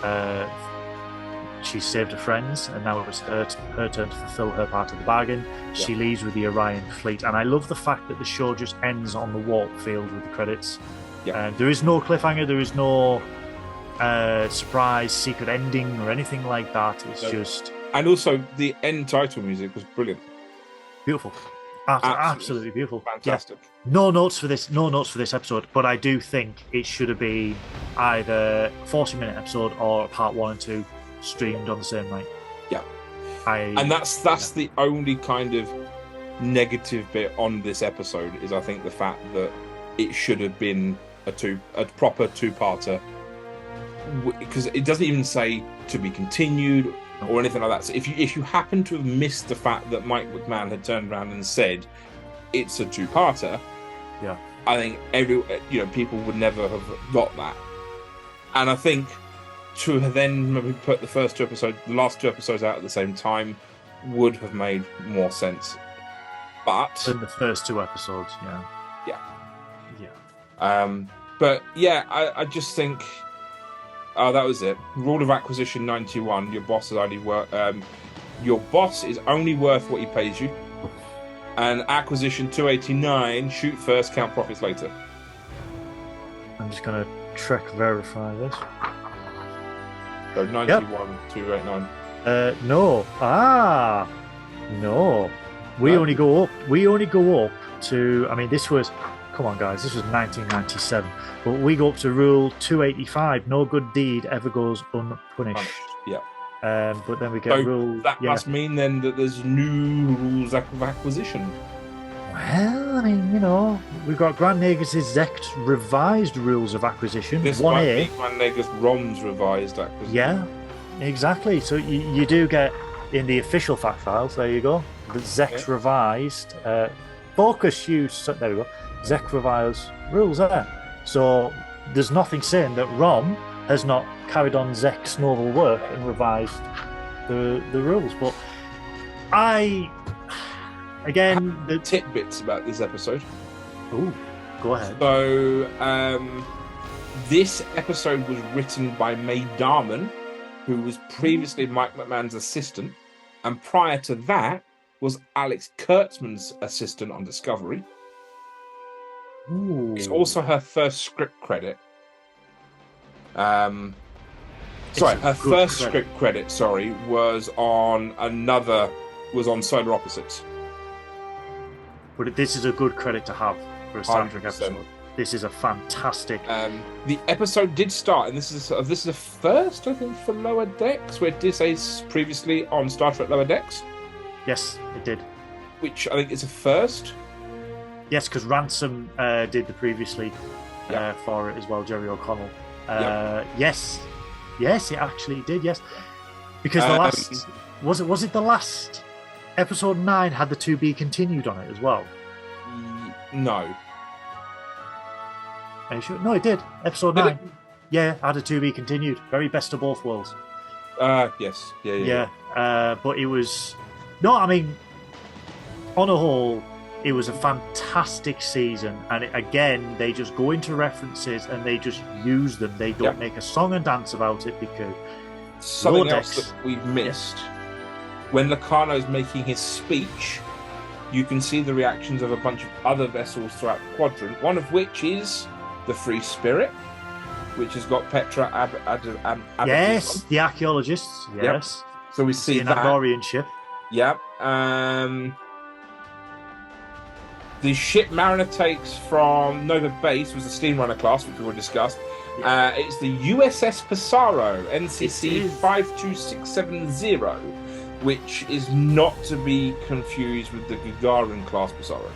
she's saved her friends, and now it's her turn to fulfill her part of the bargain. Yeah. She leaves with the Orion fleet, and I love the fact that the show just ends on the warp field with the credits. Yeah. There is no cliffhanger, there is no surprise secret ending or anything like that. It's just... And also the end title music was brilliant. Beautiful. Absolutely beautiful. Fantastic. Yeah. No notes for this episode, but I do think it should have been either a 40-minute episode or part 1 and 2 streamed on the same night. Yeah. And that's the only kind of negative bit on this episode is I think the fact that it should have been a proper two-parter, because it doesn't even say to be continued or anything like that. So if you happen to have missed the fact that Mike McMahon had turned around and said it's a two-parter, yeah, I think people would never have got that. And I think to have then maybe put the last two episodes out at the same time would have made more sense. But than the first 2 episodes, but yeah, I just think. Oh, that was it. Rule of Acquisition 91. Your boss is only worth what he pays you. And Acquisition 289. Shoot first, count profits later. I'm just gonna Trek verify this. So 91 to 89. No. No. We only go up. We only go up to. I mean, this was. Come on, guys. This was 1997, but we go up to Rule 285. No good deed ever goes unpunished. Yeah. But then we get rule. That must mean then that there's new rules of acquisition. Well, I mean, we've got Grand Negus' Zect revised rules of acquisition. This 1A. might be Grand Negus Rom's revised acquisition. Yeah, exactly. So you do get in the official fact files. There you go. The Zect revised focus use. There we go. Zect revised rules there. So there's nothing saying that Rom has not carried on Zek's novel work and revised the rules. But the tidbits about this episode. Oh, go ahead. So this episode was written by Mae Darman, who was previously Mike McMahon's assistant, and prior to that was Alex Kurtzman's assistant on Discovery. Ooh. It's also her first script credit. Her first script credit, was on Solar Opposites. But this is a good credit to have for a Star Trek episode. This is a fantastic. The episode did start, and this is a first, I think, for Lower Decks, where it did say previously on Star Trek Lower Decks. Yes, it did. Which I think is a first. Yes, because Ransom did the previously for it as well, Jerry O'Connell. Yes, it actually did. Yes, because the last was it the last episode 9 had the to be continued on it as well. No. Are you sure? No, it did. Episode 9. Yeah, had a to be continued. Very best of both worlds. Yes. Yeah. But it was I mean, on a whole, it was a fantastic season, and again, they just go into references and they just use them. They don't make a song and dance about it because something else that we've missed. When Locarno's making his speech, you can see the reactions of a bunch of other vessels throughout the quadrant. One of which is the Free Spirit, which has got Petra Yes, the archaeologists. Yes. Yep. So we see an that Andorian ship. Yep. The ship Mariner takes from Nova Base was the Steamrunner class, which we already discussed. It's the USS Pissarro, NCC 52670, which is not to be confused with the Gagarin class Pissarro.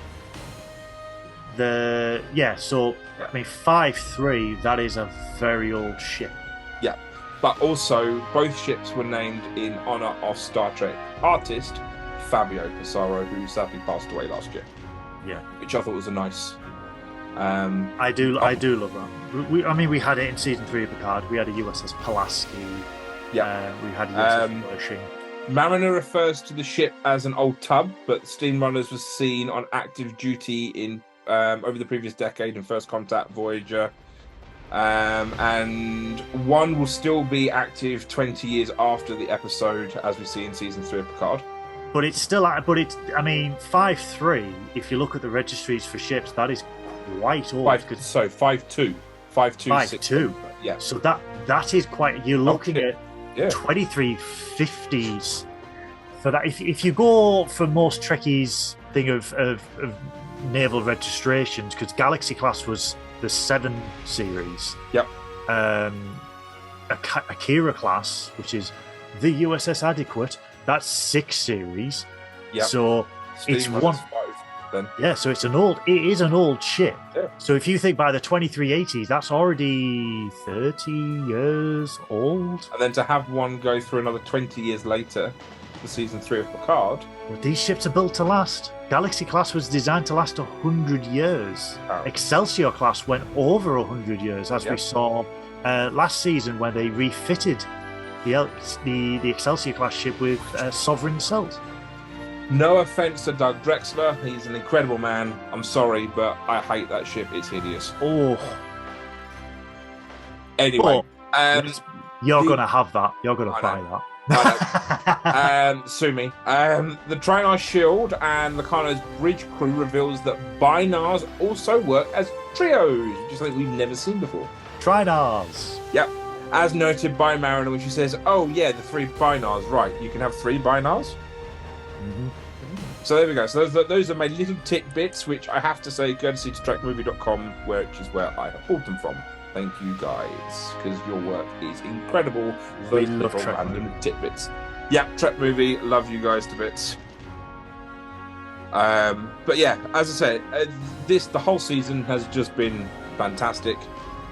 I mean 5-3, that is a very old ship. Yeah. But also both ships were named in honour of Star Trek artist Fabio Pissarro, who sadly passed away last year. Yeah, which I thought was a nice. I do love that. We had it in season 3 of Picard. We had a USS Pulaski. Yeah, we had USS Pershing. Mariner refers to the ship as an old tub, but Steamrunners was seen on active duty in over the previous decade in First Contact, Voyager, and one will still be active 20 years after the episode, as we see in season 3 of Picard. But it's still, 5-3, if you look at the registries for ships, that is quite old. 5-2. 5-2. Yeah. So that is quite, you're looking at 2350s. For that, if you go for most Trekkies thing of naval registrations, because Galaxy class was the 7 series. Yep. Akira class, which is the USS Adequate, that's 6 series. Yep. So it's one. 5, then. Yeah, so it is an old ship. Yeah. So if you think by the 2380s, that's already 30 years old. And then to have one go through another 20 years later, for season 3 of Picard. Well, these ships are built to last. Galaxy class was designed to last 100 years. Oh. Excelsior class went over 100 years, as we saw last season when they refitted the Excelsior class ship with Sovereign cells. No offense to Doug Drexler, he's an incredible man. I'm sorry, but I hate that ship. It's hideous. Oh. Anyway, you're gonna have that. You're gonna buy that. Sue me. The Trinar shield and Locarno's bridge crew reveals that Binars also work as trios, which is something we've never seen before. Trinars. Yep. as noted by Mariner when she says, "Oh yeah, the 3 binars, right? You can have 3 binars." Mm-hmm. So there we go. So those are my little tidbits, which I have to say, courtesy to TrekMovie.com, which is where I have pulled them from. Thank you guys, because your work is incredible. Those little random tidbits. Yeah, Trek Movie, love you guys to bits. But yeah, as I said, the whole season has just been fantastic.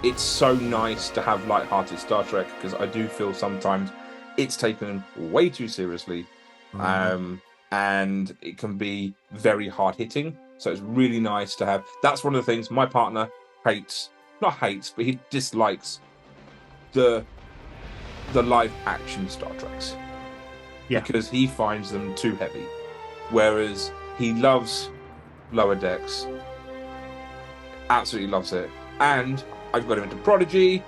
It's so nice to have light-hearted Star Trek, because I do feel sometimes it's taken way too seriously. Mm-hmm. And it can be very hard-hitting. So it's really nice to have... That's one of the things my partner not hates, but he dislikes the live-action Star Treks. Yeah. Because he finds them too heavy. Whereas he loves Lower Decks. Absolutely loves it. And I've got him into Prodigy.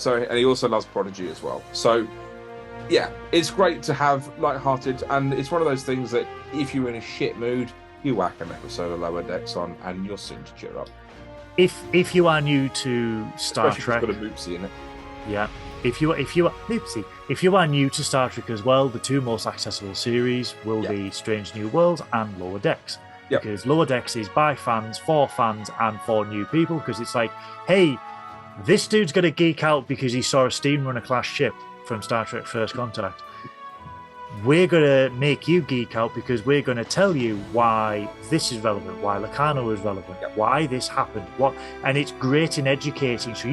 And he also loves Prodigy as well. So... yeah, it's great to have light-hearted, and it's one of those things that if you're in a shit mood, you whack an episode of Lower Decks on, and you're soon to cheer up. If you are new to Star Trek, it's got a Moopsie in it. Yeah, if you are new to Star Trek as well, the 2 most accessible series will be Strange New Worlds and Lower Decks. Yep. Because Lower Decks is by fans, for fans, and for new people. Because it's like, hey, this dude's gonna geek out because he saw a Steamrunner class ship from Star Trek First Contact. We're going to make you geek out because we're going to tell you why this is relevant, why Locarno is relevant, why this happened, and it's great in educating. So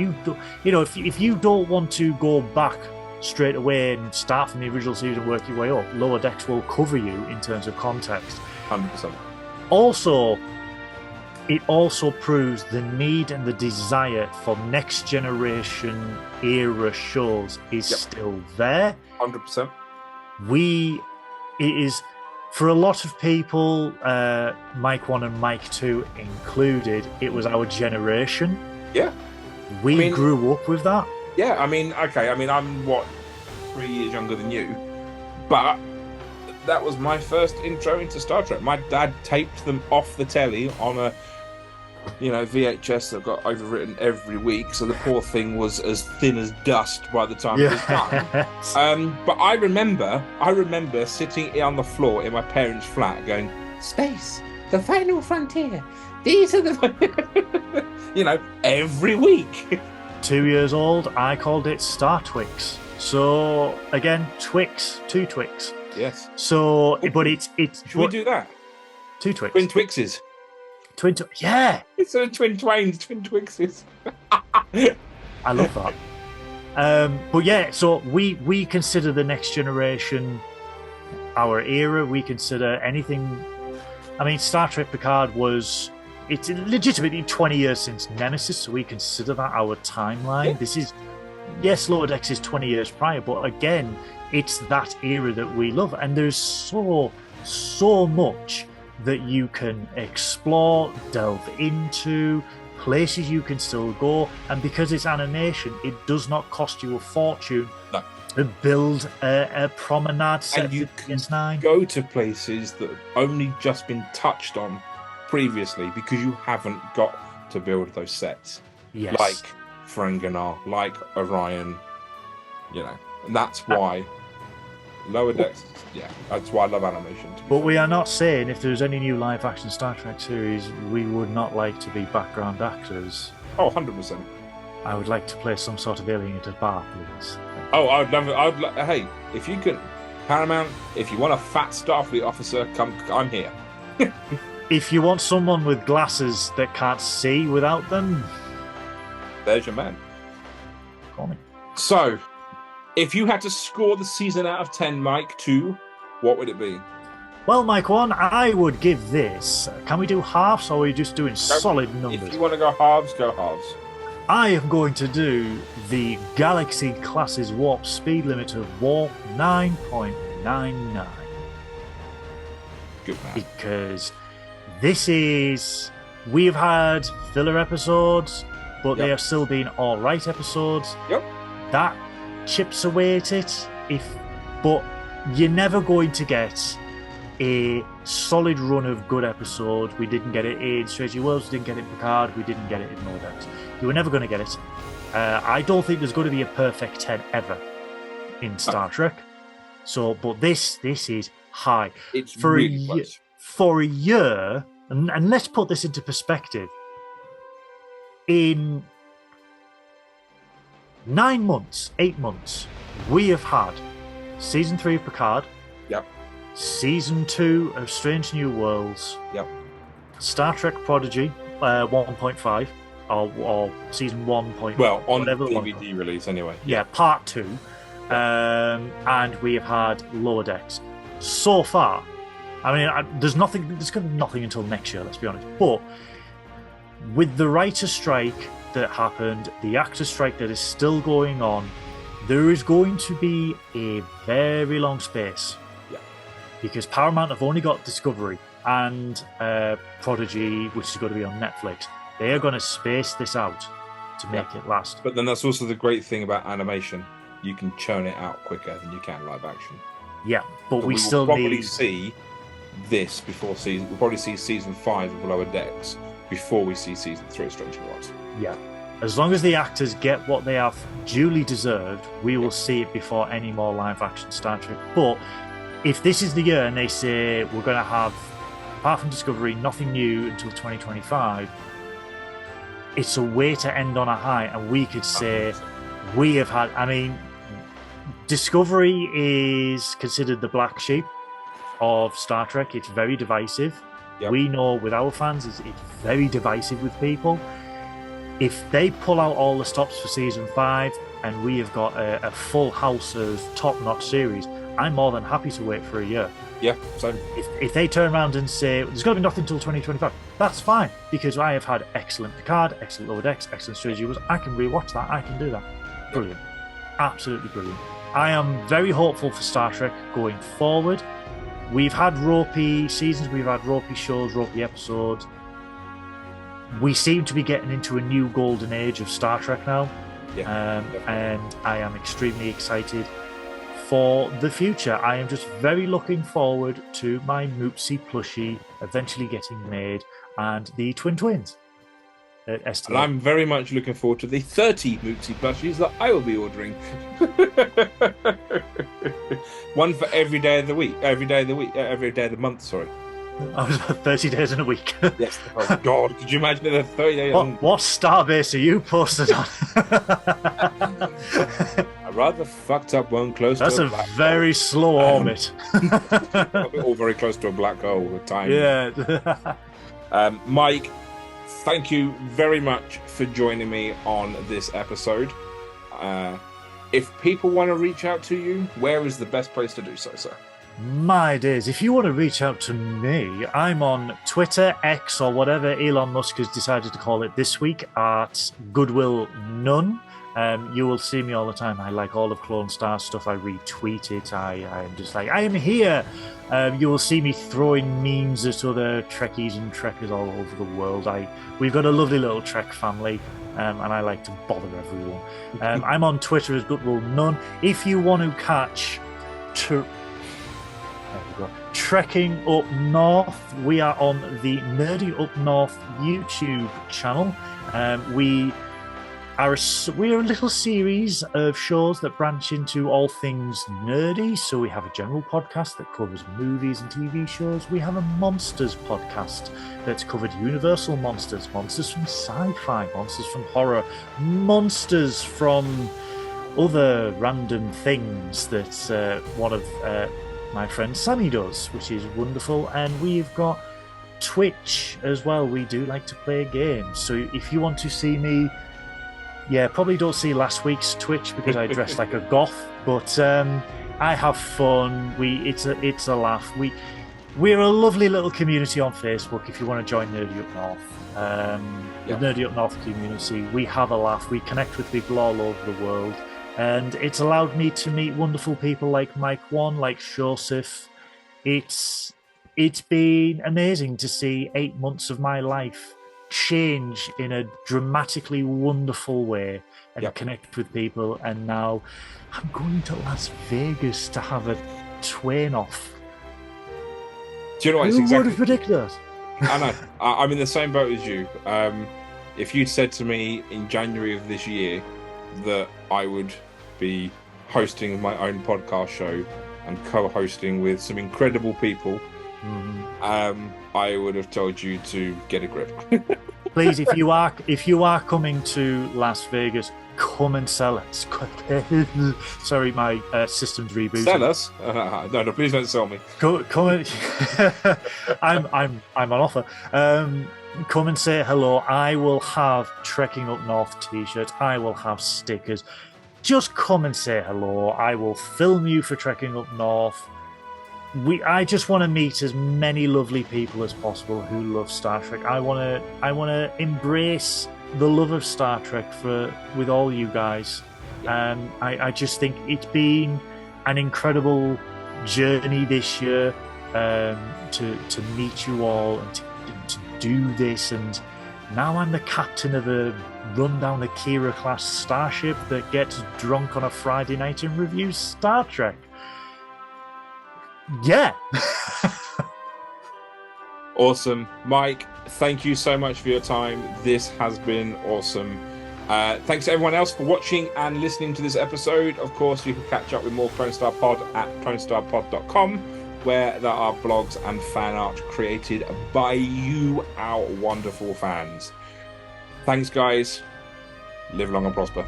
if you don't want to go back straight away and start from the original series and work your way up, Lower Decks will cover you in terms of context. 100%. Also, it also proves the need and the desire for next generation era shows is still there. 100%. It is, for a lot of people, Mike 1 and Mike 2 included, it was our generation. Yeah. We grew up with that. Yeah, I'm 3 years younger than you, but that was my first intro into Star Trek. My dad taped them off the telly on a VHS that got overwritten every week, so the poor thing was as thin as dust by the time it was done. But I remember sitting on the floor in my parents' flat going, "Space, the final frontier. These are the..." every week. 2 years old, I called it Star Twix. So, again, Twix, 2 Twix. Yes. So, but it's... Should we do that? 2 Twix. Twin Twixes. Yeah. It's a Twin Twains, Twin Twixes. I love that. But yeah, so we consider the next generation our era. We consider anything... Star Trek Picard it's legitimately 20 years since Nemesis, so we consider that our timeline. Yeah. This is... Yes, Lower Decks is 20 years prior, but again, it's that era that we love. And there's so much that you can explore, delve into, places you can still go, and because it's animation, it does not cost you a fortune to build a promenade set. And you can go to places that have only just been touched on previously because you haven't got to build those sets. Yes. Like Ferenginar, like Orion, and that's why Lower Decks... Yeah, that's why I love animation. But we are not saying if there's any new live-action Star Trek series, we would not like to be background actors. Oh, 100%. I would like to play some sort of alienated bar, please. Oh, I'd love it. Hey, if you can, Paramount, if you want a fat Starfleet officer, I'm here. If you want someone with glasses that can't see without them, there's your man. Call me. So... if you had to score the season out of 10, Mike 2, what would it be? Well, Mike 1, I would give this... Can we do halves, or are we just doing solid numbers? If you want to go halves, go halves. I am going to do the Galaxy Classes Warp Speed Limit of Warp 9.99. Good man. Because this is... We've had filler episodes, but they have still been alright episodes. Yep. That chips away at it, but you're never going to get a solid run of good episodes. We didn't get it in Strange New Worlds, we didn't get it in Picard, we didn't get it in Lower Decks. You were never going to get it. I don't think there's going to be a perfect 10 ever in Star Trek. So, but this is high. It's really close. For a year, and let's put this into perspective. In 9 months, 8 months, we have had season 3 of Picard. Yep. Season 2 of Strange New Worlds. Yep. Star Trek Prodigy 1.5 or season 1. Well, on whatever DVD release anyway. Yeah, part 2. And we have had Lower Decks. So far, I mean, there's going to be nothing until next year, let's be honest. But with the writer strike that happened, the actor strike that is still going on, there is going to be a very long space. Yeah. Because Paramount have only got Discovery and Prodigy, which is going to be on Netflix. They are going to space this out to make it last. But then that's also the great thing about animation. You can churn it out quicker than you can live action. Yeah, but we will still probably see this before season. We'll probably see season 5 of Lower Decks before we see season 3 of Stranger Worlds. Yeah. As long as the actors get what they have duly deserved, we will see it before any more live action Star Trek. But if this is the year and they say we're going to have, apart from Discovery, nothing new until 2025, it's a way to end on a high, and we could say we have had. I mean, Discovery is considered the black sheep of Star Trek. It's very divisive. Yep. We know with our fans, it's very divisive with people. If they pull out all the stops for season 5 and we have got a full house of top-notch series, I'm more than happy to wait for a year. Yeah, same. If they turn around and say there's going to be nothing until 2025, that's fine, because I have had excellent Picard, excellent Lower Decks, excellent Strange New Worlds. I can rewatch that. I can do that. Brilliant. Absolutely brilliant. I am very hopeful for Star Trek going forward. We've had ropey seasons, we've had ropey shows, ropey episodes. We seem to be getting into a new golden age of Star Trek now. Yeah, and I am extremely excited for the future. I am just very looking forward to my Moopsy plushie eventually getting made and the twins. And I'm very much looking forward to the 30 Moopsy plushies that I will be ordering. One for every day of the week. Every day of the month, sorry. I was 30 days in a week. Yes. Oh, God. Could you imagine the 30 days? What starbase are you posted on? A rather fucked up one close That's to a black very hole. slow orbit. All very close to a black hole at times. Yeah. Mike, thank you very much for joining me on this episode. If people want to reach out to you, where is the best place to do so, sir? My days, if you want to reach out to me, I'm on Twitter, X, or whatever Elon Musk has decided to call it this week, at Goodwill None. You will see me all the time. I like all of Clone Star stuff. I retweet it. I'm just like, I am here. You will see me throwing memes at other Trekkies and Trekkers all over the world. We've got a lovely little Trek family, and I like to bother everyone. I'm on Twitter as Goodwill None. If you want to catch Trekking Up North, we are on the Nerdy Up North YouTube channel. We are a little series of shows that branch into all things nerdy. So we have a general podcast that covers movies and TV shows. We have a monsters podcast that's covered universal monsters, monsters from sci-fi, monsters from horror, monsters from other random things that one of my friend Sammy does, which is wonderful. And we've got Twitch as well. We do like to play games. So if you want to see me, probably don't see last week's Twitch because I dressed like a goth, but I have fun. It's a laugh. We're a lovely little community on Facebook if you want to join Nerdy Up North. The Nerdy Up North community, we have a laugh. We connect with people all over the world. And it's allowed me to meet wonderful people like Mike One, like Joseph. It's been amazing to see 8 months of my life change in a dramatically wonderful way and connect with people. And now I'm going to Las Vegas to have a twain off. Do you know what? Who would have predicted that? I know. I'm in the same boat as you. If you'd said to me in January of this year that I would be hosting my own podcast show and co-hosting with some incredible people, I would have told you to get a grip. Please, if you are coming to Las Vegas, come and sell us. Sorry, my system's rebooted. Sell us? No, please don't sell me. Come and I'm on offer. Come and say hello. I will have Trekking Up North t-shirts. I will have stickers. Just come and say hello. I will film you for Trekking Up North. I just want to meet as many lovely people as possible who love Star Trek. I want to embrace the love of Star Trek with all you guys. I just think it's been an incredible journey this year to meet you all and to do this. And now I'm the captain of a rundown Akira class starship that gets drunk on a Friday night and reviews Star Trek. Yeah. Awesome. Mike, thank you so much for your time. This has been awesome. Thanks to everyone else for watching and listening to this episode. Of course, you can catch up with more Clone Star Pod at clonestarpod.com, where there are blogs and fan art created by you, our wonderful fans. Thanks, guys. Live long and prosper.